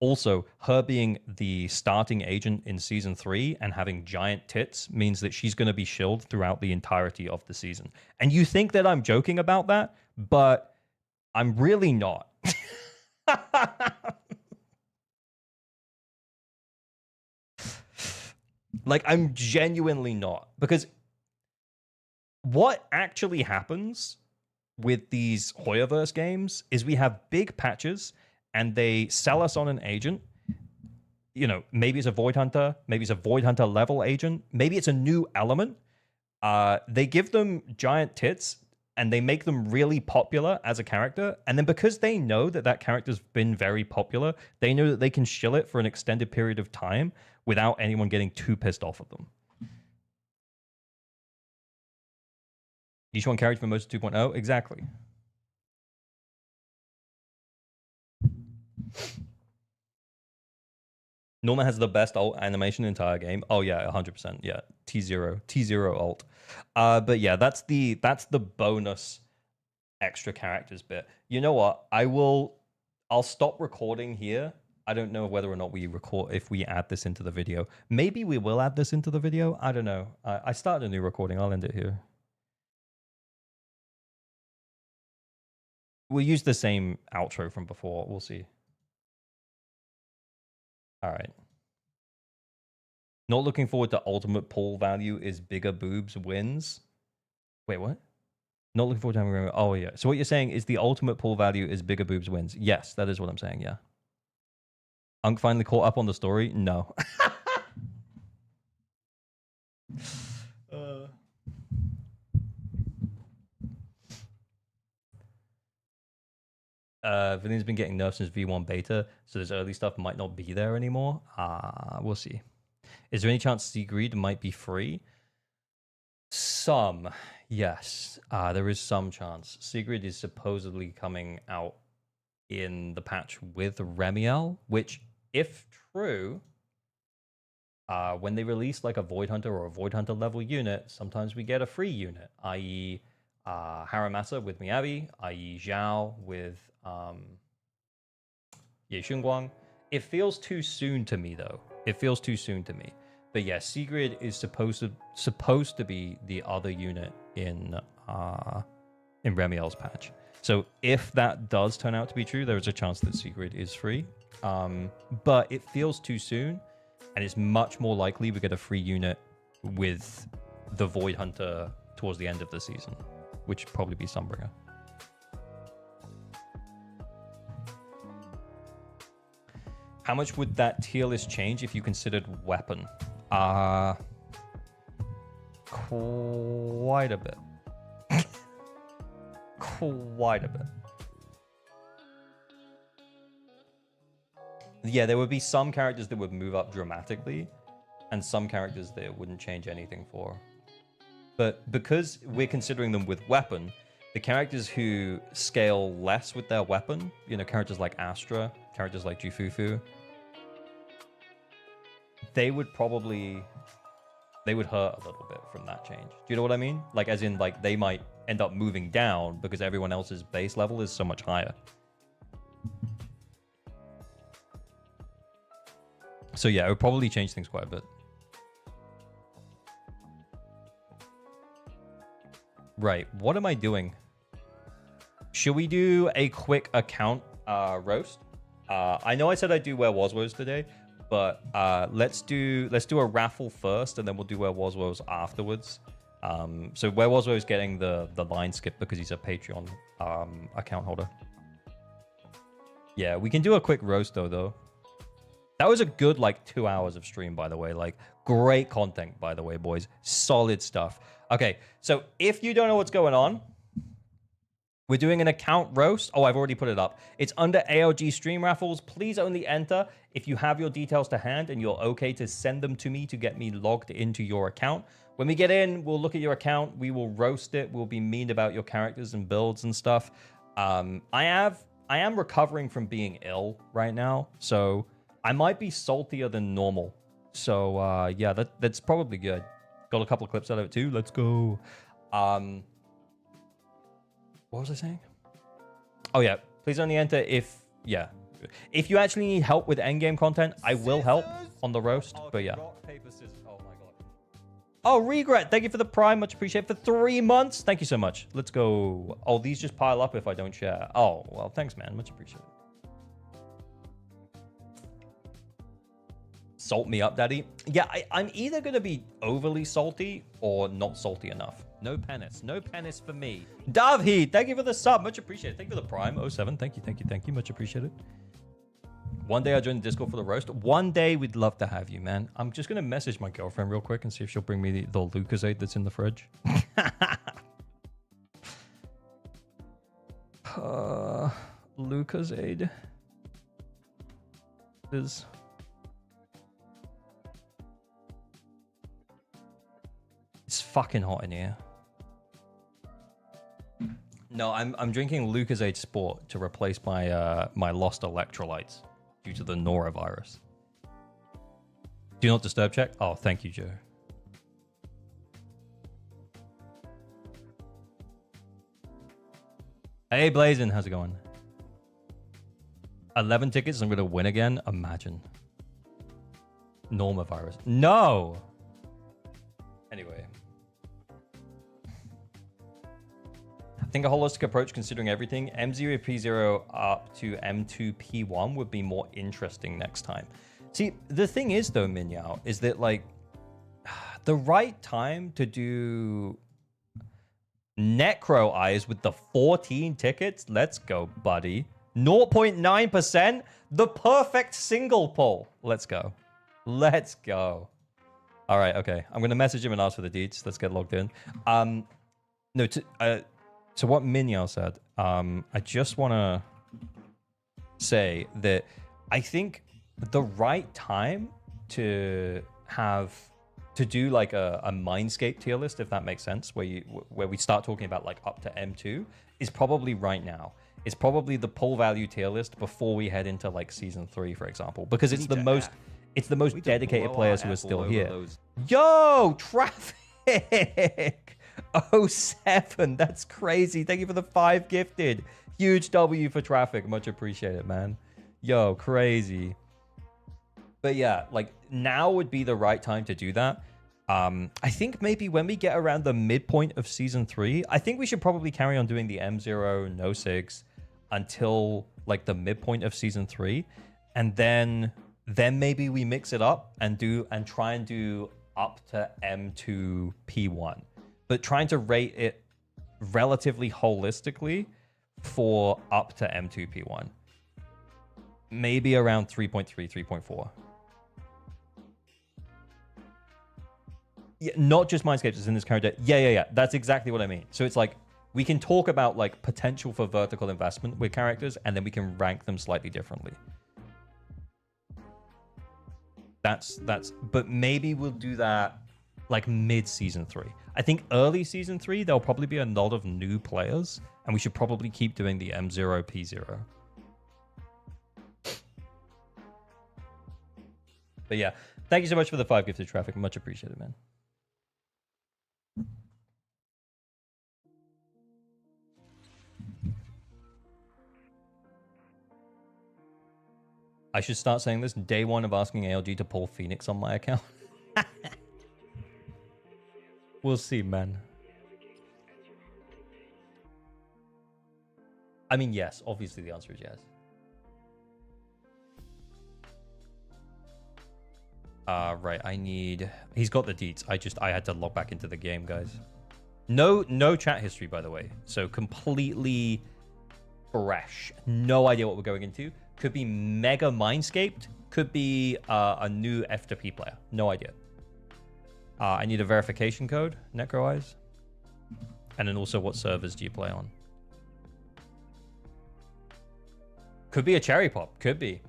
Also, her being the starting agent in season 3 and having giant tits means that she's going to be shielded throughout the entirety of the season. And you think that I'm joking about that, but I'm really not. Like, I'm genuinely not, because what actually happens with these Hoyoverse games is we have big patches and they sell us on an agent. You know, maybe it's a Void Hunter, maybe it's a Void Hunter level agent, maybe it's a new element. They give them giant tits and they make them really popular as a character. And then because they know that that character's been very popular, they know that they can shill it for an extended period of time without anyone getting too pissed off of them. Each one character for most 2.0? Exactly. Norma has the best ult animation in the entire game. Oh yeah, 100%. Yeah, T0 ult. But yeah, that's the bonus extra characters bit. You know what? I'll stop recording here. I don't know whether or not we record if we add this into the video. Maybe we will add this into the video. I don't know. I started a new recording. I'll end it here. We'll use the same outro from before. We'll see. All right. Not looking forward to ultimate pull value is bigger boobs wins. Wait, what? Not looking forward to having... Oh, yeah. So what you're saying is the ultimate pull value is bigger boobs wins. Yes, that is what I'm saying, yeah. Unk finally caught up on the story? No. Vinny's been getting nerfed since V1 beta, so this early stuff might not be there anymore. We'll see. Is there any chance Sigrid might be free? Some, yes. There is some chance. Sigrid is supposedly coming out in the patch with Remiel, which, if true, when they release like a Void Hunter or a Void Hunter level unit, sometimes we get a free unit, i.e. Haramasa with Miyabi, i.e. Zhao with Ye Xunguang. It feels too soon to me, though. It feels too soon to me. But yeah, Sigrid is supposed to be the other unit in Remiel's patch. So if that does turn out to be true, there is a chance that Sigrid is free. But it feels too soon, and it's much more likely we get a free unit with the Void Hunter towards the end of the season, which would probably be Sunbringer. How much would that tier list change if you considered weapon? quite a bit. Quite a bit. Yeah, there would be some characters that would move up dramatically, and some characters that it wouldn't change anything for. But because we're considering them with weapon, the characters who scale less with their weapon, you know, characters like Astra, characters like Jufufu, they would hurt a little bit from that change. Do you know what I mean? Like, as in, like, they might end up moving down because everyone else's base level is so much higher. So yeah, it would probably change things quite a bit. Right, what am I doing? Should we do a quick account roast? I know I said I'd do Where Was Woes today, but let's do a raffle first, and then we'll do Where Was Woes afterwards. So Where Was Woes getting the line skip because he's a Patreon account holder. Yeah, we can do a quick roast though. That was a good, like, 2 hours of stream, by the way. Like, great content, by the way, boys. Solid stuff. Okay, so if you don't know what's going on, we're doing an account roast. Oh, I've already put it up. It's under ALG stream raffles. Please only enter if you have your details to hand and you're okay to send them to me to get me logged into your account. When we get in, we'll look at your account. We will roast it. We'll be mean about your characters and builds and stuff. I am recovering from being ill right now, so I might be saltier than normal. So, yeah, that's probably good. Got a couple of clips out of it, too. Let's go. What was I saying? Oh, yeah. Please only enter if... Yeah. If you actually need help with endgame content, I will help on the roast. But, yeah. Rock, paper, scissors. Oh, my God. Oh, Regret. Thank you for the Prime. Much appreciated. For 3 months. Thank you so much. Let's go. Oh, these just pile up if I don't share. Oh, well, thanks, man. Much appreciated. Salt me up, daddy. Yeah, I'm either going to be overly salty or not salty enough. No penis. No penis for me. Davheed, thank you for the sub. Much appreciated. Thank you for the Prime. 07. Thank you. Much appreciated. One day I'll join the Discord for the roast. One day we'd love to have you, man. I'm just going to message my girlfriend real quick and see if she'll bring me the Lucozade that's in the fridge. Lucozade is... It's fucking hot in here. No, I'm drinking Lucozade Sport to replace my my lost electrolytes due to the norovirus. Do not disturb check. Oh, thank you, Joe. Hey, Blazin', how's it going? 11 tickets, I'm gonna win again. Imagine. Norovirus. No. Anyway. I think a holistic approach considering everything, M0, P0 up to M2, P1 would be more interesting next time. See, the thing is though, Minyao, is that like the right time to do Necro Eyes with the 14 tickets, let's go, buddy. 0.9%, the perfect single pull. Let's go. Let's go. All right, okay. I'm going to message him and ask for the deets. Let's get logged in. No, to what Minyao said, I just want to say that I think the right time to do like a Mindscape tier list, if that makes sense, where we start talking about like up to M2, is probably right now. It's probably the pull value tier list before we head into like season 3, for example, because it's the most dedicated players who are still here. Yo, Traffic 07, that's crazy. Thank you for the 5 gifted. Huge W for Traffic, much appreciated, man. Yo, crazy. But yeah, like now would be the right time to do that. I think maybe when we get around the midpoint of season 3, I think we should probably carry on doing the M0 no sigs until like the midpoint of season 3, and then maybe we mix it up and try and do up to M2 P1, but trying to rate it relatively holistically for up to M2 P1, maybe around 3.3, 3.4. Yeah, not just Mindscapes is in this character. Yeah. That's exactly what I mean. So it's like we can talk about like potential for vertical investment with characters, and then we can rank them slightly differently. That's. But maybe we'll do that like mid season 3. I think early season 3 there'll probably be a lot of new players, and we should probably keep doing the M0 P0. But yeah, thank you so much for the 5 gifted traffic. Much appreciated, man. I should start saying this day 1 of asking ALG to pull Phoenix on my account. We'll see, man. I mean, yes. Obviously, the answer is yes. Right. I need... He's got the deets. I had to log back into the game, guys. No chat history, by the way. So completely fresh. No idea what we're going into. Could be mega Mindscaped. Could be a new F2P player. No idea. I need a verification code, Necro Eyes. And then also, what servers do you play on? Could be a cherry pop. Could be.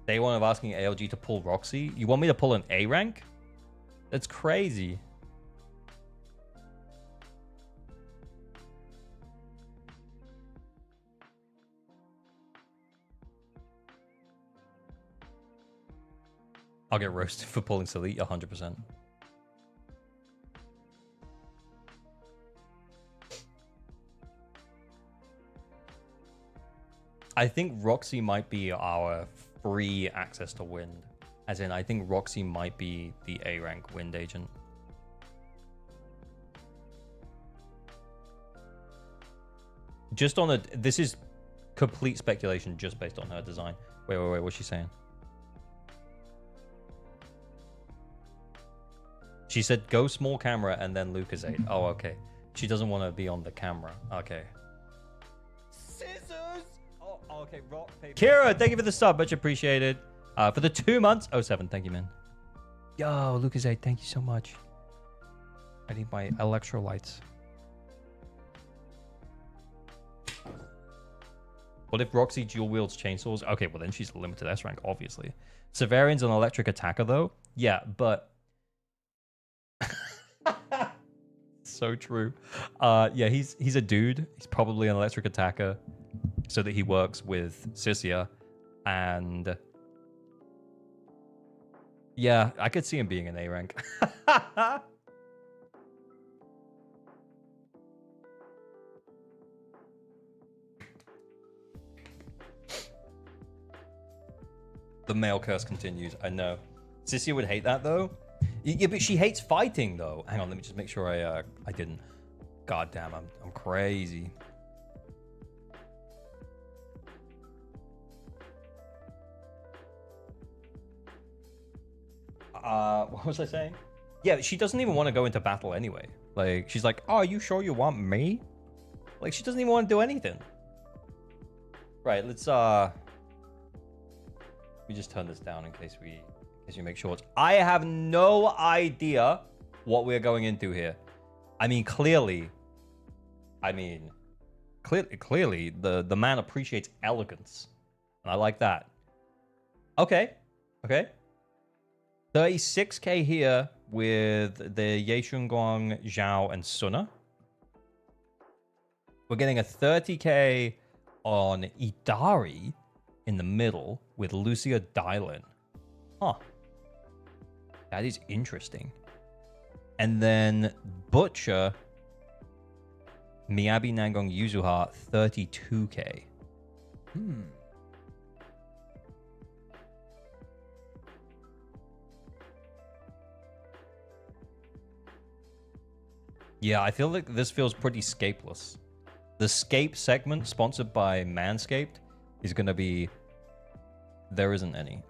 Day 1 of asking ALG to pull Roxy. You want me to pull an A rank? That's crazy. I'll get roasted for pulling Selite 100%. I think Roxy might be our free access to wind. As in, I think Roxy might be the A rank wind agent. Just on a... This is complete speculation just based on her design. Wait, what's she saying? She said go small camera and then Lucasade. Oh, okay. She doesn't want to be on the camera. Okay. Scissors! Oh, okay. Rock, paper. Kira, thank you for the sub. Much appreciated. For the 2 months. 07, thank you, man. Yo, Lucasade, thank you so much. I need my electrolytes. What if Roxy dual wields chainsaws? Okay, well then she's limited S rank, obviously. Severian's an electric attacker, though. Yeah, but... So true. Yeah, he's a dude. He's probably an electric attacker, so that he works with Sisia, and yeah, I could see him being an A rank. The male curse continues. I know. Sisia would hate that though. Yeah, but she hates fighting, though. Hang on, let me just make sure I didn't. God damn, I'm crazy. What was I saying? Yeah, she doesn't even want to go into battle anyway. Like, she's like, oh, are you sure you want me? Like, she doesn't even want to do anything. Right, let's, let me just turn this down in case you make shorts. I have no idea what we're going into here. I mean, clearly, the man appreciates elegance, and I like that. Okay. 36k here with the Yeishunguang, Zhao, and Suna. We're getting a 30k on Idari in the middle with Lucia Dylan. Huh. That is interesting. And then Butcher, Miyabi Nangong Yuzuha, 32k. Yeah, I feel like this feels pretty scapeless. The scape segment sponsored by Manscaped is going to be... There isn't any.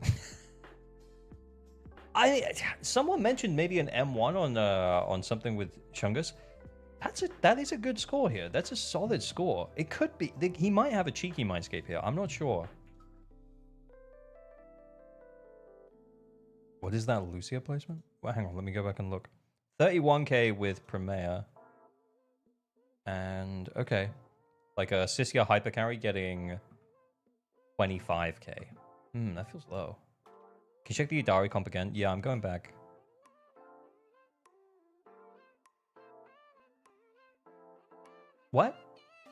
Someone mentioned maybe an M1 on something with Chungus. That is a good score here. That's a solid score. It could be... He might have a cheeky Mindscape here. I'm not sure. What is that Lucia placement? Well, hang on, let me go back and look. 31k with Primea. And, okay. Like a Siskia hyper carry getting 25k. That feels low. Can you check the Idari comp again? Yeah, I'm going back. What?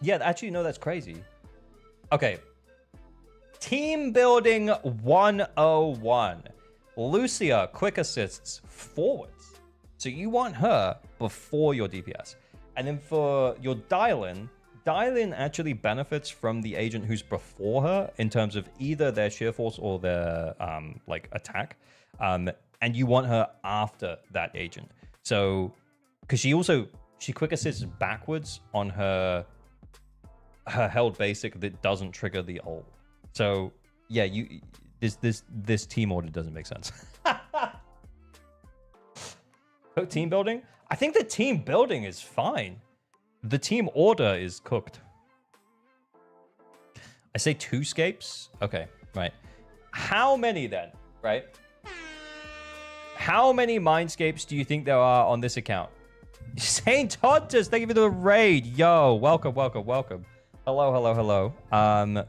Yeah, actually, no, that's crazy. Okay. Team building 101. Lucia, quick assists, forwards. So you want her before your DPS. And then for your Dylan actually benefits from the agent who's before her in terms of either their sheer force or their like attack. And you want her after that agent. So, because she quick assists backwards on her held basic that doesn't trigger the ult. So yeah, this team order doesn't make sense. Cook team building? I think the team building is fine. The team order is cooked. I say 2 scapes? Okay, right. How many then, right? How many mindscapes do you think there are on this account? Saint Tontus, thank you for the raid. Yo, welcome, welcome, welcome. Hello, hello, hello.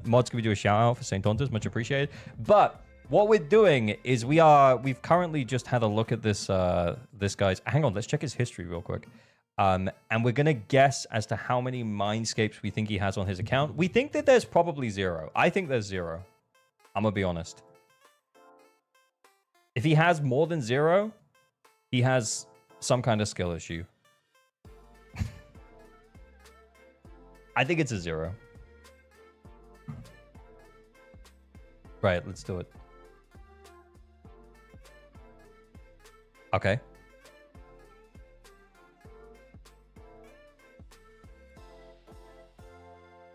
Mods, can we do a shout out for Saint Tontus? Much appreciated. But what we're doing is we've currently just had a look at this this guy's. Hang on, let's check his history real quick. And we're gonna guess as to how many mindscapes we think he has on his account. We think that there's probably 0. I think there's 0. I'm gonna be honest. If he has more than 0, he has some kind of skill issue. I think it's a 0. Right, let's do it. Okay.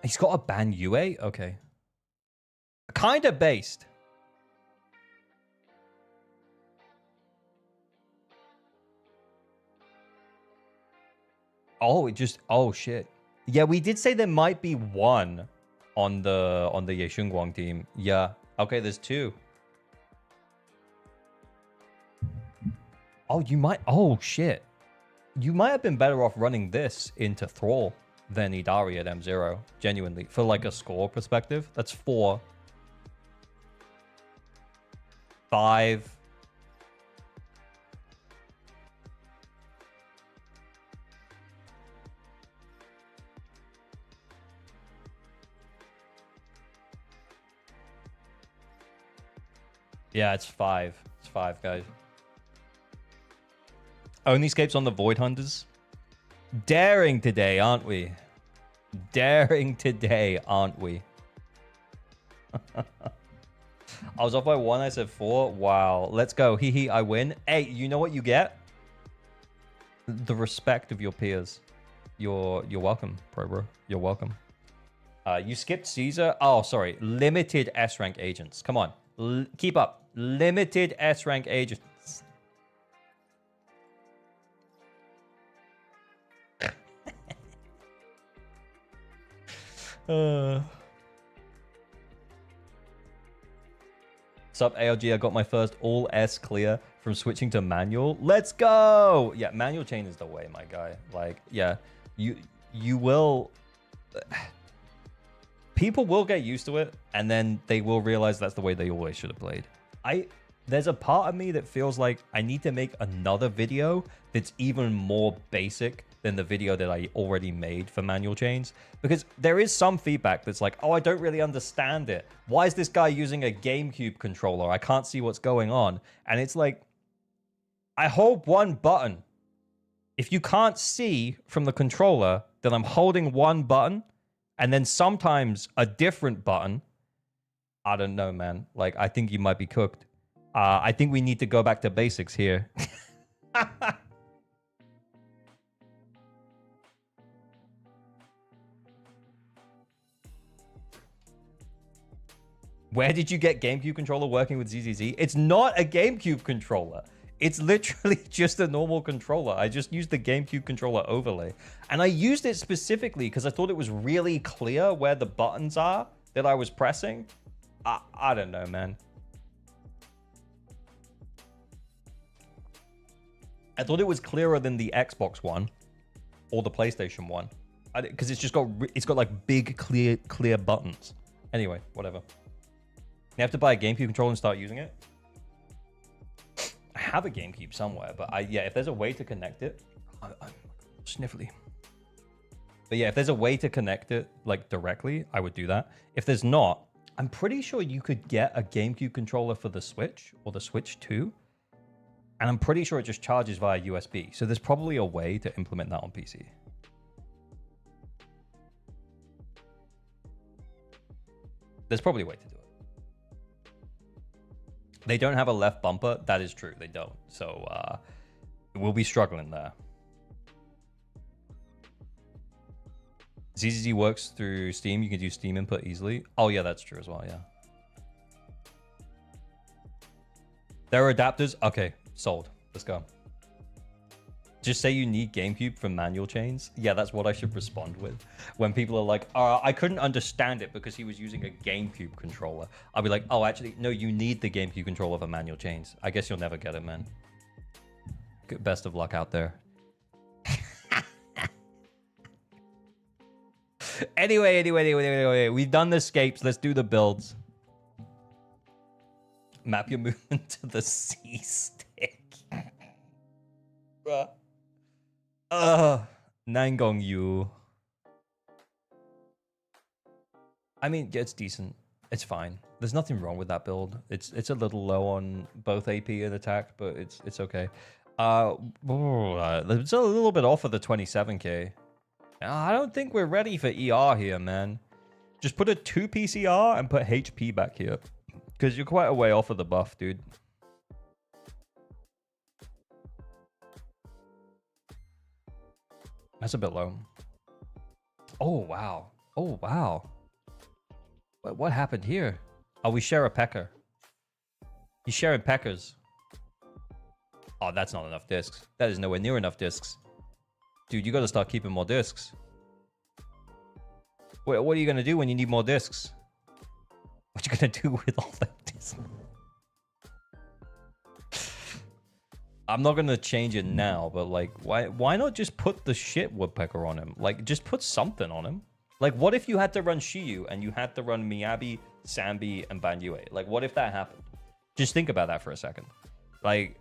He's got a ban UA? Okay. Kind of based. Oh, it just... Oh, shit. Yeah, we did say there might be 1 on the Yeshunguang team. Yeah. Okay, there's 2. Oh, you might... Oh, shit. You might have been better off running this into Thrall than Idari at M0. Genuinely. For like a score perspective. That's 4. 5. Yeah, it's 5. It's 5, guys. Only escapes on the Void Hunters. Daring today, aren't we? Daring today, aren't we? I was off by 1, I said 4. Wow. Let's go. Hee hee, I win. Hey, you know what you get? The respect of your peers. You're welcome, bro. You're welcome. You skipped Caesar. Oh, sorry. Limited S-rank agents. Come on. Keep up. Limited S-rank agents. Sup, ALG? I got my first all S clear from switching to manual. Let's go. Yeah, manual chain is the way, my guy. Like, yeah, you will. People will get used to it, and then they will realize that's the way they always should have played. There's a part of me that feels like I need to make another video that's even more basic than the video that I already made for manual chains, because there is some feedback that's like, oh, I don't really understand it. Why is this guy using a GameCube controller? I can't see what's going on. And it's like, I hold one button. If you can't see from the controller, then I'm holding one button and then sometimes a different button. I don't know, man. Like, I think you might be cooked. I think we need to go back to basics here. Where did you get GameCube controller working with ZZZ? It's not a GameCube controller. It's literally just a normal controller. I just used the GameCube controller overlay. And I used it specifically because I thought it was really clear where the buttons are that I was pressing. I don't know, man. I thought it was clearer than the Xbox One or the PlayStation One, because it's got like big clear buttons. Anyway, whatever. You have to buy a GameCube controller and start using it. I have a GameCube somewhere, but yeah, if there's a way to connect it, I'm sniffly. But yeah, if there's a way to connect it like directly, I would do that. If there's not, I'm pretty sure you could get a GameCube controller for the Switch or the Switch 2. And I'm pretty sure it just charges via USB. So there's probably a way to implement that on PC. There's probably a way to do it. They don't have a left bumper. That is true. They don't. So we'll be struggling there. ZZZ works through Steam. You can do Steam input easily. Oh, yeah, that's true as well. Yeah. There are adapters. Okay, sold. Let's go. Just say you need GameCube for manual chains. Yeah, that's what I should respond with. When people are like, I couldn't understand it because he was using a GameCube controller. I'll be like, oh, actually, no, you need the GameCube controller for manual chains. I guess you'll never get it, man. Best of luck out there. Anyway, we've done the escapes. Let's do the builds. Map your movement to the C stick. Nangong Yu. I mean, yeah, it's decent. It's fine. There's nothing wrong with that build. It's a little low on both AP and attack, but it's okay. It's a little bit off of the 27k. I don't think we're ready for ER here, man. Just put a 2 PCR and put HP back here. Because you're quite a way off of the buff, dude. That's a bit low. Oh, wow. Oh, wow. What happened here? Oh, we share a pecker. He's sharing peckers. Oh, that's not enough discs. That is nowhere near enough discs. Dude, you got to start keeping more discs. What are you going to do when you need more discs? What you going to do with all that discs? I'm not going to change it now, but like, why not just put the shit woodpecker on him? Like, just put something on him. Like, what if you had to run Shiyu and you had to run Miyabi, Sambi, and Banyue? Like, what if that happened? Just think about that for a second. Like,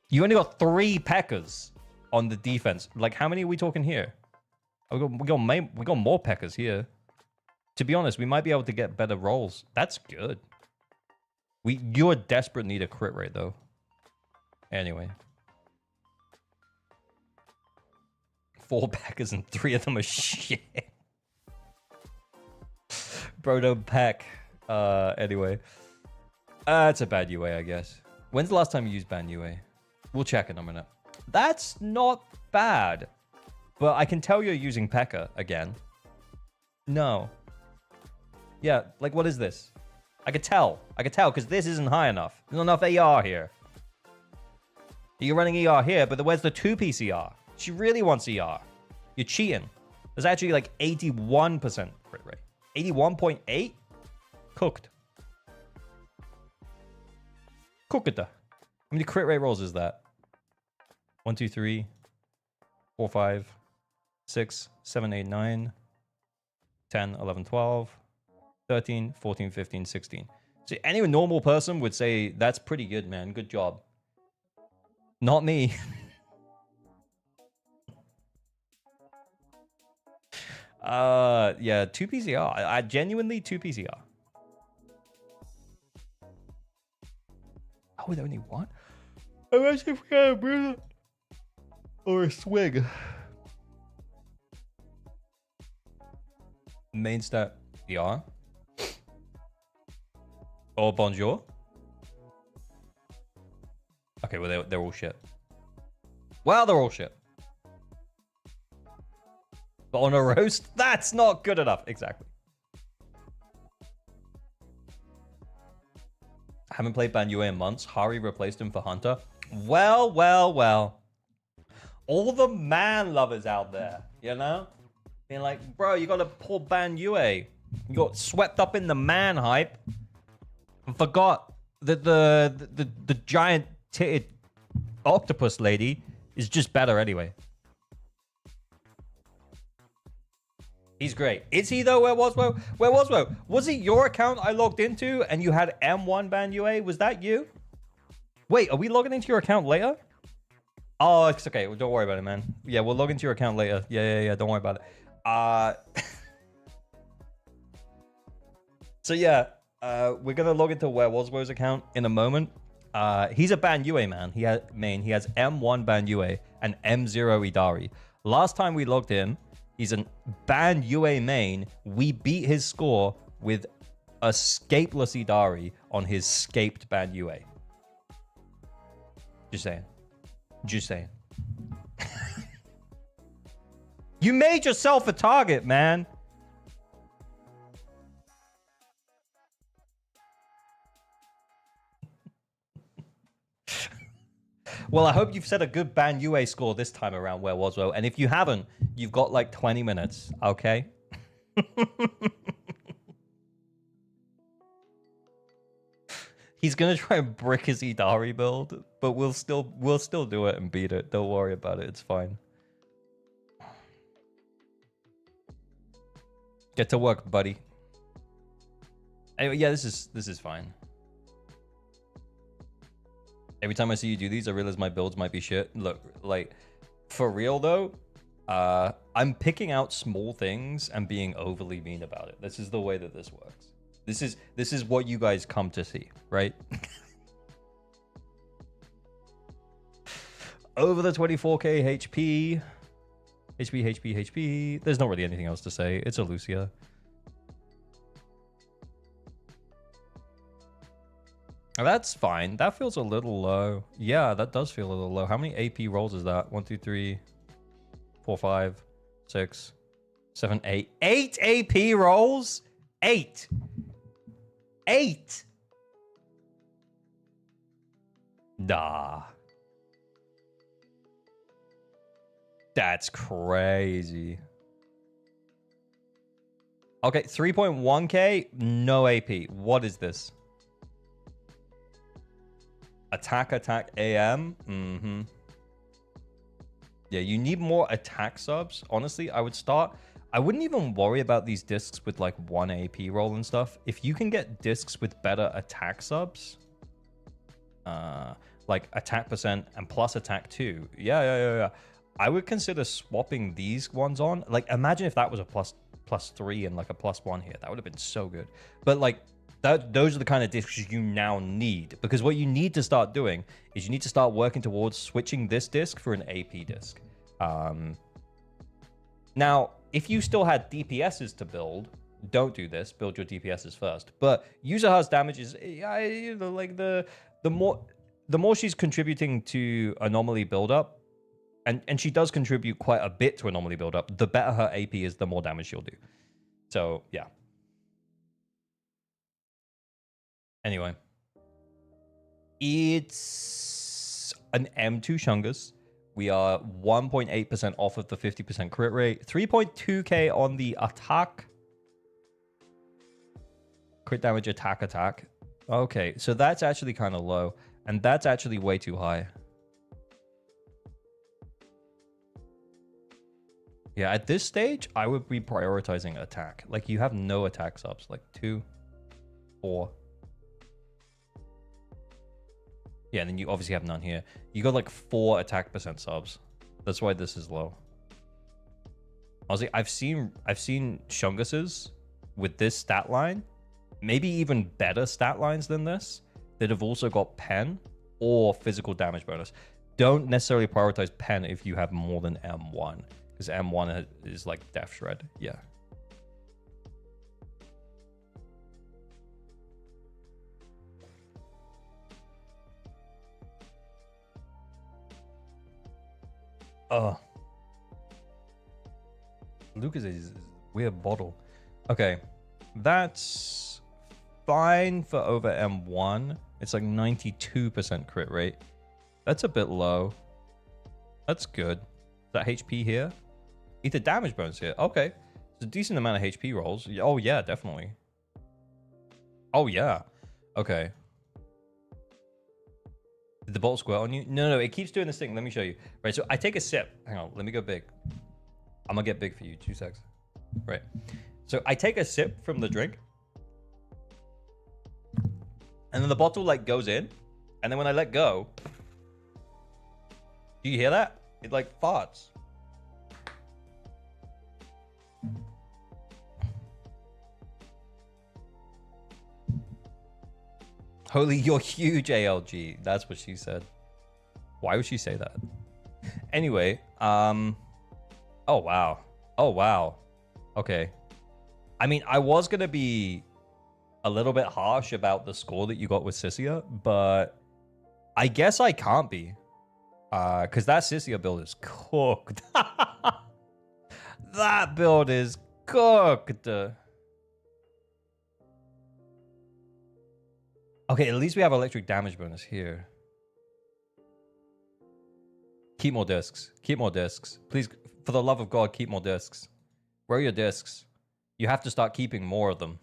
you only got 3 peckers on the defense. Like, how many are we talking here? We got more peckers here. To be honest, we might be able to get better rolls. That's good. You're desperate need a crit rate though. Anyway. 4 peckers and 3 of them are shit. Bro, don't peck. Anyway. It's a bad UA, I guess. When's the last time you used ban UA? We'll check in a minute. That's not bad. But I can tell you're using P.E.K.K.A again. No. Yeah, like what is this? I could tell because this isn't high enough. There's not enough AR here. You're running ER here, but where's the 2 PCR? She really wants ER. You're cheating. There's actually like 81% crit rate. 81.8? Cooked. Cooked. How many crit rate rolls is that? 1, 2, 3, 4, 5, 6, 7, 8, 9, 10, 11, 12, 13, 14, 15, 16. So any normal person would say that's pretty good, man. Good job. Not me. Yeah, 2 PCR. I genuinely 2 PCR. Oh, with only 1? Imagine if we had a bruiser or a swig. Main stat ER. Or bonjour. Okay, well, they're all shit. Well, they're all shit. But on a roast, that's not good enough. Exactly. I haven't played Banyue in months. Hari replaced him for Hunter. Well. All the man lovers out there, you know? Being like, bro, you gotta pull Banyue. You got swept up in the man hype. And forgot that the giant titted octopus lady is just better anyway. He's great. Is he though? Where was Wo? Where was Wo? Was it your account I logged into and you had M1 ban UA? Was that you? Wait, are we logging into your account later? Oh, it's okay. Well, don't worry about it, man. Yeah, we'll log into your account later. Yeah. Don't worry about it. So yeah, we're gonna log into Where Was Wo's account in a moment. He's a ban UA man. He has M1 ban UA and M0 Idari. Last time we logged in, he's an ban UA main. We beat his score with a scapeless Idari on his scaped ban UA. Just saying. Just saying. You made yourself a target, man. Well, I hope you've set a good ban UA score this time around, Where Was Wo? And if you haven't, you've got like 20 minutes, okay? He's gonna try and brick his Idari build, but we'll still do it and beat it. Don't worry about it. It's fine. Get to work, buddy. Anyway, yeah, this is fine. Every time I see you do these, I realize my builds might be shit. Look, like, for real though, I'm picking out small things and being overly mean about it. This is the way that this works. This is what you guys come to see, right? Over the 24k HP. HP. There's not really anything else to say. It's a Lucia. That's fine. That feels a little low. Yeah, that does feel a little low. How many AP rolls is that? 1, 2, 3, 4, 5, 6, 7, 8. 8 AP rolls? 8. 8. Nah. That's crazy. Okay, 3.1k, no AP. What is this? Attack AM. Yeah, you need more attack subs. Honestly, I wouldn't even worry about these discs with like 1 AP roll and stuff. If you can get discs with better attack subs, like attack percent and plus attack 2, yeah, I would consider swapping these ones on. Like, imagine if that was a plus 3 and like a +1 here. That would have been so good. But like, those are the kind of discs you now need, because what you need to start doing is you need to start working towards switching this disc for an AP disc. Now, if you still had DPSs to build, don't do this. Build your DPSs first. But user has damage is, you know, like the more she's contributing to anomaly buildup, and she does contribute quite a bit to anomaly buildup, the better her AP is, the more damage she'll do. So yeah. Anyway, it's an M2 Shungus. We are 1.8% off of the 50% crit rate. 3.2k on the attack. Crit damage, attack. Okay, so that's actually kind of low. And that's actually way too high. Yeah, at this stage, I would be prioritizing attack. Like, you have no attack subs. Like 2, 4. Yeah, and then you obviously have none here. You got like 4 attack percent subs. That's why this is low. Honestly, I've seen Shunguses with this stat line, maybe even better stat lines than this, that have also got pen or physical damage bonus. Don't necessarily prioritize pen if you have more than M1, because M1 is like Death Shred. Yeah. Lucas is weird bottle. Okay, that's fine for over M1. It's like 92% crit rate. That's a bit low. That's good. Is that HP here? Ether damage bonus here. Okay, it's a decent amount of HP rolls. Oh yeah, definitely. Oh yeah. Okay. Did the bottle squirt on you? No, it keeps doing this thing. Let me show you. Right, so I take a sip. Hang on, let me go big. I'm gonna get big for you. 2 seconds. Right. So I take a sip from the drink. And then the bottle like goes in. And then when I let go, do you hear that? It like farts. Holy, you're huge, ALG. That's what she said. Why would she say that? Anyway, oh wow. Oh wow. Okay. I mean, I was gonna be a little bit harsh about the score that you got with Sissia, but I guess I can't be. Because that Sissia build is cooked. That build is cooked. Okay, at least we have electric damage bonus here. Keep more discs. Keep more discs. Please, for the love of God, keep more discs. Where are your discs? You have to start keeping more of them.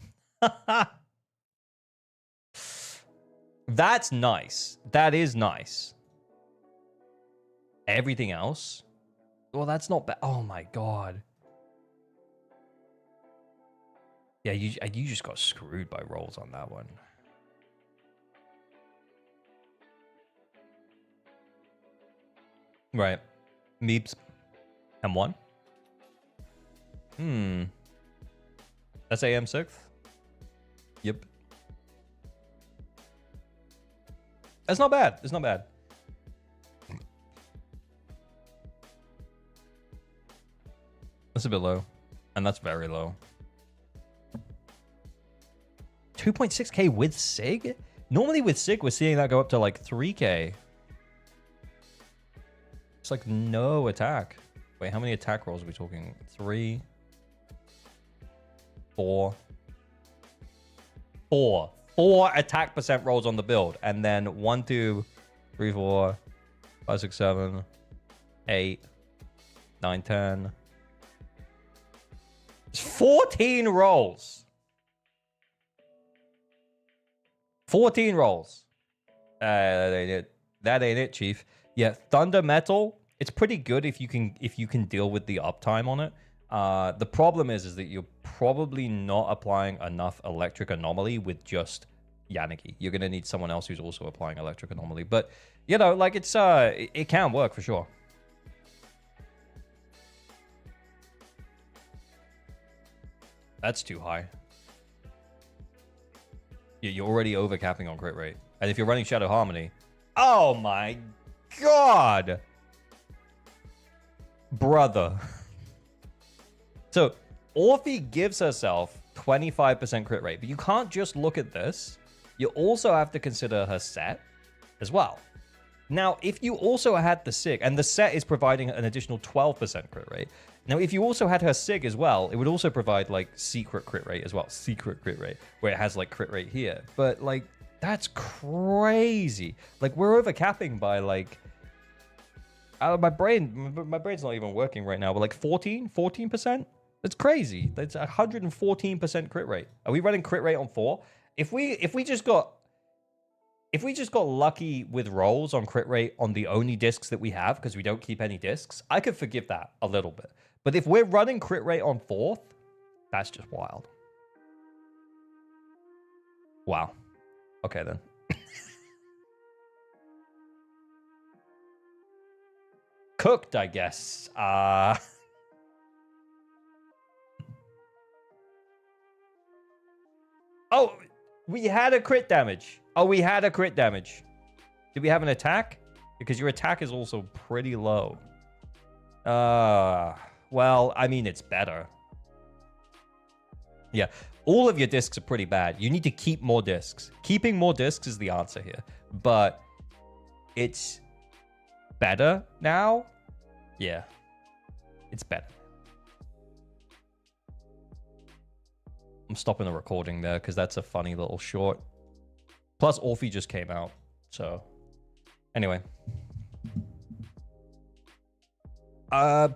That's nice. That is nice. Everything else? Well, that's not bad. Oh my God. Yeah, you just got screwed by rolls on that one. Right. Meeps. M1. That's AM6th? Yep. That's not bad. It's not bad. That's a bit low. And that's very low. 2.6k with SIG? Normally with SIG, we're seeing that go up to like 3k. It's like no attack. Wait, how many attack rolls are we talking? 3, 4. 4 attack percent rolls on the build. And then 1, 2, 3, 4, 5, 6, 7, 8, 9, 10. It's 14 rolls. 14 rolls. That ain't it. That ain't it, Chief. Yeah, Thunder Metal, it's pretty good if you can deal with the uptime on it. The problem is that you're probably not applying enough Electric Anomaly with just Yanagi. You're gonna need someone else who's also applying Electric Anomaly. But you know, like it can work for sure. That's too high. You're already overcapping on crit rate. And if you're running Shadow Harmony, oh my God, brother. So Orphe gives herself 25% crit rate, but you can't just look at this. You also have to consider her set as well. Now, if you also had the SIG, and the set is providing an additional 12% crit rate. Now, if you also had her SIG as well, it would also provide like secret crit rate as well. Secret crit rate, where it has like crit rate here. But like, that's crazy. Like, we're overcapping by like, my brain's not even working right now, but like 14%? That's crazy. That's 114% crit rate. Are we running crit rate on 4? If we just got lucky with rolls on crit rate on the only discs that we have, because we don't keep any discs, I could forgive that a little bit. But if we're running crit rate on 4th, that's just wild. Wow. Okay, then. Cooked, I guess. Oh, we had a crit damage. Oh, we had a crit damage. Did we have an attack? Because your attack is also pretty low. Well, I mean, it's better. Yeah, all of your discs are pretty bad. You need to keep more discs. Keeping more discs is the answer here. But it's better now? Yeah, it's better. I'm stopping the recording there because that's a funny little short. Plus, Orphe just came out. So, anyway. Oh.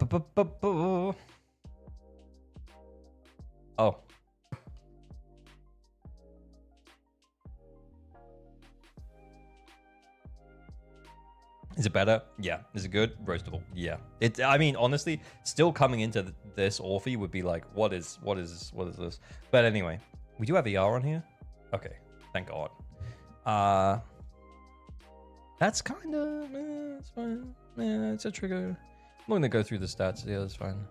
Is it better? Yeah. Is it good? Roastable. Yeah. I mean, honestly, still coming into this Orphe would be like, what is this? But anyway, we do have ER on here. Okay. Thank God. That's kind of, it's fine. Yeah, it's a trigger. I'm going to go through the stats. Yeah, that's fine.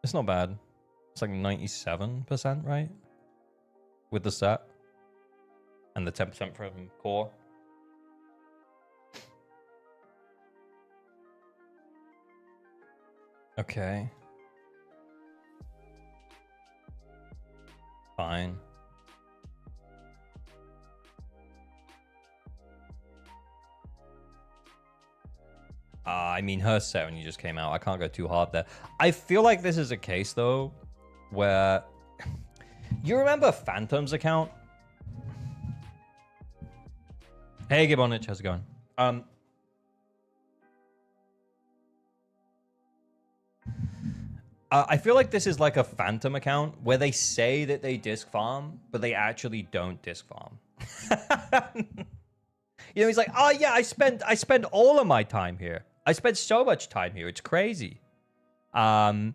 It's not bad. It's like 97%, right? With the set. And the 10% from core. Okay. Fine. I mean, her set when you just came out. I can't go too hard there. I feel like this is a case, though, where... You remember Phantom's account? Hey, Gibbonich, how's it going? I feel like this is like a Phantom account where they say that they disc farm, but they actually don't disc farm. You know, he's like, oh yeah, I spend all of my time here. I spent so much time here. It's crazy. And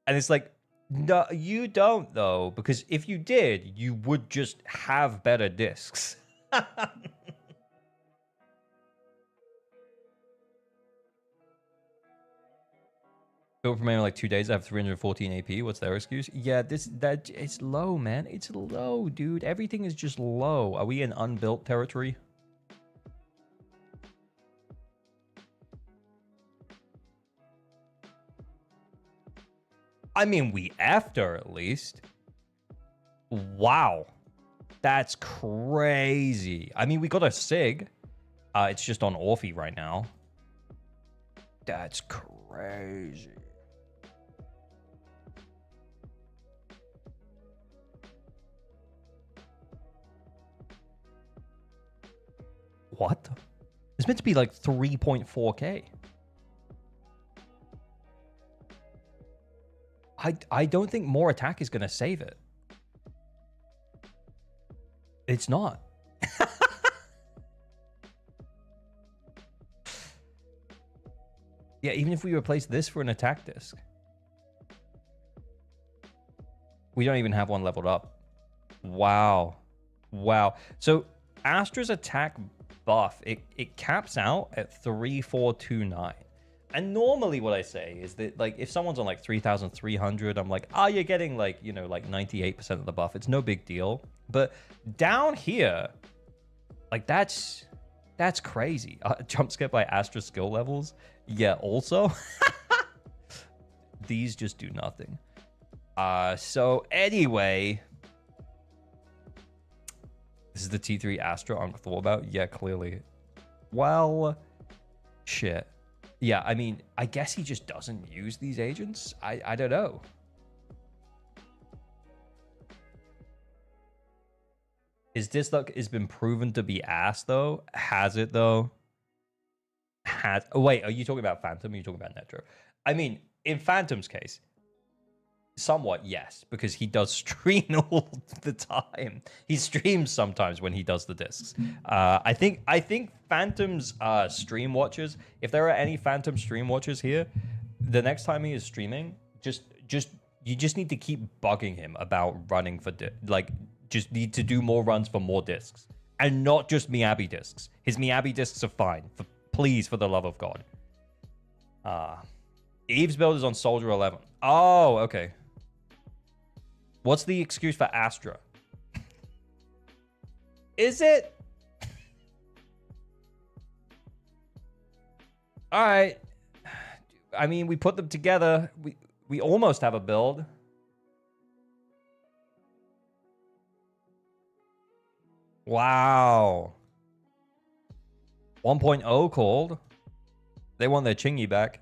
it's like, no, you don't though, because if you did, you would just have better discs. Built for maybe like 2 days. I have 314 AP. What's their excuse? Yeah, it's low, man. It's low, dude. Everything is just low. Are we in unbuilt territory? I mean, we after at least. Wow. That's crazy. I mean, we got a SIG. It's just on Orphe right now. That's crazy. What? It's meant to be like 3.4K. I don't think more attack is going to save it. It's not. Yeah, even if we replace this for an attack disc. We don't even have one leveled up. Wow. Wow. So Astra's attack buff, it caps out at 3429. And normally what I say is that, like, if someone's on like 3,300, I'm like, oh, you're getting like, you know, like 98% of the buff. It's no big deal. But down here, like, that's crazy. Jump skip by Astra skill levels. Yeah, also. These just do nothing. So anyway. This is the T3 Astra I'm thought about. Yeah, clearly. Well, shit. Yeah, I mean, I guess he just doesn't use these agents. I don't know. His dislike has been proven to be ass, though. Has it, though? Oh, wait, are you talking about Phantom or are you talking about Netro? I mean, in Phantom's case, somewhat, yes, because he does stream all the time. He streams sometimes when he does the discs. I think Phantom's stream watchers, if there are any Phantom stream watchers here, the next time he is streaming, you just need to keep bugging him about running for just need to do more runs for more discs, and not just Miyabi discs. His Miyabi discs are fine. Please, for the love of God. Eve's build is on Soldier 11. Oh, okay. What's the excuse for Astra? Is it? All right. I mean, we put them together. We almost have a build. Wow. 1.0 called. They want their Chingy back.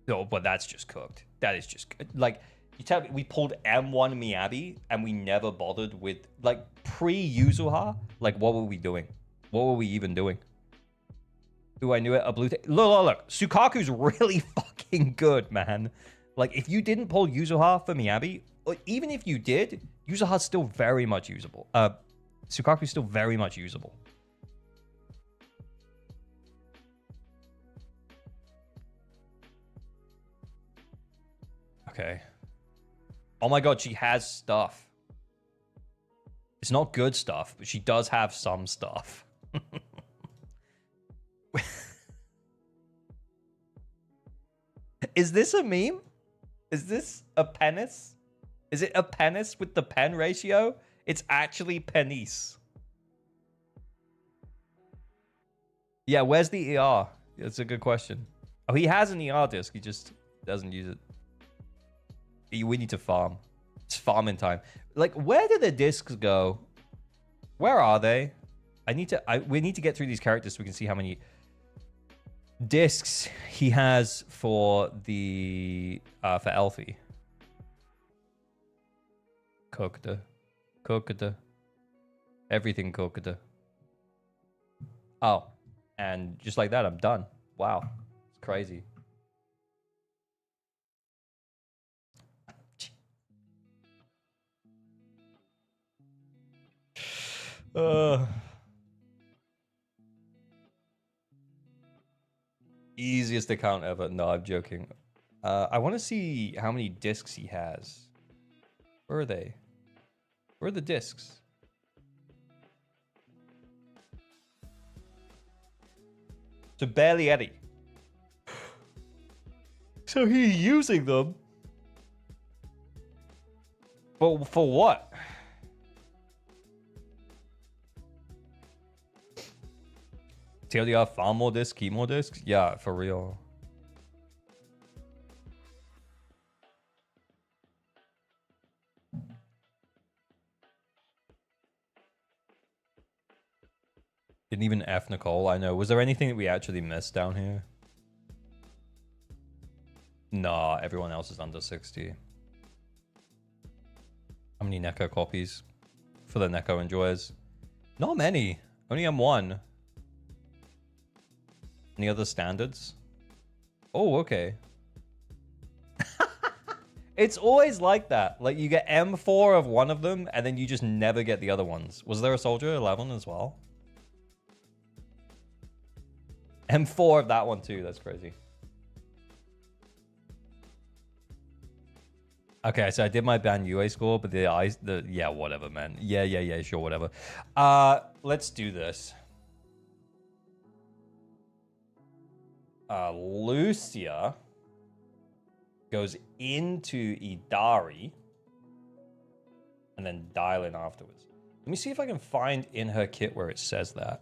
No, but that's just cooked. That is just like, you tell me we pulled M1 Miyabi and we never bothered with like pre-Yuzuha. Like, what were we doing? What were we even doing? Ooh, I knew it. A blue. Look. Sukaku's really fucking good, man. Like, if you didn't pull Yuzuha for Miyabi, or even if you did, Yuzuha's still very much usable. Sukaku's still very much usable. Okay. Oh my god, she has stuff. It's not good stuff, but she does have some stuff. Is this a meme? Is this a penis? Is it a penis with the pen ratio? It's actually penis. Yeah, where's the ER? That's a good question. Oh, he has an ER disc. He just doesn't use it. We need to farm. It's farming time. Like, where do the discs go? Where are they? We need to get through these characters so we can see how many discs he has for the for Elfie. Kokada. Everything Kokada. Oh, and just like that, I'm done. Wow, it's crazy. Easiest account ever. No, I'm joking. I want to see how many discs he has. Where are they? Where are the discs? So barely any. So he's using them. But for what? TLDR, farm more discs, keep more discs? Yeah, for real. Didn't even F Nicole, I know. Was there anything that we actually missed down here? Nah, everyone else is under 60. How many Neko copies for the Neko enjoyers? Not many. Only M1. Any other standards? Oh, okay. It's always like that. Like, you get M4 of one of them, and then you just never get the other ones. Was there a Soldier 11 as well? M4 of that one too. That's crazy. Okay, so I did my Ban UA score, but yeah, whatever, man. Yeah, sure, whatever. Let's do this. Lucia goes into Idari and then dial in afterwards. Let me see if I can find in her kit where it says that.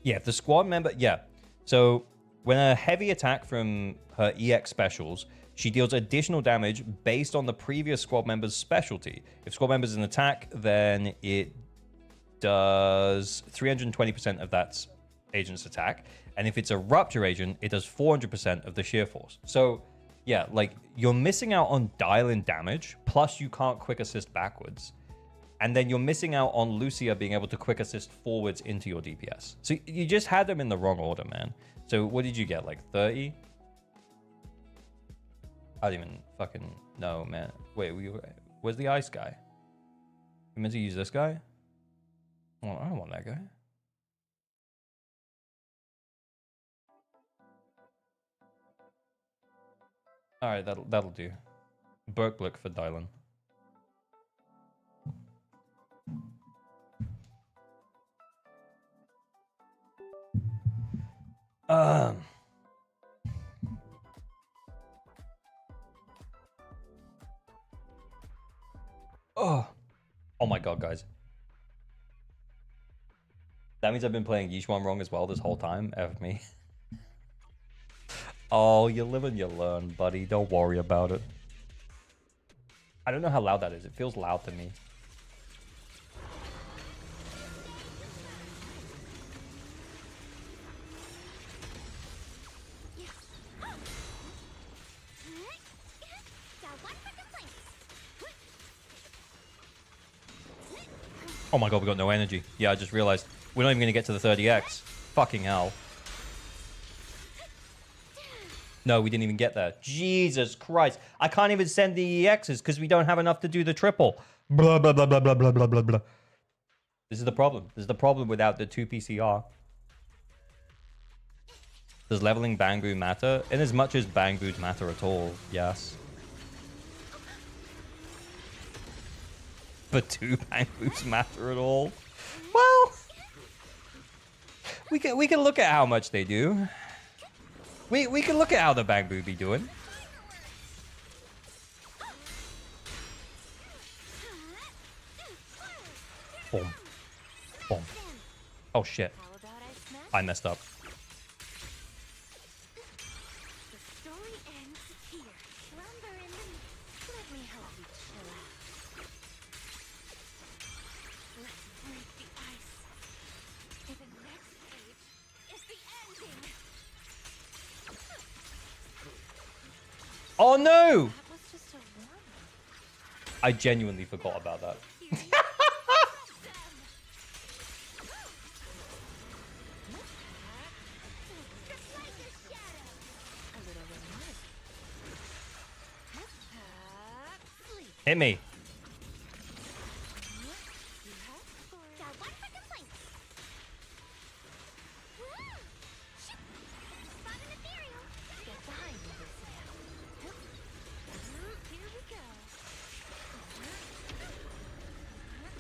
Yeah, if the squad member... Yeah. So when a heavy attack from her EX specials, she deals additional damage based on the previous squad member's specialty. If squad member's an attack, then it does 320% of that agent's attack. And if it's a rupture agent, it does 400% of the sheer force. So, yeah, like, you're missing out on dial-in damage, plus you can't quick assist backwards. And then you're missing out on Lucia being able to quick assist forwards into your DPS. So you just had them in the wrong order, man. So what did you get, like 30? I don't even fucking know, man. Wait, where's the ice guy? You meant to use this guy? Well, I don't want that guy. All right, that'll do. Berkblick for Dylan. Oh my god, guys. That means I've been playing Yishuan wrong as well this whole time. F me. Oh, you live and you learn, buddy. Don't worry about it. I don't know how loud that is. It feels loud to me. Oh my god, we got no energy. Yeah, I just realized we're not even going to get to the 30x. Fucking hell. No, we didn't even get there. Jesus Christ. I can't even send the EXs because we don't have enough to do the triple. Blah, blah, blah, blah, blah, blah, blah, blah, blah. This is the problem. This is the problem without the 2 PCR. Does leveling Bang matter? In as much as Bang matter at all, yes. But 2 Bang matter at all? Well, we can look at how much they do. We can look at how the Bang be doing. Boom. Boom. Oh shit. I messed up. Oh no! I genuinely forgot about that. Hit me.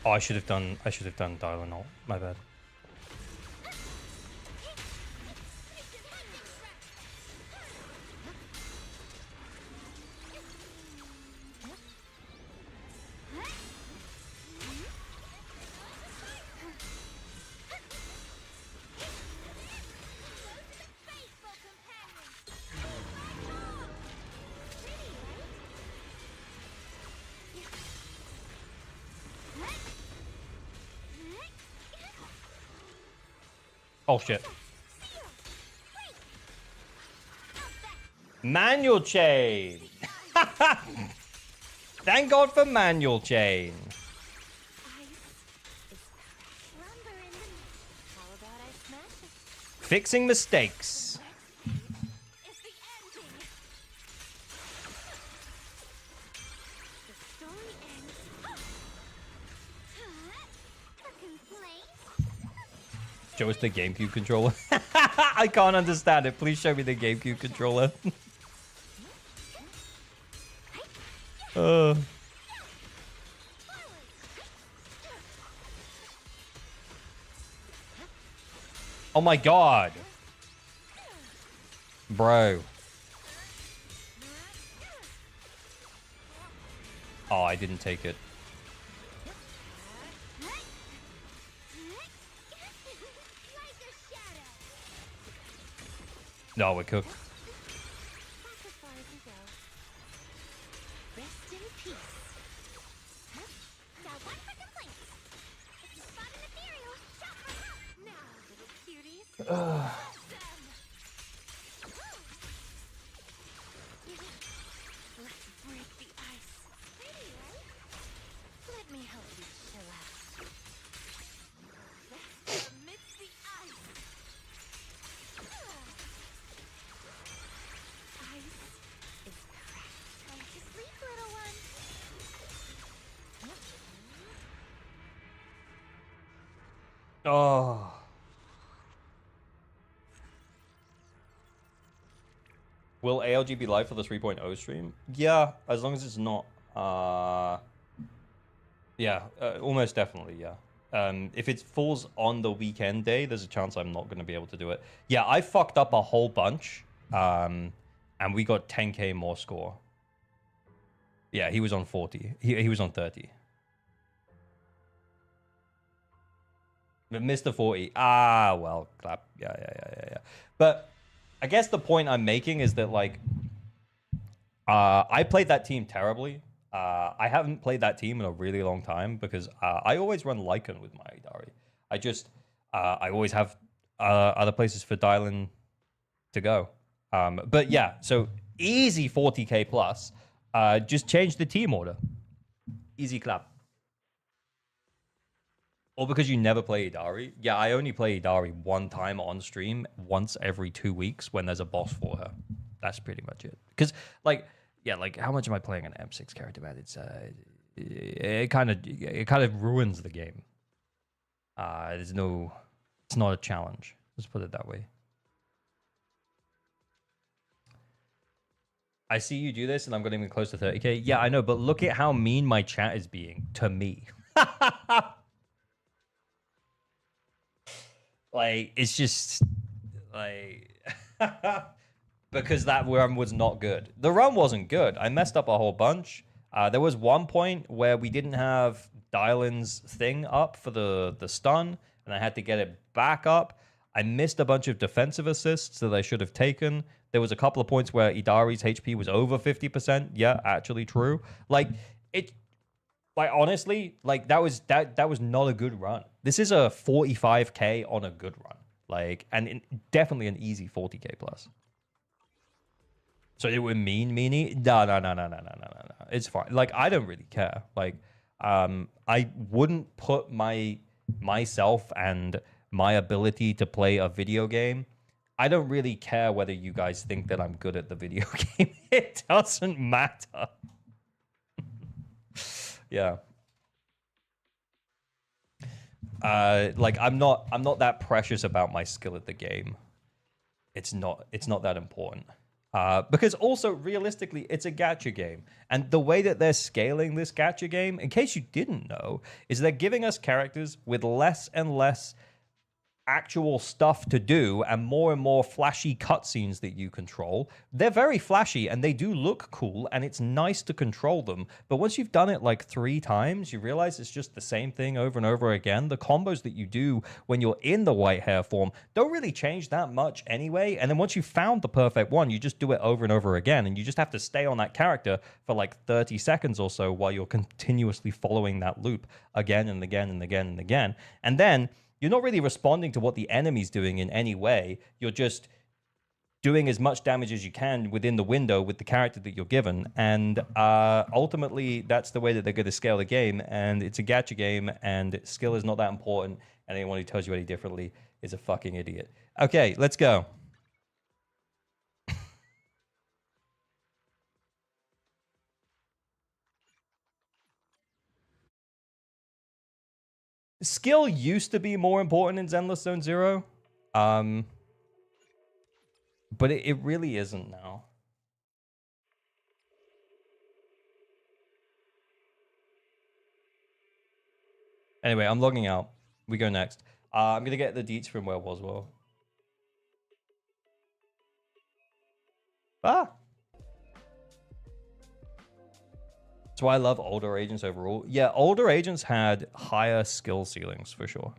Oh, I should have done Tylenol. My bad. Oh shit. Manual chain. Thank God for manual chain. Fixing mistakes. Show us the GameCube controller. I can't understand it. Please show me the GameCube controller. Oh my god. Bro. Oh, I didn't take it. No, we're cooked. Oh. Will ALG be live for the 3.0 stream? Yeah, as long as it's not. Yeah, almost definitely, yeah. If it falls on the weekend day, there's a chance I'm not going to be able to do it. Yeah, I fucked up a whole bunch, and we got 10k more score. Yeah, he was on 40. He was on 30. But Mr. 40. Ah, well, clap. Yeah. But I guess the point I'm making is that, like, I played that team terribly. I haven't played that team in a really long time because I always run Lycan with my Idari. I always have other places for Dylan to go. But yeah, so easy 40k plus. Just change the team order. Easy clap. Or because you never play Idari? Yeah, I only play Idari one time on stream, once every 2 weeks when there's a boss for her. That's pretty much it. Because, like, yeah, like, how much am I playing an M6 character, man? It kind of ruins the game. It's not a challenge. Let's put it that way. I see you do this, and I'm getting close to 30k. Yeah, I know, but look at how mean my chat is being to me. Like, it's just like because that run was not good. The run wasn't good. I messed up a whole bunch. There was one point where we didn't have Dylan's thing up for the stun, and I had to get it back up. I missed a bunch of defensive assists that I should have taken. There was a couple of points where Idari's HP was over 50%. Yeah, actually true. Like it like honestly, like that was not a good run. This is a 45k on a good run. Like definitely an easy 40k plus. So it would mean meanie? No. It's fine. Like I don't really care. Like I wouldn't put myself and my ability to play a video game. I don't really care whether you guys think that I'm good at the video game. It doesn't matter. Yeah. Like I'm not that precious about my skill at the game. It's not that important. Because also realistically, it's a gacha game, and the way that they're scaling this gacha game, in case you didn't know, is they're giving us characters with less and less actual stuff to do and more flashy cutscenes that you control. They're very flashy and they do look cool and it's nice to control them. But once you've done it like 3 times, you realize it's just the same thing over and over again. The combos that you do when you're in the white hair form don't really change that much anyway. And then once you've found the perfect one, you just do it over and over again. And you just have to stay on that character for like 30 seconds or so while you're continuously following that loop again and again and again and again. And then you're not really responding to what the enemy's doing in any way. You're just doing as much damage as you can within the window with the character that you're given. And ultimately, that's the way that they're going to scale the game. And it's a gacha game, and skill is not that important. And anyone who tells you any differently is a fucking idiot. Okay, let's go. Skill used to be more important in Zenless Zone Zero. But it really isn't now. Anyway, I'm logging out. We go next. I'm going to get the deets from Where Was Well. That's why I love older agents overall. Yeah, older agents had higher skill ceilings for sure.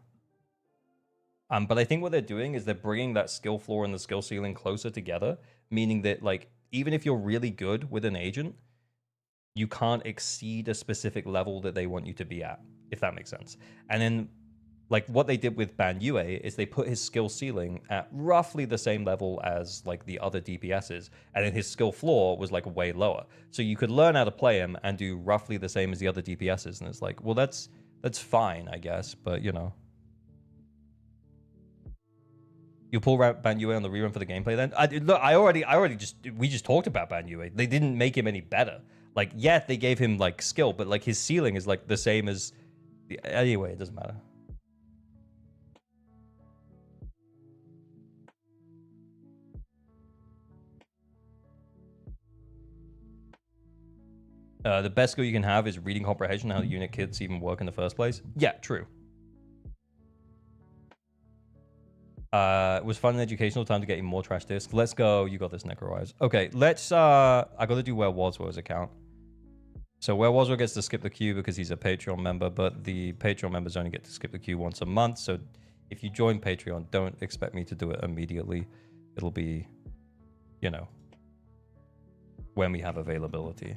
But I think what they're doing is they're bringing that skill floor and the skill ceiling closer together, meaning that like even if you're really good with an agent, you can't exceed a specific level that they want you to be at, if that makes sense. And then like what they did with Ban Yue is they put his skill ceiling at roughly the same level as like the other DPSs, and then his skill floor was like way lower. So you could learn how to play him and do roughly the same as the other DPSs, and it's like, well, that's fine, I guess, but you know. You pull Ban Yue on the rerun for the gameplay then? We just talked about Ban Yue. They didn't make him any better. Like, yeah, they gave him like skill, but like his ceiling is like the same as anyway, it doesn't matter. The best skill you can have is reading comprehension, how the unit kits even work in the first place. Yeah, true. It was fun and educational. Time to get you more trash discs. Let's go. You got this, Necrowise. Okay, let's I gotta do Where Was Well's account. So Where Was Well gets to skip the queue because he's a Patreon member, but the Patreon members only get to skip the queue once a month. So if you join Patreon, don't expect me to do it immediately. It'll be, you know, when we have availability.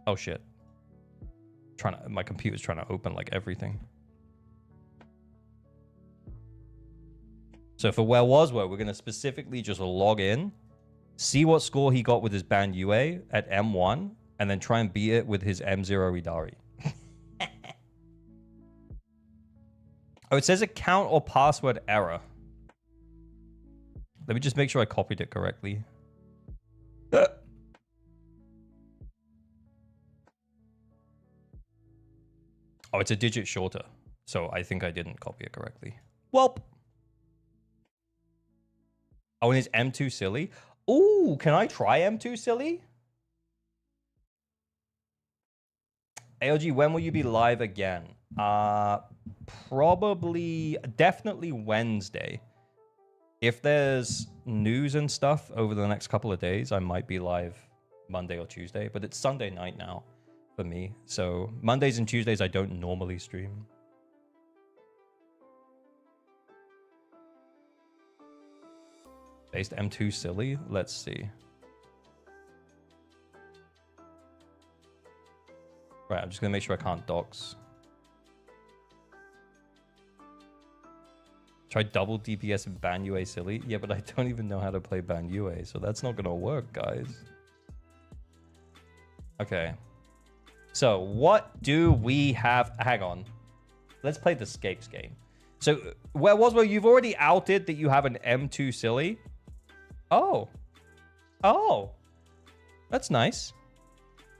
Oh shit. My computer's trying to open like everything. So for Where Was Well, we're going to specifically just log in, see what score he got with his Ban Yue at M1, and then try and beat it with his M0 Idari. Oh, it says account or password error. Let me just make sure I copied it correctly. Oh, it's a digit shorter. So I think I didn't copy it correctly. Welp. Oh, and is M2 silly? Ooh, can I try M2 silly? ALG, when will you be live again? Probably, definitely Wednesday. If there's news and stuff over the next couple of days, I might be live Monday or Tuesday, but it's Sunday night now for me. So Mondays and Tuesdays, I don't normally stream. Based M2 silly? Let's see. Right, I'm just gonna make sure I can't dox. Try double DPS and ban UA silly. Yeah, but I don't even know how to play ban UA, so that's not gonna work, guys. Okay. So what do we have? Hang on. Let's play the Scapes game. So where you've already outed that you have an M2 silly? Oh. Oh. That's nice.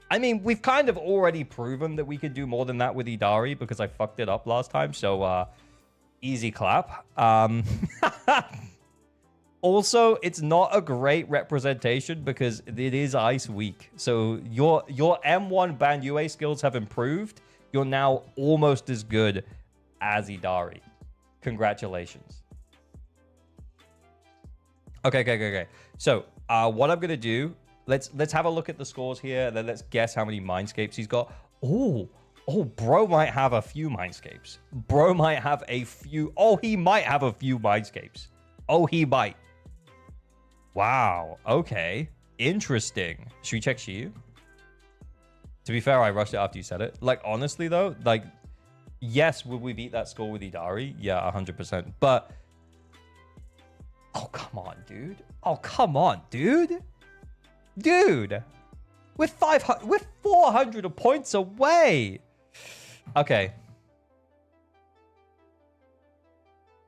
I mean, we've kind of already proven that we could do more than that with Idari because I fucked it up last time. So, easy clap. Also, it's not a great representation because it is Ice Week. So your M1 ban UA skills have improved. You're now almost as good as Idari. Congratulations. Okay. So, what I'm going to do, let's have a look at the scores here. Then let's guess how many Mindscapes he's got. Oh, bro might have a few Mindscapes. Bro might have a few. Oh, he might have a few Mindscapes. Oh, he might. Wow. Okay. Interesting. Should we check Shiyu? To be fair, I rushed it after you said it. Like, honestly, though, like, yes, would we beat that score with Idari? Yeah, 100%. But, oh, come on, dude. Oh, come on, dude. Dude. We're 400 points away. Okay.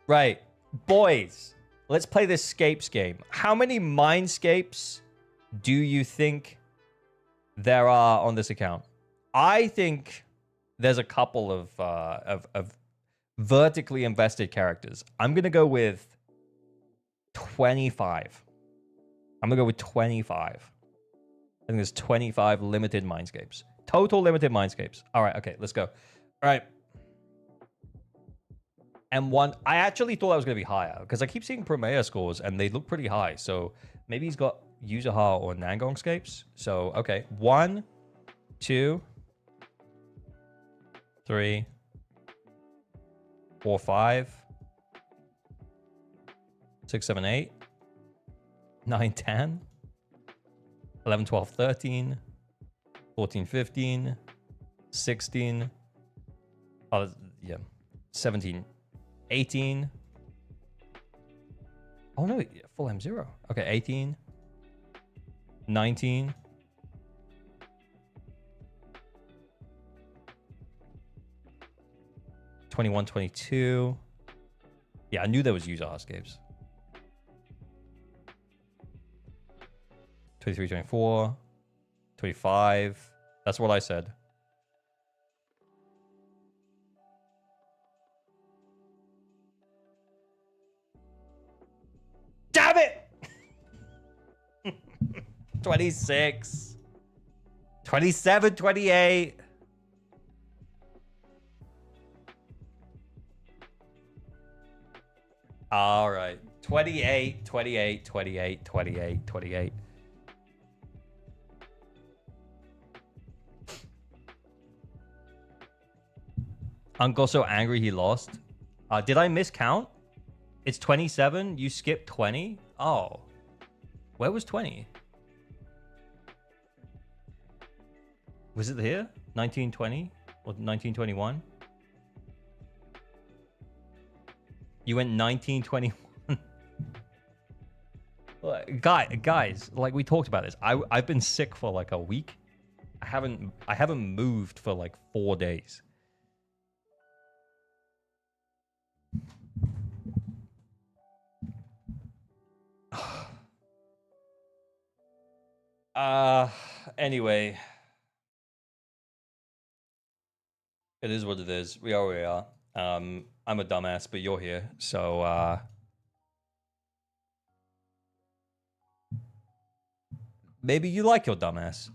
Right. Boys, let's play this Scapes game. How many Mindscapes do you think there are on this account? I think there's a couple of vertically invested characters. I'm going to go with 25. I'm going to go with 25. I think there's 25 limited Mindscapes. Total limited Mindscapes. All right, okay, let's go. All right. M1. I actually thought that was going to be higher because I keep seeing Promea scores and they look pretty high. So maybe he's got Yuzuha or Nangong scapes. So, okay. 1, 2, 3, 4, 5, 6, 7, 8, 9, 10. 11, 12, 13, 14, 15, 16, oh, yeah, 17, 18. Oh, no, full M0. Okay, 18, 19, 21, 22. Yeah, I knew there was user escapes. 23, 24, 25. That's what I said. Damn it! 26. 27, 28. All right. 28, 28, 28, 28, 28. Uncle so angry he lost. Did I miscount? It's 27. You skipped 20. Oh, where was 20? Was it here? 1920 or 1921? You went 1921. Guys, like we talked about this. I've been sick for like a week. I haven't moved for like 4 days. Anyway. It is what it is. We are where we are. I'm a dumbass, but you're here, so maybe you like your dumbass.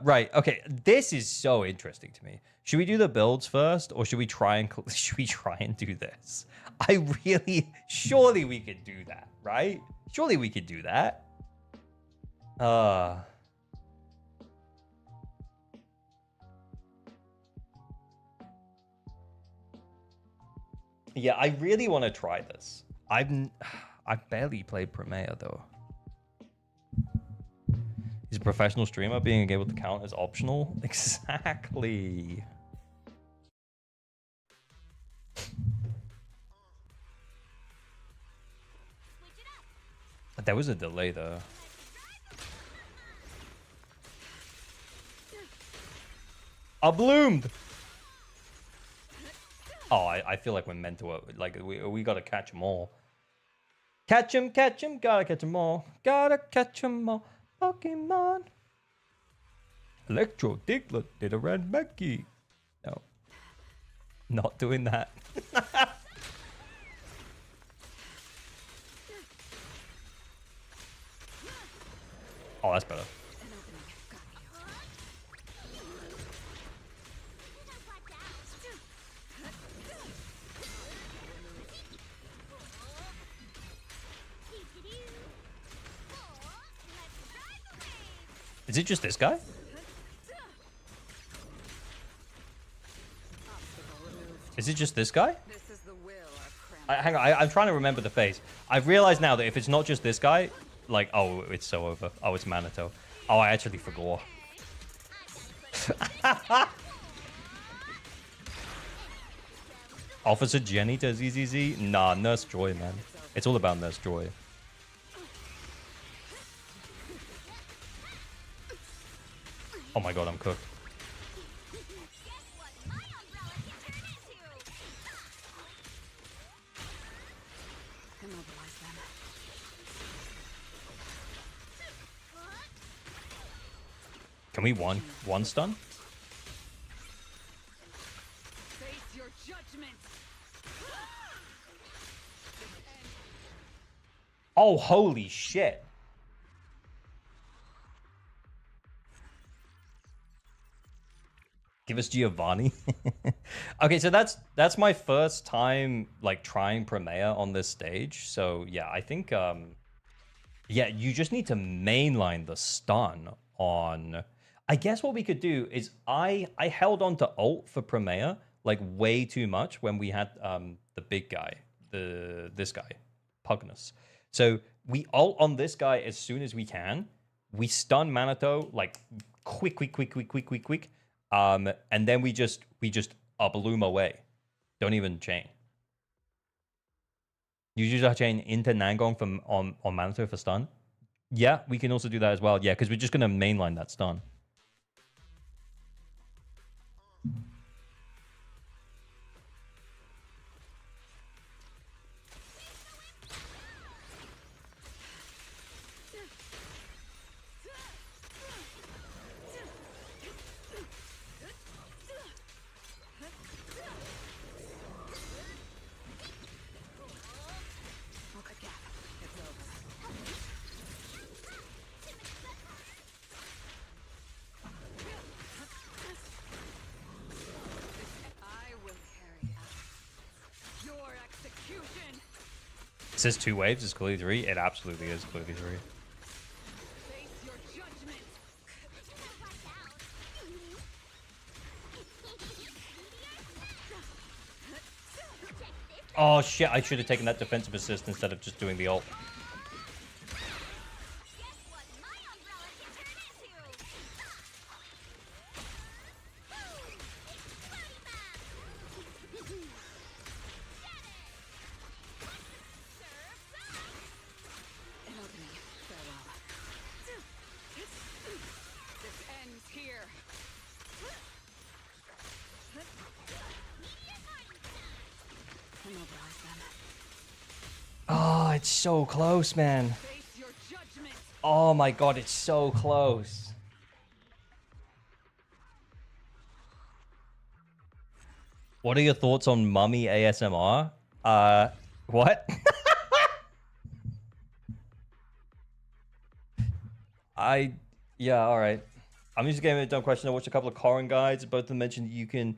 Right. Okay. This is so interesting to me. Should we do the builds first, or should we try and do this? I really, surely we could do that, right? Surely we could do that. Yeah, I really want to try this. I barely played Premier though. He's a professional streamer, being able to count as optional. Exactly. There was a delay though. I bloomed. Oh, I feel like we're meant to, like, we gotta catch them all. Catch him, gotta catch them all. Gotta catch them all. Pokemon. Electro, Diglett, did a red Becky. No. Not doing that. Oh, that's better. Is it just this guy? Is it just this guy? Hang on, I'm trying to remember the phase. I've realized now that if it's not just this guy, like, oh, it's so over. Oh, it's Manato. Oh, I actually forgot. Officer Jenny to ZZZ? Nah, Nurse Joy, man. It's all about Nurse Joy. Oh my god, I'm cooked. Can we one stun? Oh, holy shit. Give us Giovanni. Okay, so that's my first time like trying Premier on this stage. So yeah, I think yeah, you just need to mainline the stun on. I guess what we could do is I held on to ult for Premier like way too much when we had the big guy, this guy, Pugnus. So we ult on this guy as soon as we can. We stun Manato like quick. And then we just bloom away. Don't even chain. You use our chain into Nangong from on Manato for stun. Yeah, we can also do that as well. Yeah, because we're just gonna mainline that stun. It says 2 waves is clearly 3. It absolutely is clearly 3. Oh shit, I should have taken that defensive assist instead of just doing the ult. Oh, it's so close, man. Oh my god, it's so close. What are your thoughts on mummy ASMR? What? Yeah, all right. I'm just getting a dumb question. I watched a couple of Corrin guides. Both of them mentioned you can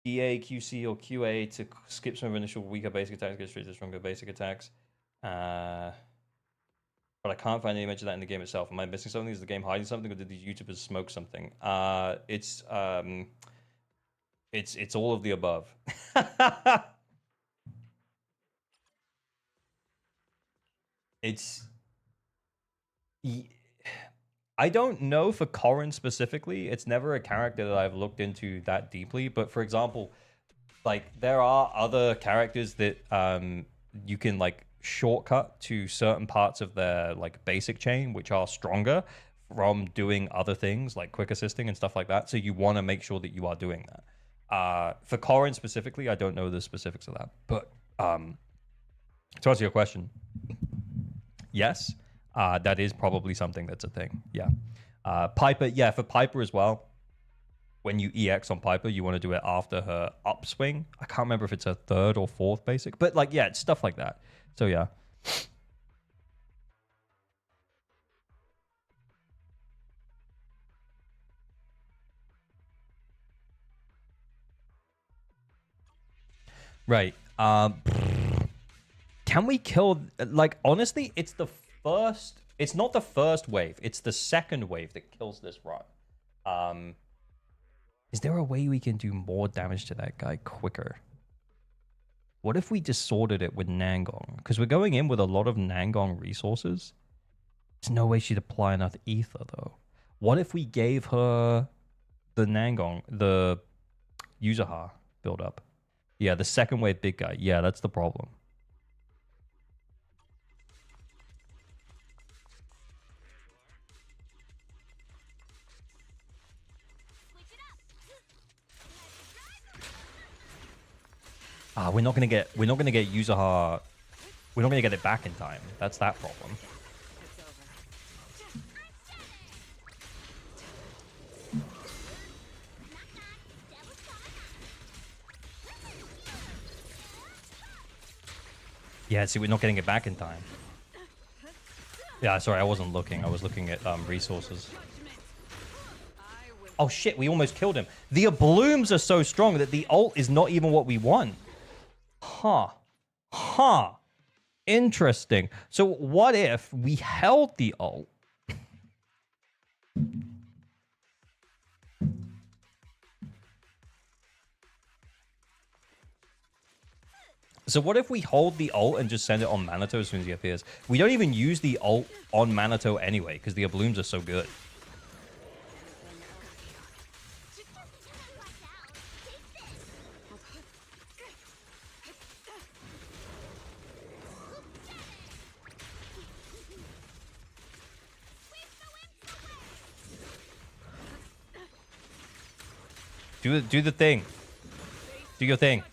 DA, QC, or QA to skip some of initial weaker basic attacks, get straight to stronger basic attacks. But I can't find any mention of that in the game itself. Am I missing something? Is the game hiding something, or did these YouTubers smoke something? It's all of the above. It's I don't know for Corrin specifically. It's never a character that I've looked into that deeply. But for example, like there are other characters that you can like shortcut to certain parts of their like basic chain, which are stronger from doing other things like quick assisting and stuff like that. So you want to make sure that you are doing that. For Corrin specifically, I don't know the specifics of that. But to answer your question, yes, that is probably something that's a thing. Yeah. Piper, yeah, for Piper as well. When you EX on Piper, you want to do it after her upswing. I can't remember if it's her third or fourth basic, but like, yeah, it's stuff like that. So yeah. Right. Can we kill, like, honestly, it's the first, it's not the first wave. It's the second wave that kills this run. Is there a way we can do more damage to that guy quicker? What if we distorted it with Nangong? Because we're going in with a lot of Nangong resources. There's no way she'd apply enough ether, though. What if we gave her the Nangong, the Yuzaha build up? Yeah, the second wave big guy. Yeah, that's the problem. We're not gonna get Yuzaha. We're not gonna get it back in time. That's that problem. Yeah, see, we're not getting it back in time. Yeah, sorry, I wasn't looking. I was looking at resources. Oh shit, we almost killed him. The blooms are so strong that the ult is not even what we want. Huh. Huh. Interesting. So what if we held the ult? So what if we hold the ult and just send it on Manato as soon as he appears? We don't even use the ult on Manato anyway, because the blooms are so good. Do the thing. Do your thing.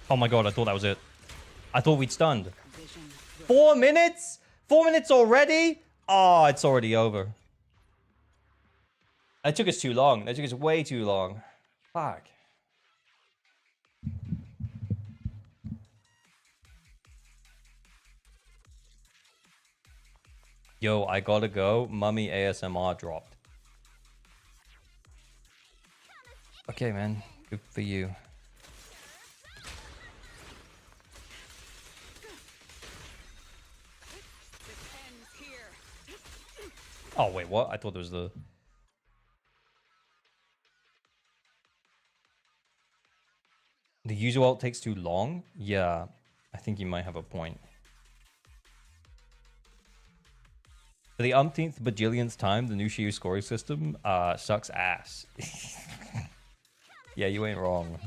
Oh my god, I thought that was it. I thought we'd stunned. 4 minutes? 4 minutes already? Oh, it's already over. That took us too long. That took us way too long. Fuck. Yo, I gotta go. Mummy ASMR dropped. Okay, man. Good for you. Oh, wait, what? I thought there was the... The user ult takes too long? Yeah, I think you might have a point. For the umpteenth bajillionth time, the new Shiu scoring system sucks ass. Yeah, you ain't wrong.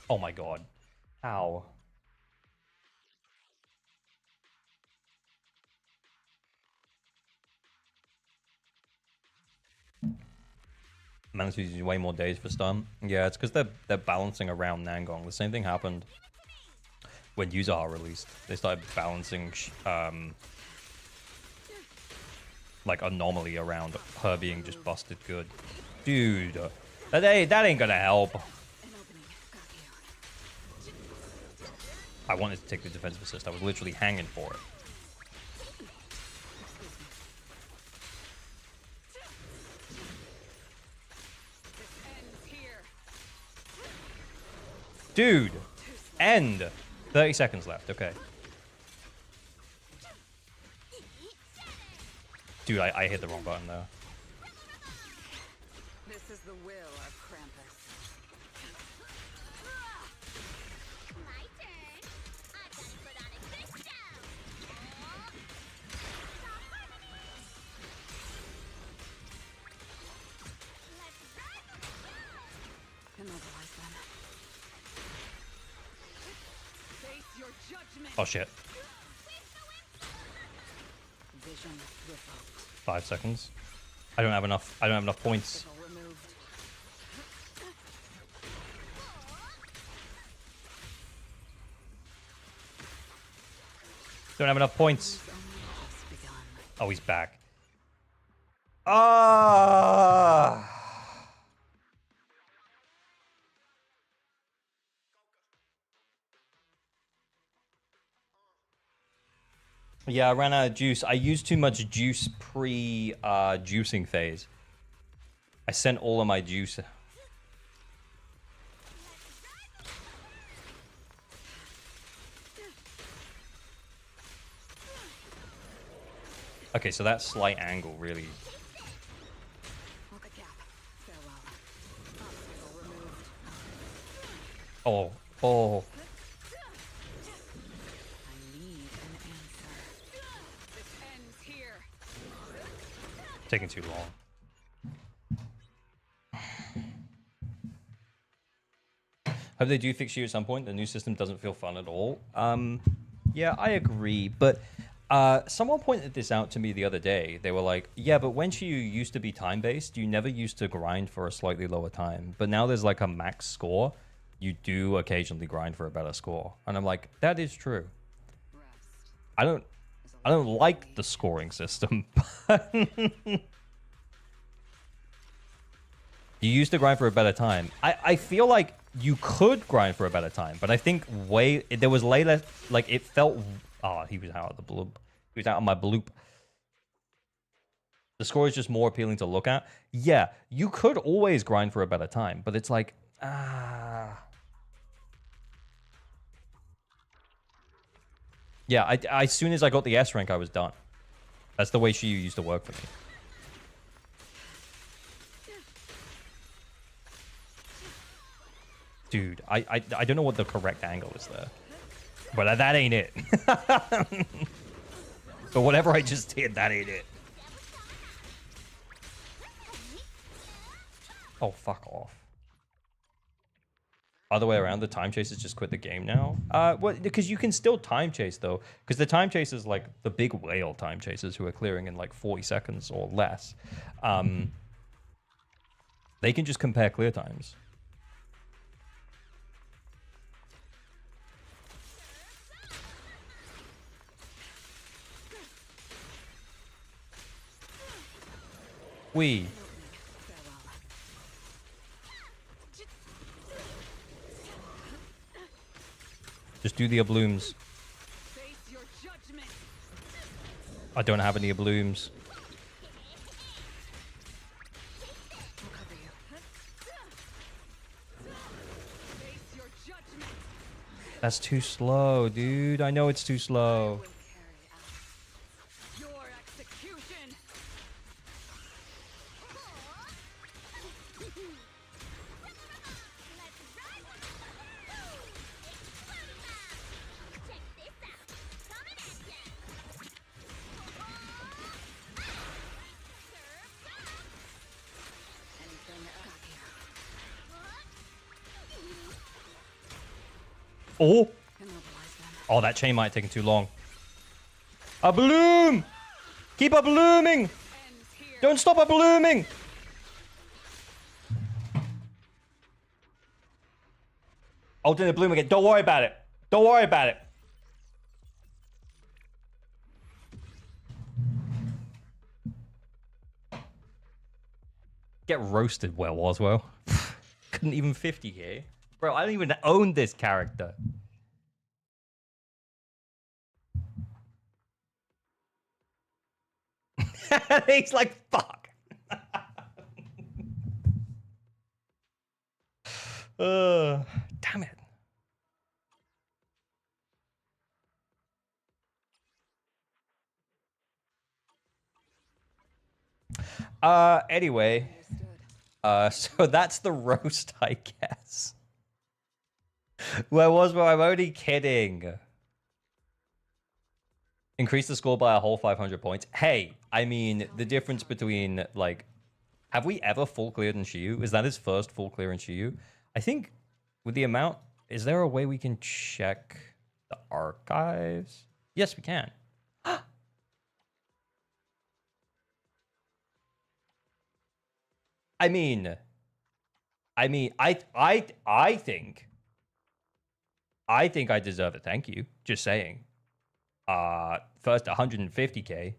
Oh my god. How? Managed to use way more days for stun. Yeah, it's because they're balancing around Nangong. The same thing happened when Yuzha released. They started balancing like anomaly around her being just busted good. Dude, that ain't gonna help. I wanted to take the defensive assist. I was literally hanging for it. Dude, end. 30 seconds left. Okay. Dude, I hit the wrong button though. This is the will of Krampus. My turn. I've got to put on a good show. Let's run. Immobilize them. Face your judgment. Oh shit. Vision revoked. 5 seconds. I don't have enough. I don't have enough points. Signal removed. Don't have enough points. It's only just begun. Oh, he's back. Ah. Yeah, I ran out of juice. I used too much juice pre-juicing phase. I sent all of my juice. Okay, so that slight angle really... Look at gap. Farewell. Obstacle removed. Oh, oh. I need an answer. This ends here. Taking too long. Hope they do fix you at some point. The new system doesn't feel fun at all. Yeah, I agree. But someone pointed this out to me the other day. They were like, yeah, but when you used to be time-based, you never used to grind for a slightly lower time. But now there's like a max score. You do occasionally grind for a better score. And I'm like, that is true. Rest. I don't like the scoring system. You used to grind for a better time. I feel like you could grind for a better time, but I think there was later, like it felt. Oh, he was out of the bloop. He was out of my bloop. The score is just more appealing to look at. Yeah, you could always grind for a better time, but it's like Yeah, as soon as I got the S rank, I was done. That's the way she used to work for me. Dude, I don't know what the correct angle is there. But that ain't it. But whatever I just did, that ain't it. Oh, fuck off. Other way around, the time chasers just quit the game now. Well, because you can still time chase though, because the time chasers, like the big whale time chasers who are clearing in like 40 seconds or less, they can just compare clear times. We. Just do the blooms. Face your judgment. I don't have any blooms. I'll cover you. Face your judgment. That's too slow, dude. I know it's too slow. Will carry out your execution. Oh, Immobilize them. oh, that chain might have taken too long. A bloom! Keep a blooming! Ends here. Don't stop a blooming! Oh, did it bloom again? Don't worry about it. Don't worry about it. Get roasted, well, Oswell. Couldn't even 50 here. Bro, I don't even own this character. He's like, fuck. Damn it. Anyway. Understood. So that's the roast, I guess. Where was I'm only kidding. Increase the score by a whole 500 points. Hey, I mean, the difference between, like, have we ever full cleared in Shiyu? Is that his first full clear in Shiyu? I think with the amount, is there a way we can check the archives? Yes, we can. I mean, I think I deserve a thank you. Just saying. First 150k.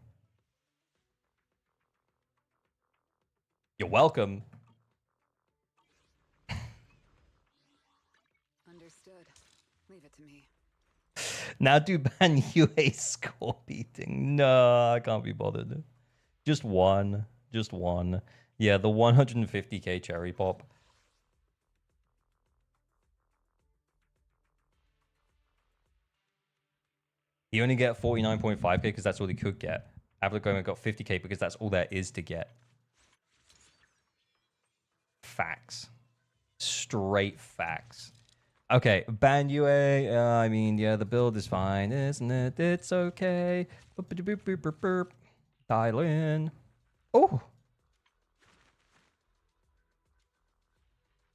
You're welcome. Understood. Leave it to me. Now do ban UA score beating. No, I can't be bothered. Just one. Just one. Yeah, the 150k cherry pop. You only get 49.5k because that's all he could get. Avlagoma got 50k because that's all there is to get. Facts. Straight facts. Okay, ban UA. I mean, yeah, the build is fine, isn't it? It's okay. Dial in. Oh.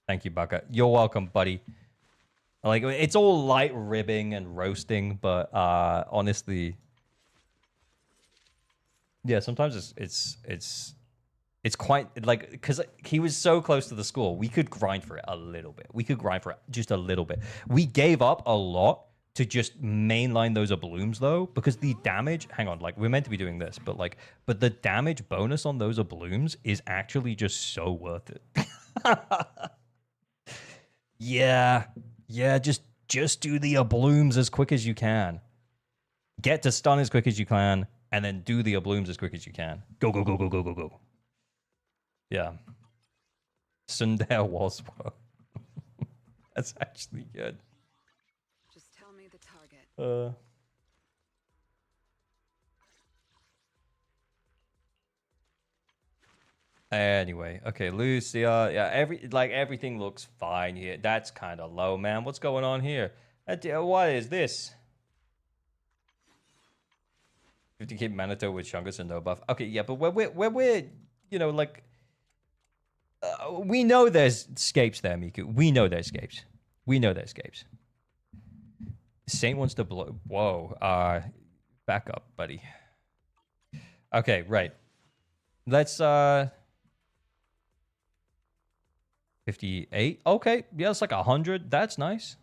Thank you, Baka. You're welcome, buddy. Like, it's all light ribbing and roasting, but honestly, yeah, sometimes it's quite like, because he was so close to the score, we could grind for it a little bit. We could grind for it just a little bit. We gave up a lot to just mainline those blooms though, because the damage, hang on, like we're meant to be doing this, but the damage bonus on those blooms is actually just so worth it. Yeah, just do the blooms as quick as you can. Get to stun as quick as you can, and then do the blooms as quick as you can. Go, go, go, go, go, go, go. Yeah. Sundar was well. That's actually good. Just tell me the target. Anyway, okay, Lucia. Yeah, everything looks fine here. That's kind of low, man. What's going on here? What is this? 50k Manitou with Chungus and no buff. Okay, yeah, but we're you know, like, we know there's escapes there, Miku. We know there's escapes. We know there's escapes. Saint wants to blow. Whoa. Back up, buddy. Okay, right. Let's 58. Okay, yeah, it's like 100. That's nice.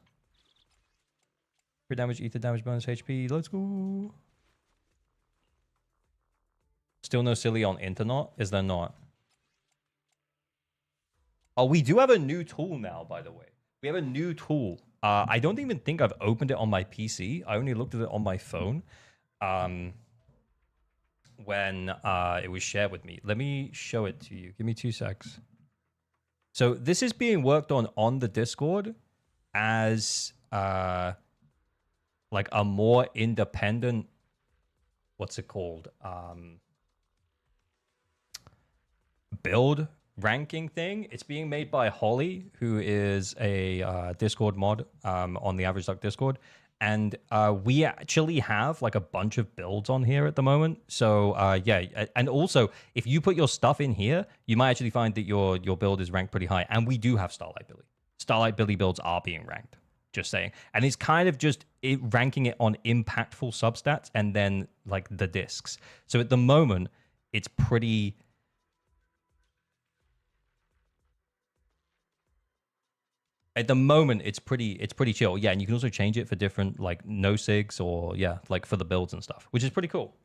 Crit damage, ether damage, bonus HP. Let's go. Still no silly on internet? Is there not? Oh, we do have a new tool now, by the way. We have a new tool. I don't even think I've opened it on my PC. I only looked at it on my phone when it was shared with me. Let me show it to you. Give me 2 secs. So this is being worked on the Discord as like a more independent, what's it called? Build ranking thing. It's being made by Holly, who is a Discord mod on the Average Duck Discord. And we actually have like a bunch of builds on here at the moment. So yeah, and also if you put your stuff in here, you might actually find that your build is ranked pretty high. And we do have Starlight Billy. Starlight Billy builds are being ranked. Just saying. And it's kind of just ranking it on impactful substats and then like the discs. So at the moment, it's pretty. At the moment, it's pretty chill. Yeah, and you can also change it for different like no sigs or yeah, like for the builds and stuff, which is pretty cool.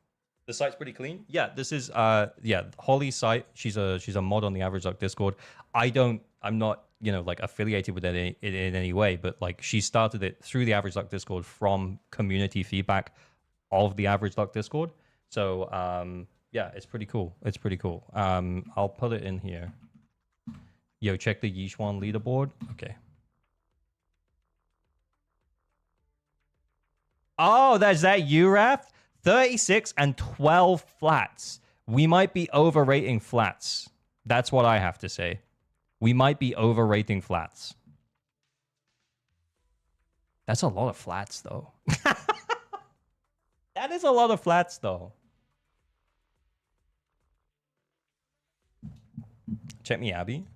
The site's pretty clean. Yeah, this is yeah, Holly's site. She's a mod on the Average Luck Discord. I'm not, you know, like affiliated with it in any way, but like she started it through the Average Luck Discord from community feedback of the Average Luck Discord. So yeah, it's pretty cool. It's pretty cool. I'll put it in here. Yo, check the Yishuan leaderboard. Okay. Oh, there's that URAF. 36 and 12 flats. We might be overrating flats. That's what I have to say. We might be overrating flats. That's a lot of flats, though. That is a lot of flats, though. Check me, Abby.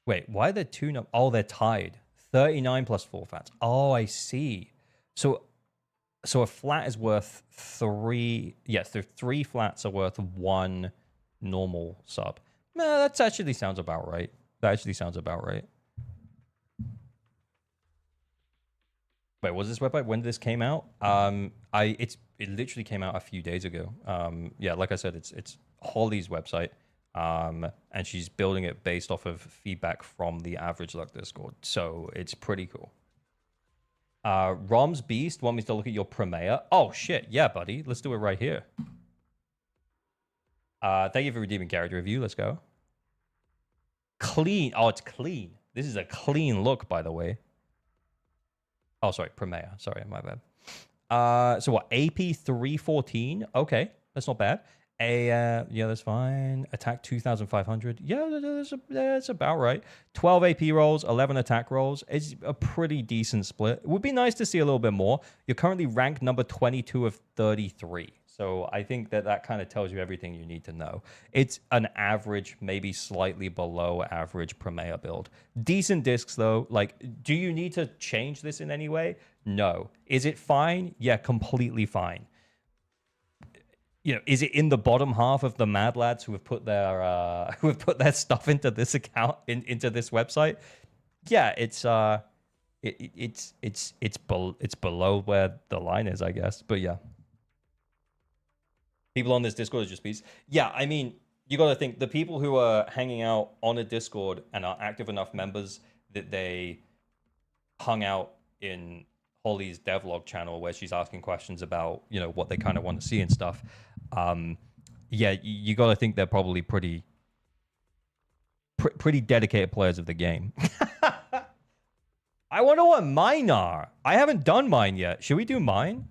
Wait, why are there two? No, oh, they're tied. 39 plus 4 flats. Oh, I see. So a flat is worth 3. Yes, the 3 flats are worth 1 normal sub. That actually sounds about right. That actually sounds about right. Wait, was this website when this came out? It literally came out a few days ago. Yeah, like I said, it's Holly's website. And she's building it based off of feedback from the Average Luck Discord. So it's pretty cool. Rom's Beast want me to look at your Premiere. Oh shit, yeah, buddy. Let's do it right here. Thank you for redeeming character review. Let's go. Clean. Oh, it's clean. This is a clean look, by the way. Oh, sorry, Premiere. Sorry, my bad. So what? AP 314. Okay, that's not bad. Yeah, that's fine. Attack 2,500. Yeah, that's about right. 12 AP rolls, 11 attack rolls. It's a pretty decent split. It would be nice to see a little bit more. You're currently ranked number 22 of 33. So I think that kind of tells you everything you need to know. It's an average, maybe slightly below average Premiere build. Decent discs, though. Like, do you need to change this in any way? No. Is it fine? Yeah, completely fine. You know, is it in the bottom half of the mad lads who have put their stuff into this account into this website? Yeah, it's below where the line is, I guess. But yeah, people on this Discord are just beasts. Yeah, I mean, you got to think the people who are hanging out on a Discord and are active enough members that they hung out in Holly's devlog channel where she's asking questions about, you know, what they kind of want to see and stuff. Yeah, you got to think they're probably pretty dedicated players of the game. I wonder what mine are. I haven't done mine yet. Should we do mine?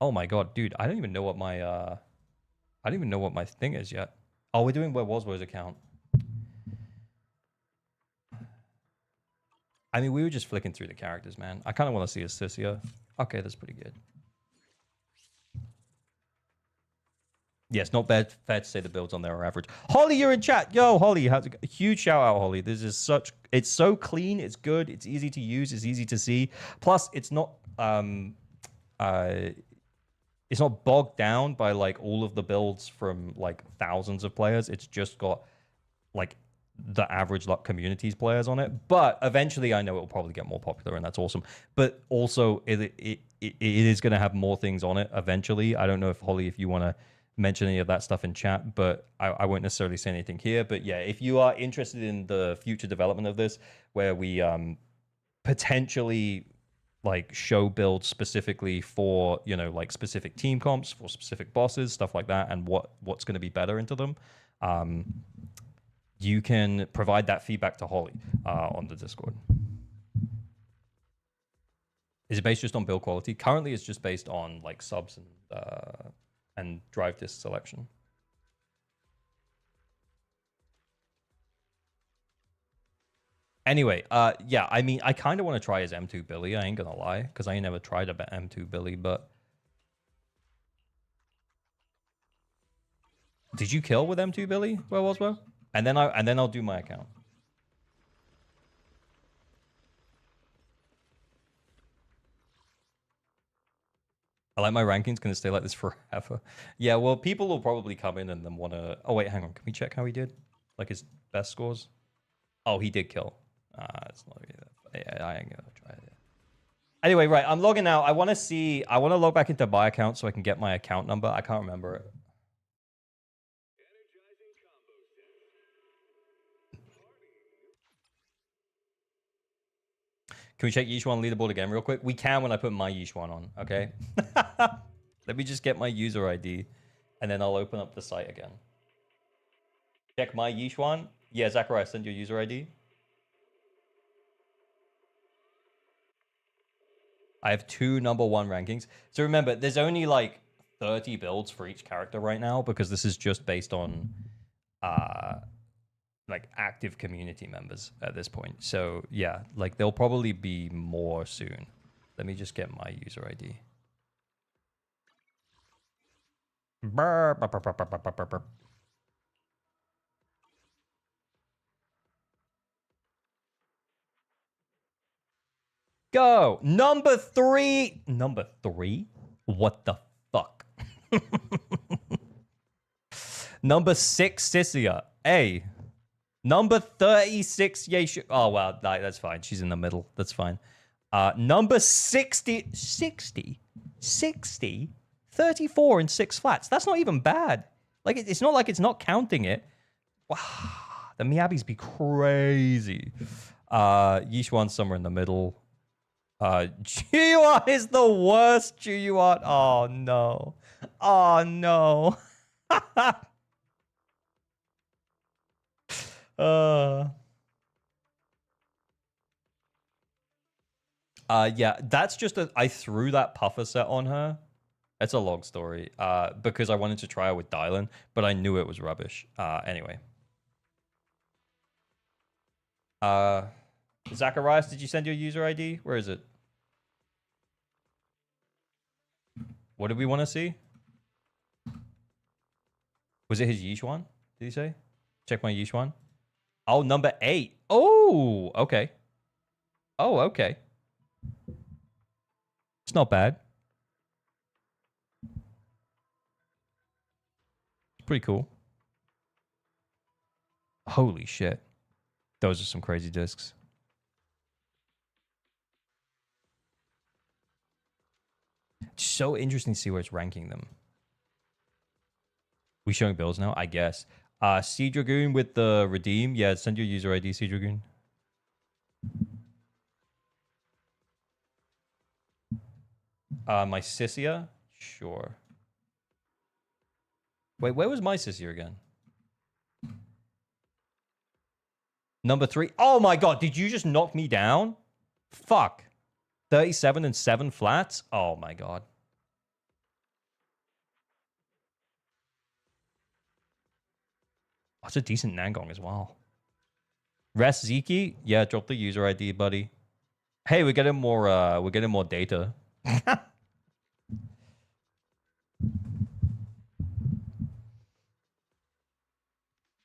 Oh my god, dude, I don't even know what my thing is yet. Oh, we're doing Where Was Wo's account. I mean, we were just flicking through the characters, man. I kind of want to see a Sissia. Okay, that's pretty good. Yes, not bad. Fair to say the builds on there are average. Holly, you're in chat. Yo, Holly, a huge shout out, Holly. This is it's so clean. It's good. It's easy to use. It's easy to see. Plus, it's not bogged down by like all of the builds from like thousands of players. It's just got like the Average Luck communities players on it. But eventually, I know it will probably get more popular, and that's awesome. But also, it is going to have more things on it eventually. I don't know if Holly, if you want to mention any of that stuff in chat, but I won't necessarily say anything here. But yeah, if you are interested in the future development of this, where we potentially like show builds specifically for, you know, like specific team comps for specific bosses, stuff like that, and what's going to be better into them, you can provide that feedback to Holly on the Discord. Is it based just on build quality? Currently, it's just based on like subs and drive disc selection. Anyway, yeah, I mean, I kind of want to try as M2 Billy. I ain't gonna lie, because I ain't never tried about M2 Billy. But did you kill with M2 Billy? Where was well? And then I'll do my account. I like my rankings. Gonna stay like this forever. Yeah, well, people will probably come in and then want to. Oh wait, hang on. Can we check how he did? Like his best scores? Oh, he did kill. It's not really that. I ain't gonna try it. Anyway, right. I'm logging out. I want to see. I want to log back into my account so I can get my account number. I can't remember it. Can we check Yishuan leaderboard again real quick? We can when I put my Yishuan on, okay? Let me just get my user ID, and then I'll open up the site again. Check my Yishuan. Yeah, Zachariah, send your user ID. I have 2 #1 rankings. So remember, there's only like 30 builds for each character right now because this is just based on like active community members at this point. So yeah, like there'll probably be more soon. Let me just get my user ID. Burr, burr, burr, burr, burr, burr, burr, burr. Go. Number 3. Number 3? What the fuck? Number 6, Sissia. Hey. Number 36, Yeshu. Oh, wow. That's fine. She's in the middle. That's fine. Number 60. 60? 34 and 6 flats. That's not even bad. Like, it's not like it's not counting it. Wow. The Miyabi's be crazy. Yishuan's somewhere in the middle. Chuyuan is the worst, Chuyuan. Oh, no. Oh, no. Yeah, that's just I threw that puffer set on her. It's a long story. Because I wanted to try it with Dylan, but I knew it was rubbish. Anyway. Zacharias, did you send your user ID? Where is it? What did we want to see? Was it his Yishuan? Did he say? Check my Yishuan. Oh, number 8. Oh, okay. Oh, okay. It's not bad. It's pretty cool. Holy shit. Those are some crazy discs. It's so interesting to see where it's ranking them. We showing bills now? I guess. Sea Dragoon with the redeem. Yeah, send your user ID, Sea Dragoon. My Sissia? Sure. Wait, where was my Sissia again? Number 3. Oh my god, did you just knock me down? Fuck. 37 and 7 flats? Oh my god. That's a decent Nangong as well. Rest Ziki? Yeah, drop the user ID, buddy. Hey, we're getting more data.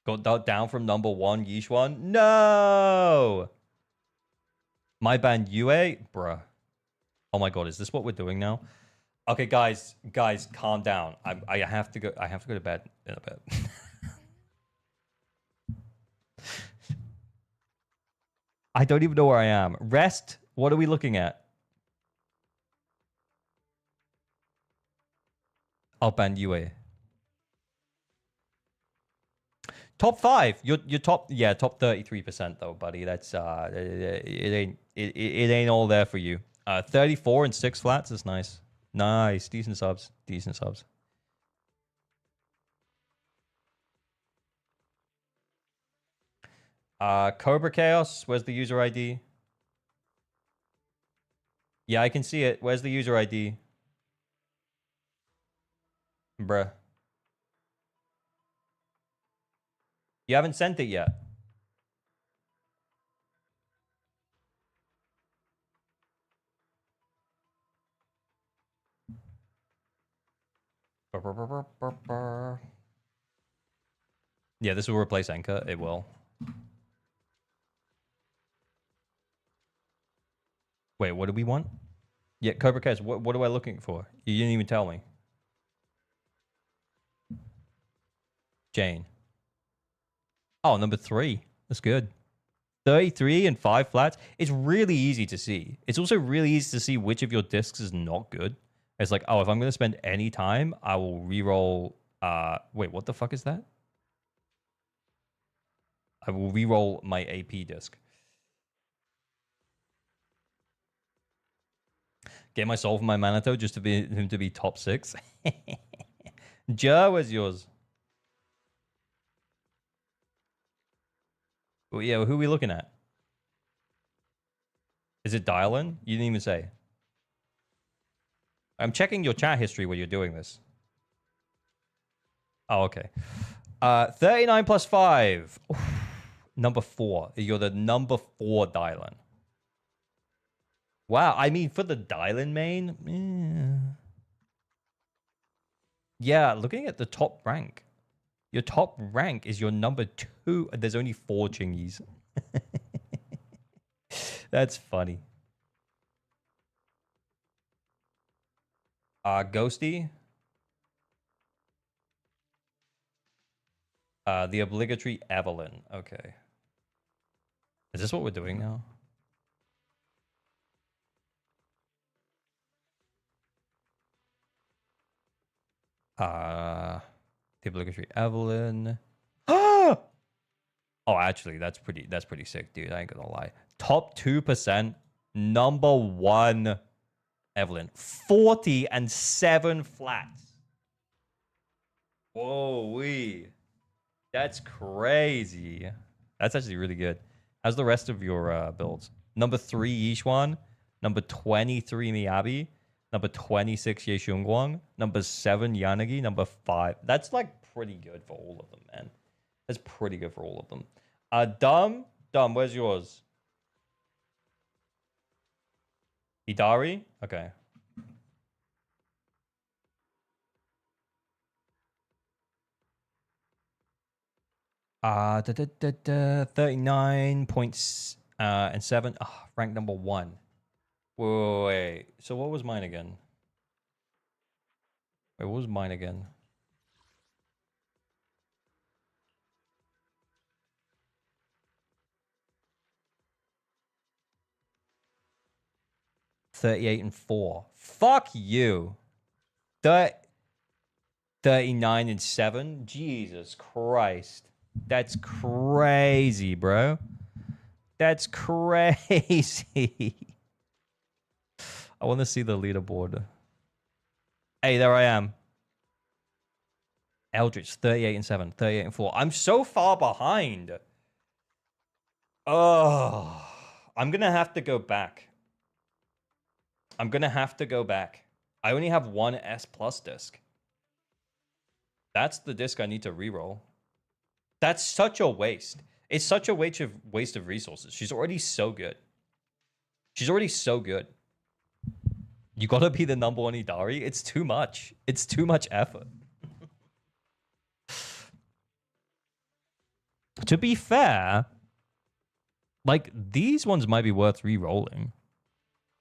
Got down from number 1, Yishuan. No! My band UA? Bruh. Oh my god, is this what we're doing now? Okay, guys, calm down. I have to go to bed in a bit. I don't even know where I am. Rest, what are we looking at? I'll ban UA. Top 5. You're top, yeah, top 33% though, buddy. That's it ain't all there for you. 34 and 6 flats is nice. Nice. Decent subs. Decent subs. Cobra Chaos, where's the user ID? Yeah, I can see it. Where's the user ID? Bruh. You haven't sent it yet. Yeah, this will replace Enka. It will. Wait, what do we want? Yeah, Cobra Kaz, what am I looking for? You didn't even tell me. Jane. Oh, number 3. That's good. 33 and 5 flats. It's really easy to see. It's also really easy to see which of your discs is not good. It's like, oh, if I'm going to spend any time, I will reroll. Wait, what the fuck is that? I will reroll my AP disc. Get my soul from my Manato just to be him to be top 6. Joe, where's yours? Well, yeah, who are we looking at? Is it Dylan? You didn't even say. I'm checking your chat history while you're doing this. Oh, okay. 39 plus 5. Oof. Number 4. You're the number 4 Dylan. Wow, I mean, for the Dylan main, yeah, looking at the top rank, your top rank is your number 2. There's only 4 chingies. That's funny. Ghosty. The obligatory Evelyn. Okay. Is this what we're doing now? The obligatory Evelyn. Oh, actually, that's pretty sick, dude. I ain't gonna lie. Top 2%, number 1 Evelyn. 40 and 7 flats. Whoa, wee. That's crazy. That's actually really good. How's the rest of your builds? Number 3 Yishuan, number 23 Miyabi, number 26 Yeshunguang, number 7 Yanagi, number 5. That's like pretty good for all of them, man. That's pretty good for all of them. Dumb, where's yours? Idari? Okay. Da, da, da, da, 39 points and 7. Oh, rank number 1. Wait. So what was mine again? Wait, what was mine again? $38 and 4. Fuck you. 39 and 7. Jesus Christ. That's crazy, bro. That's crazy. I want to see the leaderboard. Hey, there I am. Eldritch, 38 and 7, 38 and 4. I'm so far behind. Oh, I'm going to have to go back. I only have 1 S plus disc. That's the disc I need to reroll. That's such a waste. It's such a waste of resources. She's already so good. You gotta be the number 1 Idari. It's too much. It's too much effort. To be fair, like, these ones might be worth re-rolling.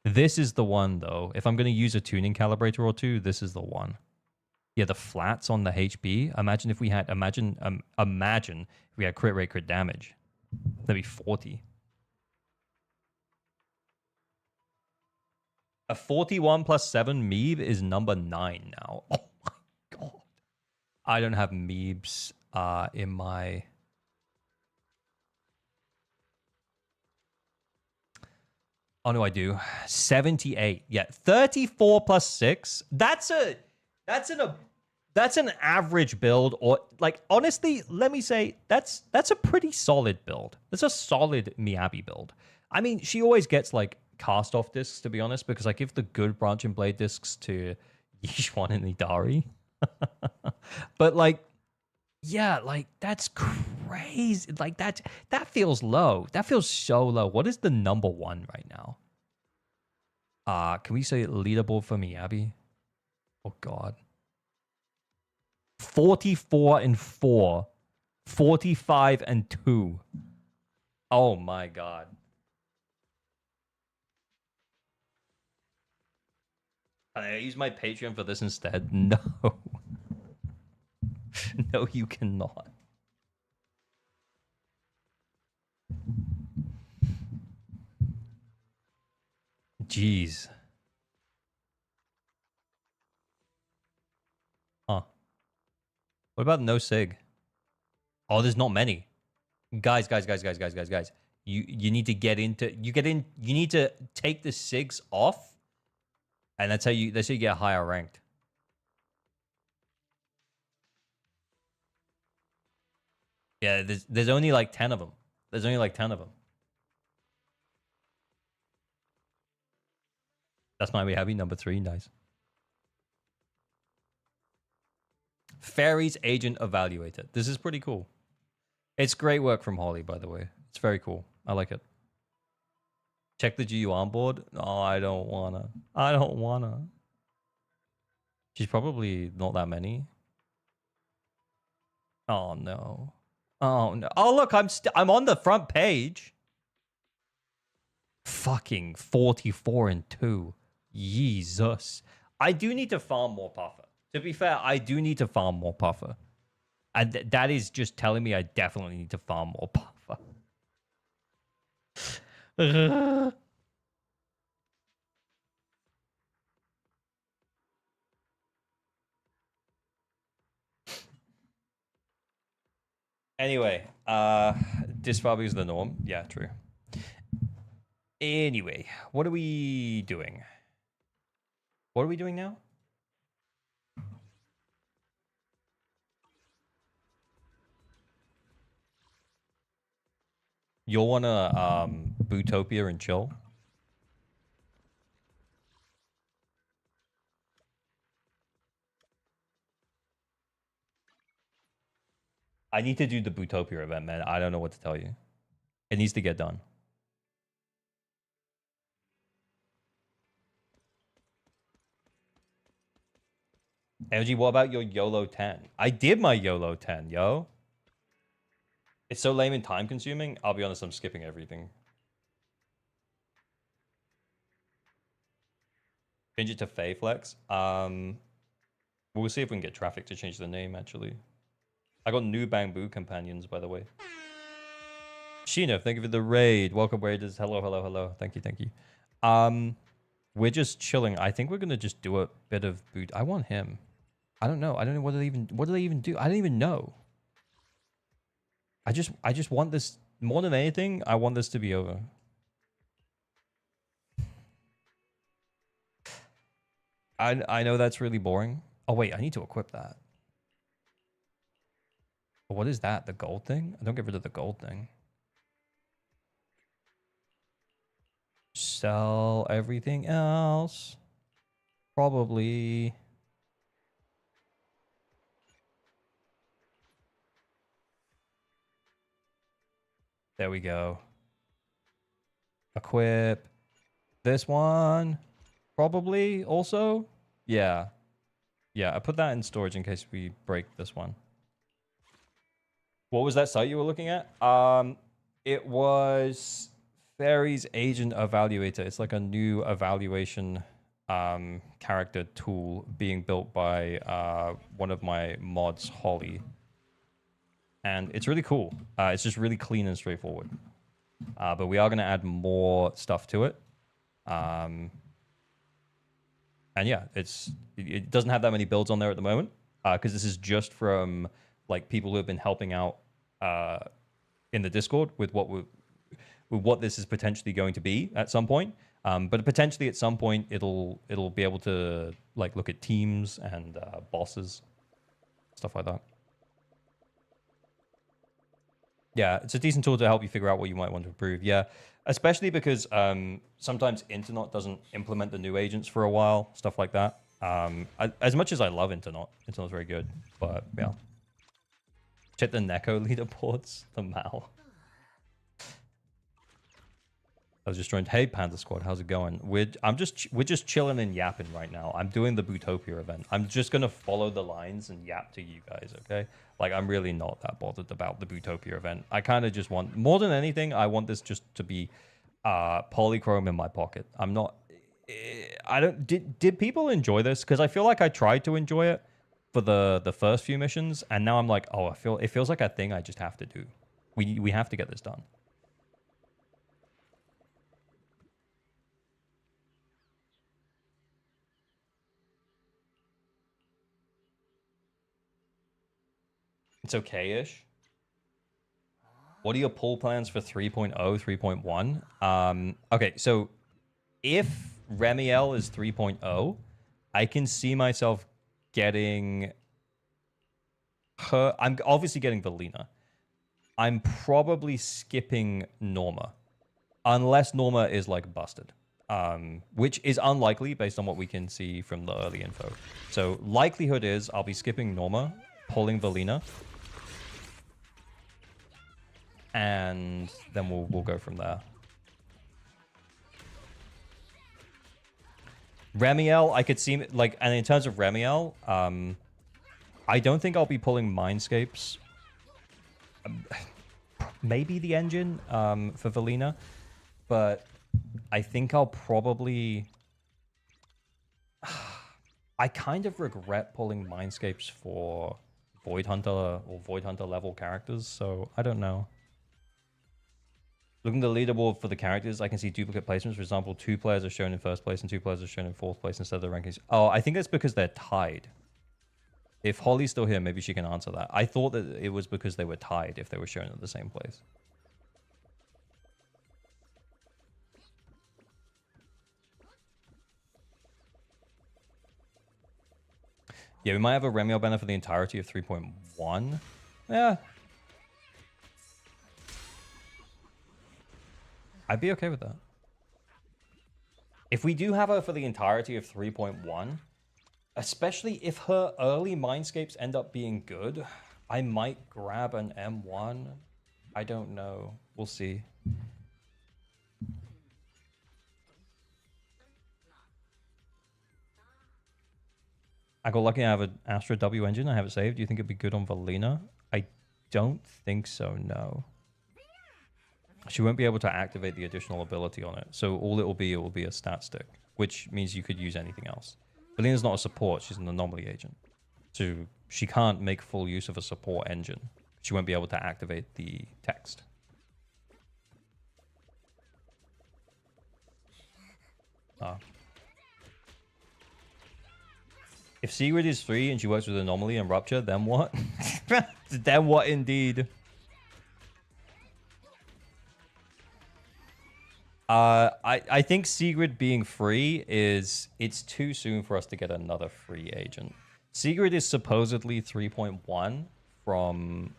This is the one, though. If I'm going to use a tuning calibrator or 2, this is the one. Yeah, the flats on the HP. Imagine if we had... Imagine if we had crit rate, crit damage. That'd be 40. A 41 plus 7 Meeb is number 9 now. Oh my god. I don't have Meebs in my... Oh, no, I do. 78. Yeah, 34 plus 6. That's an average build, or like, honestly, let me say that's a pretty solid build. That's a solid Miyabi build. I mean, she always gets like cast off discs, to be honest, because I give the good branch and blade discs to Yishuan and Idari. But like, yeah, like that's crazy. Like that feels low. That feels so low. What is the number 1 right now? Can we say leaderboard for Miyabi? Oh god. 44 and 4. 45 and 2. Oh my god. Can I use my Patreon for this instead? No. No, you cannot. Jeez. Huh. What about no sig? Oh, there's not many. Guys. You need to get into you need to take the SIGs off, and that's how you get higher ranked. Yeah, there's only like 10 of them. There's only like 10 of them. That's my way happy number 3, nice. Fairies Agent Evaluator. This is pretty cool. It's great work from Holly, by the way. It's very cool. I like it. Check the GU on board. Oh, I don't wanna. I don't wanna. She's probably not that many. Oh no. Oh no. Oh look, I'm on the front page. Fucking 44 and 2. Jesus. I do need to farm more puffer. To be fair, I do need to farm more puffer. And that is just telling me I definitely need to farm more puffer. Anyway, dysphobia is the norm. Yeah, true. Anyway, what are we doing? What are we doing now? You'll wanna Bootopia and chill. I need to do the Bootopia event, man. I don't know what to tell you. It needs to get done. LG, what about your YOLO 10? I did my YOLO 10, yo. It's so lame and time consuming. I'll be honest, I'm skipping everything. Change it to Fayflex. We'll see if we can get traffic to change the name, actually. I got new Bamboo companions, by the way. Sheena, thank you for the raid. Welcome, raiders. Hello. Thank you. We're just chilling. I think we're gonna just do a bit of boot. I want him. I don't know. What do they even do? I don't even know. I just want this more than anything. I want this to be over. I know that's really boring. Oh wait, I need to equip that. What is that? The gold thing? I don't get rid of the gold thing. Sell everything else. Probably. There we go. Equip this one. Probably also. Yeah. Yeah, I put that in storage in case we break this one. What was that site you were looking at? It was Fairies Agent Evaluator. It's like a new evaluation character tool being built by one of my mods, Holly. And it's really cool. It's just really clean and straightforward. But we are going to add more stuff to it. And yeah, it doesn't have that many builds on there at the moment. Because this is just from like people who have been helping out in the Discord with what this is potentially going to be at some point. But potentially at some point it'll be able to like look at teams and bosses, stuff like that. Yeah, it's a decent tool to help you figure out what you might want to improve. Yeah, especially because sometimes Internet doesn't implement the new agents for a while, stuff like that. As much as I love Internet's very good, but yeah. Check the Neko leaderboards, the Mal. I was just joined. Hey, Panda Squad, how's it going? We're just chilling and yapping right now. I'm doing the Bootopia event. I'm just gonna follow the lines and yap to you guys, okay? Like, I'm really not that bothered about the Bootopia event. I kind of just want, more than anything, I want this just to be polychrome in my pocket. I'm not. I don't did people enjoy this? Because I feel like I tried to enjoy it for the first few missions, and now I'm like, oh, it feels like a thing I just have to do. We have to get this done. It's okay-ish. What are your pull plans for 3.0, 3.1? Okay, so if Remiel is 3.0, I can see myself getting her. I'm obviously getting Valina. I'm probably skipping Norma. Unless Norma is like busted. Which is unlikely based on what we can see from the early info. So likelihood is I'll be skipping Norma, pulling Valina. And then we'll go from there. Remiel, I could see like, and in terms of Remiel, I don't think I'll be pulling Mindscapes. Maybe the engine for Valina, but I think I'll probably. I kind of regret pulling Mindscapes for Void Hunter or Void Hunter level characters, so I don't know. Looking at the leaderboard for the characters, I can see duplicate placements. For example, 2 players are shown in first place and 2 players are shown in fourth place instead of the rankings. Oh, I think that's because they're tied. If Holly's still here, maybe she can answer that. I thought that it was because they were tied if they were shown at the same place. Yeah, we might have a Remiel banner for the entirety of 3.1. Yeah. I'd be okay with that. If we do have her for the entirety of 3.1, especially if her early Mindscapes end up being good, I might grab an M1. I don't know. We'll see. I got lucky I have an Astra W engine. I have it saved. Do you think it'd be good on Valina? I don't think so, no. She won't be able to activate the additional ability on it. So all it will be a stat stick, which means you could use anything else. Valina's not a support. She's an anomaly agent. So she can't make full use of a support engine. She won't be able to activate the text. Ah. If Sigrid is 3 and she works with Anomaly and Rupture, then what? Then what indeed? I think Sigrid being free is... It's too soon for us to get another free agent. Sigrid is supposedly 3.1 from...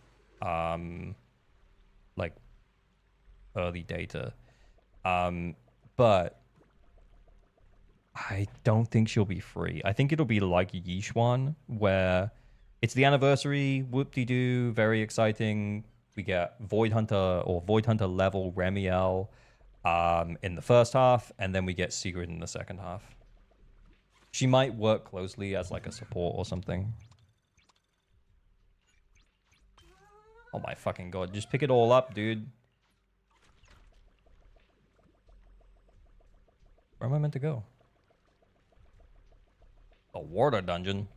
like, early data. But... I don't think she'll be free. I think it'll be like Yishuan, where it's the anniversary, whoop-de-doo, very exciting. We get Void Hunter or Void Hunter level Remiel in the first half, and then we get Sigrid in the second half. She might work closely as like a support or something. Oh my fucking god, just pick it all up, dude. Where am I meant to go? The water dungeon.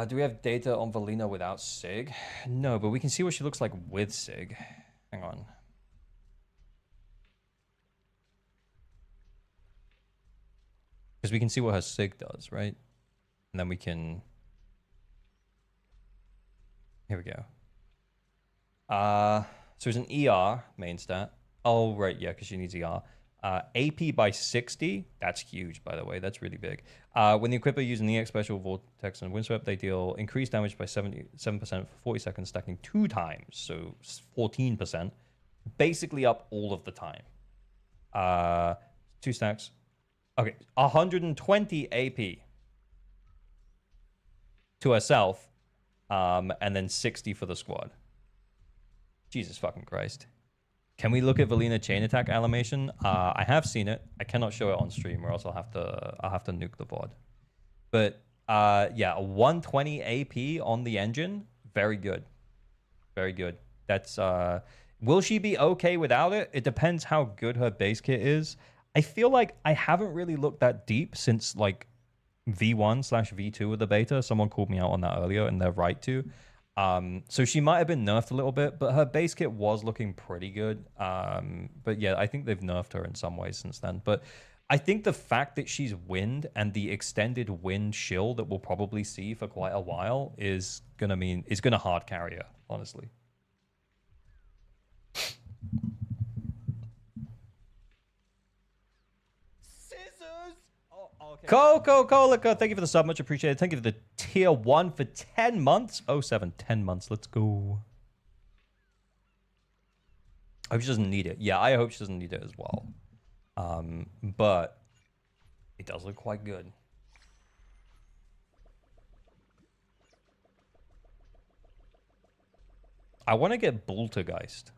Do we have data on Valina without Sig? No, but we can see what she looks like with Sig. Hang on. Because we can see what her Sig does, right? And then we can... Here we go. So it's an ER main stat. Oh, right, yeah, because she needs ER. AP by 60. That's huge, by the way. That's really big. When the equipper using the EX special Vortex and Windswept, they deal increased damage by 77% for 40 seconds, stacking 2 times. So 14%. Basically up all of the time. 2 stacks. Okay, 120 AP to herself. And then 60 for the squad. Jesus fucking Christ. Can we look at Valina chain attack animation? I have seen it. I cannot show it on stream, or else I'll have to nuke the VOD. But yeah, a 120 AP on the engine, Very good. Very good. That's will she be okay without it? It depends how good her base kit is. I feel like I haven't really looked that deep since like V1/V2 of the beta. Someone called me out on that earlier, and they're right to. So she might have been nerfed a little bit, but her base kit was looking pretty good. But yeah, I think they've nerfed her in some ways since then. But I think the fact that she's wind and the extended wind shield that we'll probably see for quite a while is gonna hard carry her, honestly. Scissors. Oh, okay. Coca-Cola, thank you for the sub, much appreciated. Thank you for the tier 1 for 10 months. 07, 10 months. Let's go. I hope she doesn't need it. Yeah, I hope she doesn't need it as well. But it does look quite good. I want to get Bultergeist.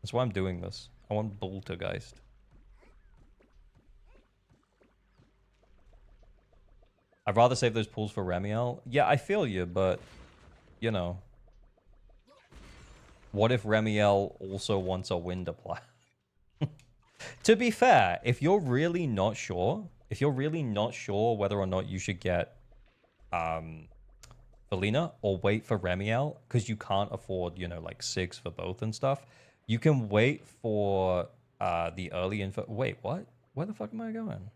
That's why I'm doing this. I want Bultergeist. I'd rather save those pools for Remiel. Yeah, I feel you, but, you know. What if Remiel also wants a wind apply? To be fair, if you're really not sure whether or not you should get Felina or wait for Remiel, because you can't afford, you know, like 6 for both and stuff, you can wait for the early info. Wait, what? Where the fuck am I going?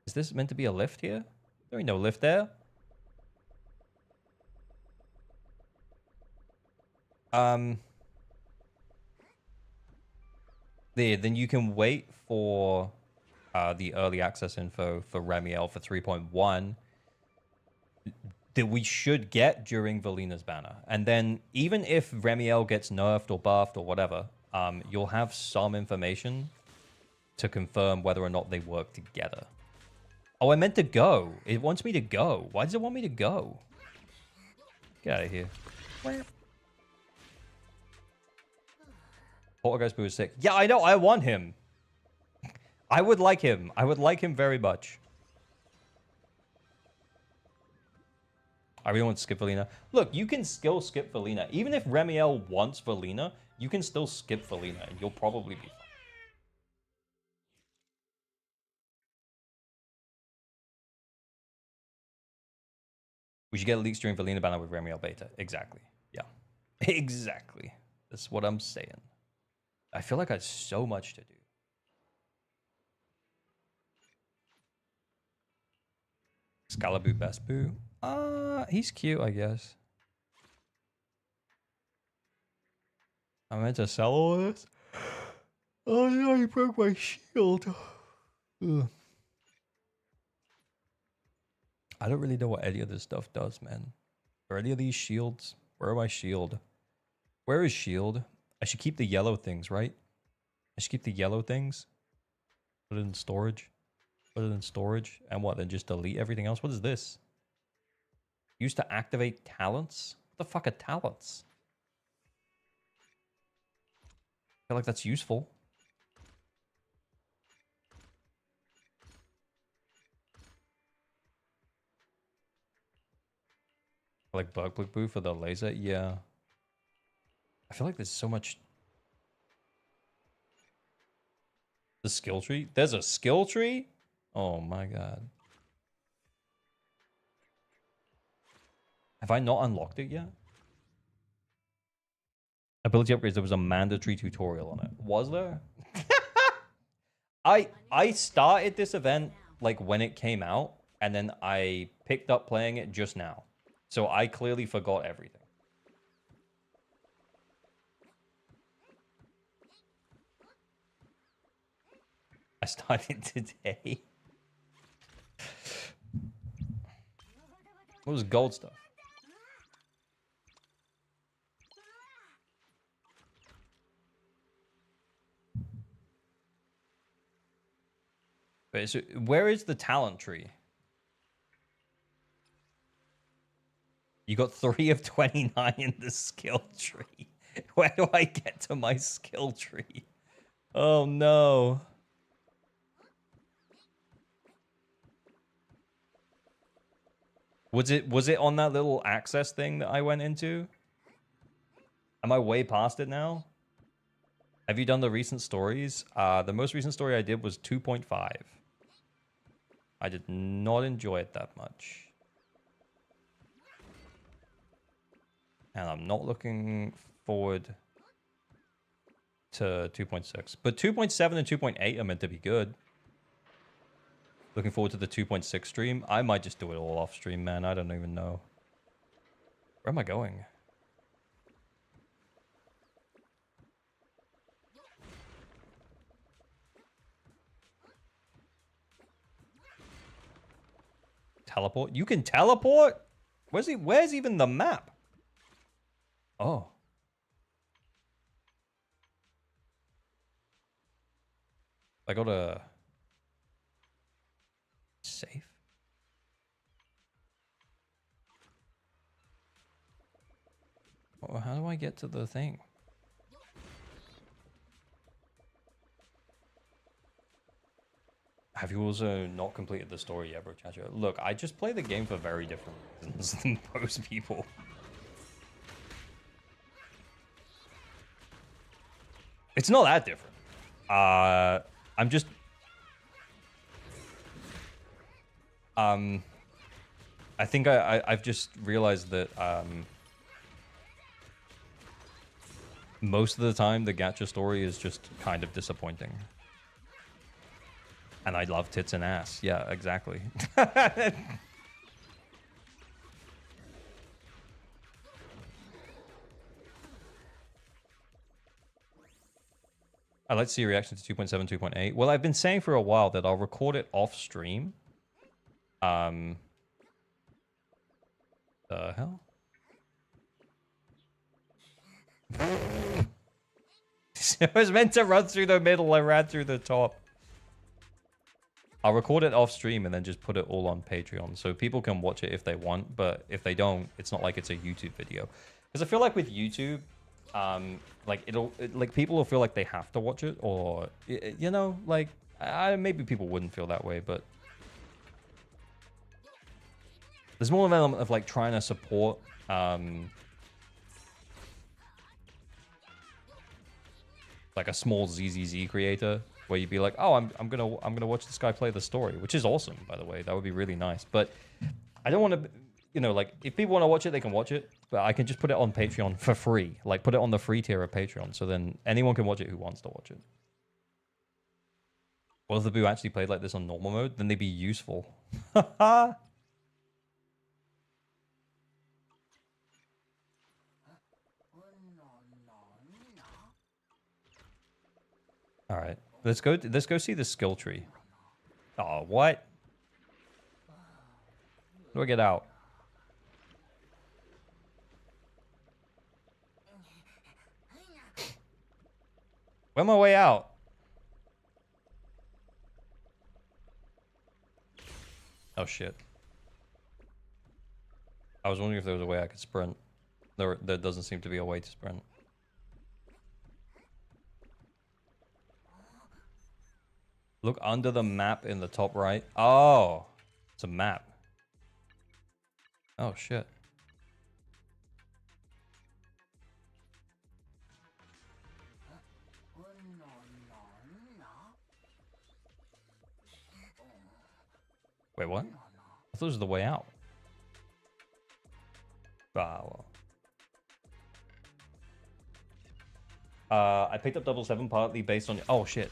Is this meant to be a lift here? There ain't no lift there. Then you can wait for the early access info for Remiel for 3.1 that we should get during Velina's banner. And then even if Remiel gets nerfed or buffed or whatever, you'll have some information to confirm whether or not they work together. Oh, I meant to go. It wants me to go. Why does it want me to go? Get out of here. Poltergeist Boo is sick. Yeah, I know. I want him. I would like him. I would like him very much. I really want to skip Felina. Look, you can still skip Felina. Even if Remiel wants Felina, you can still skip Felina, and you'll probably be fine. We should get leaks during Felina banner with Remiel beta. Exactly. Yeah. Exactly. That's what I'm saying. I feel like I have so much to do. Scalaboo Best Boo. He's cute, I guess. I meant to sell all this. Oh no, he broke my shield. Ugh. I don't really know what any of this stuff does, man. Are any of these shields? Where are my shield? Where is shield? I should keep the yellow things, right? I should keep the yellow things. Put it in storage. Put it in storage. And what, then just delete everything else? What is this? Used to activate talents? What the fuck are talents? I feel like that's useful. Like Bug Boo for the laser? Yeah. I feel like there's so much. The skill tree? There's a skill tree? Oh my god. Have I not unlocked it yet? Ability upgrades, there was a mandatory tutorial on it. Was there? I started this event like when it came out, and then I picked up playing it just now. So I clearly forgot everything. I started today. What was gold stuff? Wait, so where is the talent tree? You got 3 of 29 in the skill tree. Where do I get to my skill tree? Oh no. Was it on that little access thing that I went into? Am I way past it now? Have you done the recent stories? The most recent story I did was 2.5. I did not enjoy it that much. And I'm not looking forward to 2.6. But 2.7 and 2.8 are meant to be good. Looking forward to the 2.6 stream. I might just do it all off stream, man. I don't even know. Where am I going? Teleport? You can teleport? Where's even the map? Oh. I gotta save. Oh, how do I get to the thing? Have you also not completed the story yet, bro, Chacho? Look, I just play the game for very different reasons than most people. It's not that different. I'm just... I think I've just realized that, most of the time, the gacha story is just kind of disappointing. And I love tits and ass. Yeah, exactly. I'd like to see your reaction to 2.7, 2.8. Well, I've been saying for a while that I'll record it off stream. The hell? It was meant to run through the middle. I ran through the top. I'll record it off stream and then just put it all on Patreon so people can watch it if they want, but if they don't, it's not like it's a YouTube video. Because I feel like with YouTube, like like people will feel like they have to watch it, or you know, like maybe people wouldn't feel that way, but there's more of an element of like trying to support like a small ZZZ creator, where you'd be like, oh, I'm gonna watch this guy play the story, which is awesome, by the way. That would be really nice. But I don't want to, you know, like if people want to watch it, they can watch it. But I can just put it on Patreon for free, like put it on the free tier of Patreon, so then anyone can watch it who wants to watch it. Well, if the Boo actually played like this on normal mode, then they'd be useful. All right, let's go see the skill tree. Oh, what? How do I get out? Where's my way out? Oh shit. I was wondering if there was a way I could sprint. There doesn't seem to be a way to sprint. Look under the map in the top right. Oh, it's a map. Oh shit. Wait, what? I thought it was the way out. Ah, well. I picked up 777 partly based on... Oh, shit.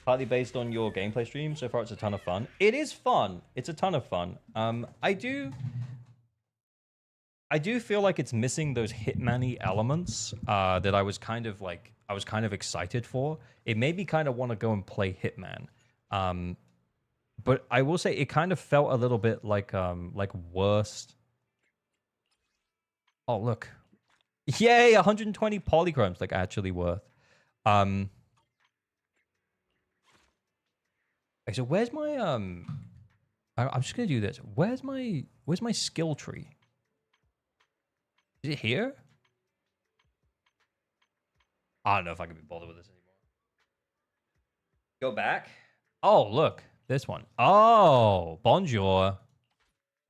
Partly based on your gameplay stream. So far, it's a ton of fun. It is fun. It's a ton of fun. I do feel like it's missing those Hitman-y elements that I was kind of like... I was kind of excited for. It made me kind of want to go and play Hitman. But I will say it kind of felt a little bit like Worst. Oh, look. Yay, 120 polychromes, like actually worth. Okay, so where's my I'm just gonna do this. Where's my skill tree? Is it here? I don't know if I can be bothered with this anymore. Go back. Oh, look. This one. Oh, bonjour.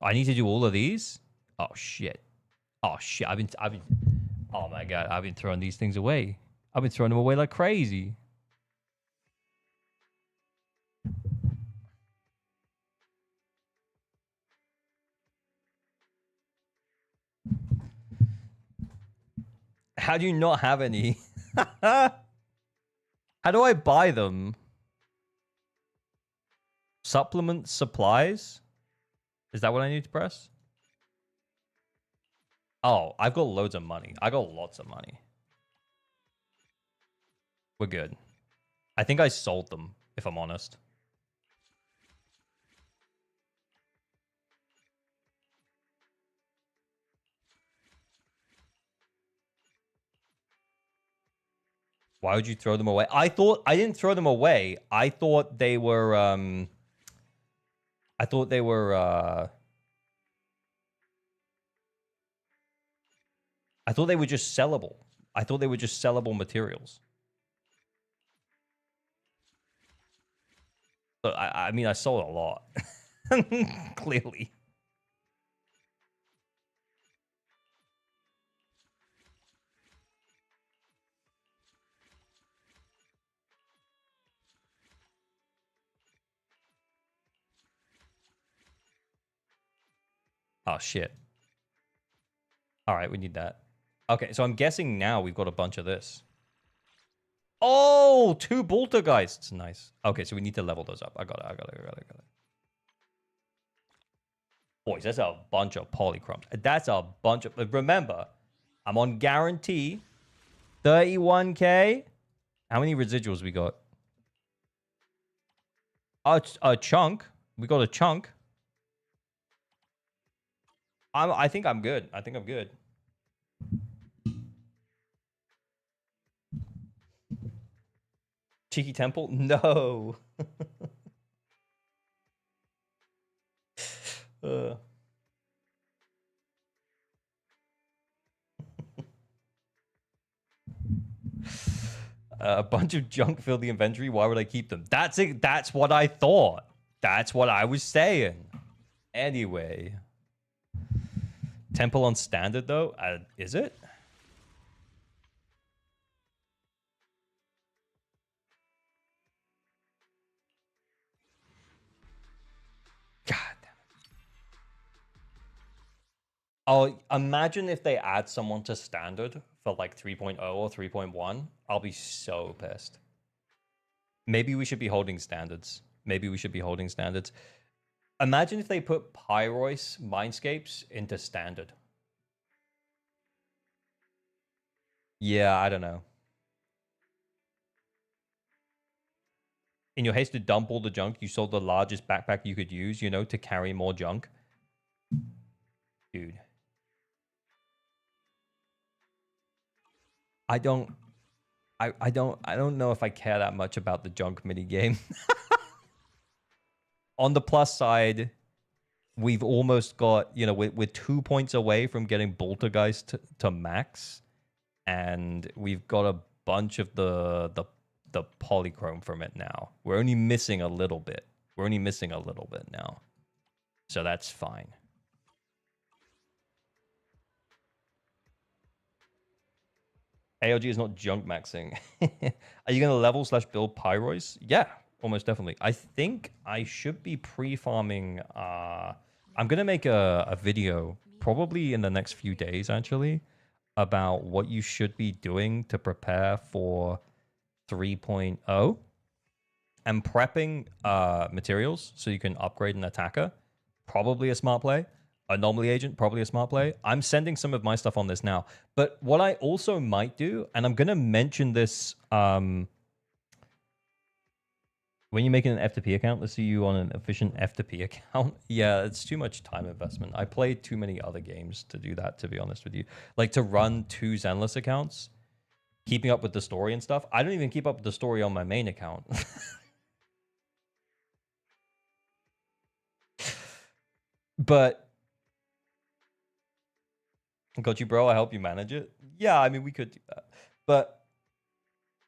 I need to do all of these? Oh shit. Oh shit. Oh my god, I've been throwing these things away. I've been throwing them away like crazy. How do you not have any? How do I buy them? Supplement supplies? Is that what I need to press? Oh, I've got loads of money. I got lots of money. We're good. I think I sold them, if I'm honest. Why would you throw them away? I didn't throw them away. I thought they were I thought they were just sellable. I thought they were just sellable materials. But I mean, I sold a lot. Clearly. Oh, shit. All right, we need that. Okay, so I'm guessing now we've got a bunch of this. Oh, 2 Poltergeists. Nice. Okay, so we need to level those up. I got it. Boys, that's a bunch of polychromes. That's a bunch of... Remember, I'm on guarantee. 31k. How many residuals we got? A chunk. We got a chunk. I think I'm good. I think I'm good. Cheeky Temple? No. A bunch of junk filled the inventory. Why would I keep them? That's it. That's what I thought. That's what I was saying. Anyway. Temple on standard, though? Is it? God damn it. Oh, imagine if they add someone to standard for like 3.0 or 3.1. I'll be so pissed. Maybe we should be holding standards. Imagine if they put Pyrois Mindscapes into standard. Yeah, I don't know. In your haste to dump all the junk, you sold the largest backpack you could use, you know, to carry more junk. Dude. I don't know if I care that much about the junk minigame. On the plus side, we've almost got, you know, we're 2 points away from getting Boltergeist to max, and we've got a bunch of the polychrome from it now. We're only missing a little bit. Now. So that's fine. ALG is not junk maxing. Are you going to level / build Pyrois? Yeah, almost definitely. I think I should be pre-farming. I'm going to make a video probably in the next few days, actually, about what you should be doing to prepare for 3.0 and prepping materials so you can upgrade an attacker. Probably a smart play. Anomaly agent, probably a smart play. I'm sending some of my stuff on this now. But what I also might do, and I'm going to mention this when you're making an FTP account, let's see you on an efficient FTP account. Yeah, it's too much time investment. I played too many other games to do that, to be honest with you. Like, to run 2 Zenless accounts, keeping up with the story and stuff. I don't even keep up with the story on my main account. But got you, bro. I help you manage it. Yeah, I mean, we could do that. But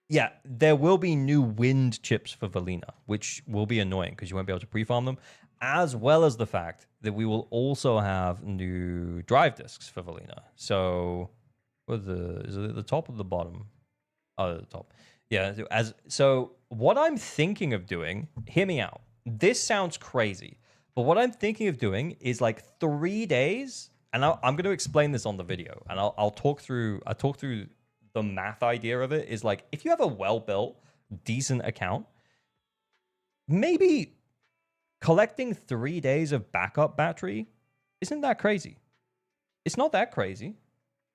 yeah, there will be new wind chips for Valina, which will be annoying because you won't be able to pre-farm them. as well as the fact that we will also have new drive discs for Valina. So, is it at the top or the bottom? Oh, at the top. Yeah. So, what I'm thinking of doing, hear me out. This sounds crazy, but what I'm thinking of doing is like 3 days, and I'm going to explain this on the video, and I'll talk through the math idea of it. Is like, if you have a well-built, decent account, maybe collecting 3 days of backup battery isn't that crazy. It's not that crazy.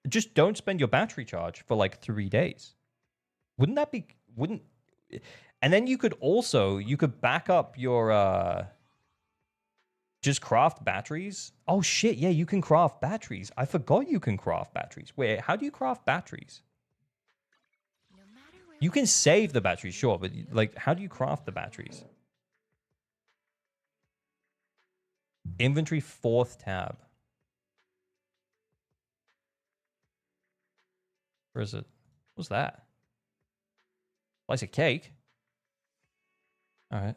Just don't spend your battery charge for like 3 days. Wouldn't that be, and then you could back up your, just craft batteries. Oh shit, yeah, you can craft batteries. I forgot you can craft batteries. Wait, how do you craft batteries? No matter where You can save the batteries, sure, but like, how do you craft the batteries? Inventory 4th tab. Where is it? What's that? Slice of cake? All right.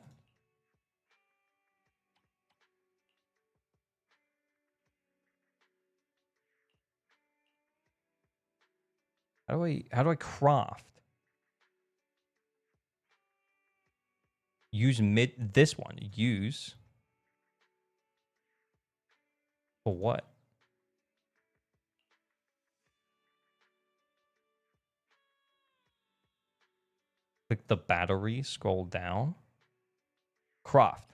How do I craft? Use this one. Use for what? Click the battery, scroll down. Craft.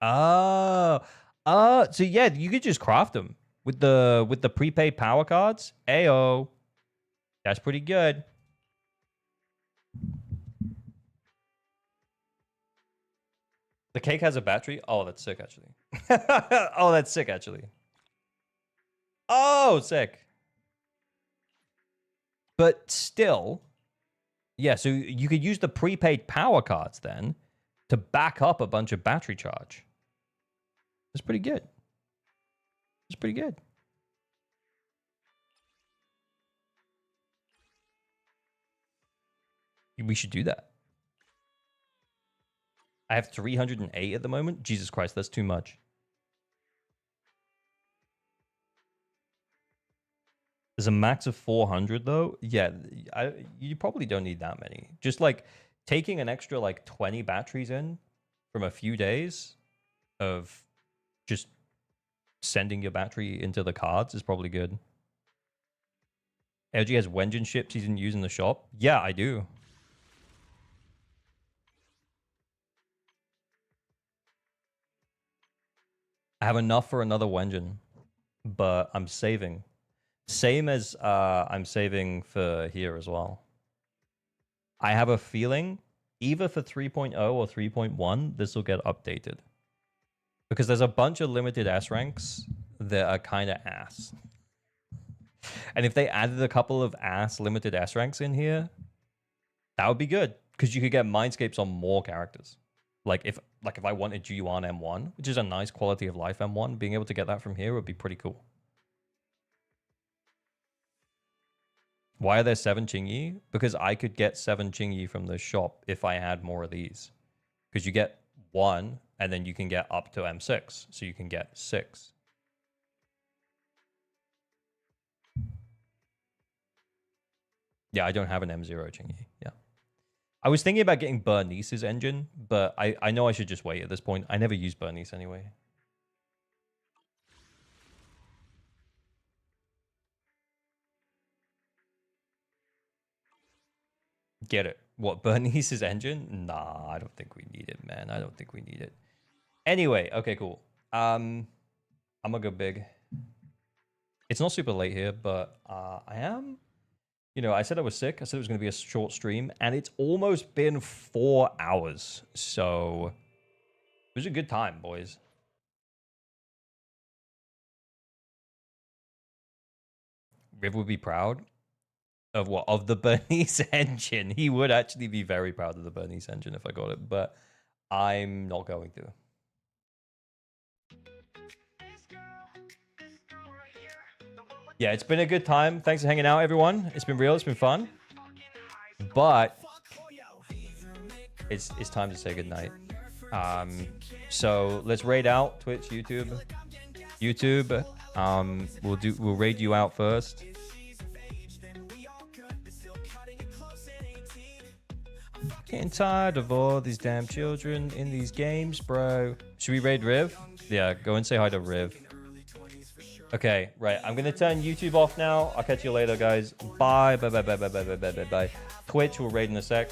Oh. So yeah, you could just craft them with the prepaid power cards. Ayo. That's pretty good. The cake has a battery? Oh, that's sick actually. Oh, that's sick actually. Oh, sick. But still, yeah, so you could use the prepaid power cards then to back up a bunch of battery charge. That's pretty good. It's pretty good. We should do that. I have 308 at the moment. Jesus Christ, that's too much. There's a max of 400 though. Yeah, you probably don't need that many. Just like taking an extra like 20 batteries in from a few days of just sending your battery into the cards is probably good. LG has Wenjin ships he's use in the shop. Yeah, I do. I have enough for another Wenjin, but I'm saving. Same as I'm saving for here as well. I have a feeling either for 3.0 or 3.1, this will get updated. Because there's a bunch of limited S ranks that are kind of ass. And if they added a couple of ass limited S ranks in here, that would be good. Because you could get Mindscapes on more characters. Like if I wanted G1 M1, which is a nice quality of life M1, being able to get that from here would be pretty cool. Why are there 7 Qingyi? Because I could get 7 Qingyi from the shop if I had more of these. Because you get 1, and then you can get up to M6. So you can get 6. Yeah, I don't have an M0 Qingyi. Yeah. I was thinking about getting Bernice's engine, but I know I should just wait at this point. I never use Bernice anyway. Get it. What, Bernice's engine? Nah, I don't think we need it, man. I don't think we need it. Anyway, okay, cool. I'm gonna go big. It's not super late here, but I am. You know, I said I was sick. I said it was going to be a short stream, and it's almost been 4 hours. So it was a good time, boys. Riv would be proud of what? Of the Bernice engine. He would actually be very proud of the Bernice engine if I got it, but I'm not going to. Yeah, it's been a good time. Thanks for hanging out, everyone. It's been real. It's been fun. But it's time to say goodnight. So let's raid out Twitch, YouTube. We'll raid you out first. Getting tired of all these damn children in these games, bro. Should we raid Riv? Yeah, go and say hi to Riv. Okay, right. I'm gonna turn YouTube off now. I'll catch you later, guys. Bye. Bye. Bye. Bye. Bye. Bye. Bye. Bye. Bye. Twitch will raid in a sec.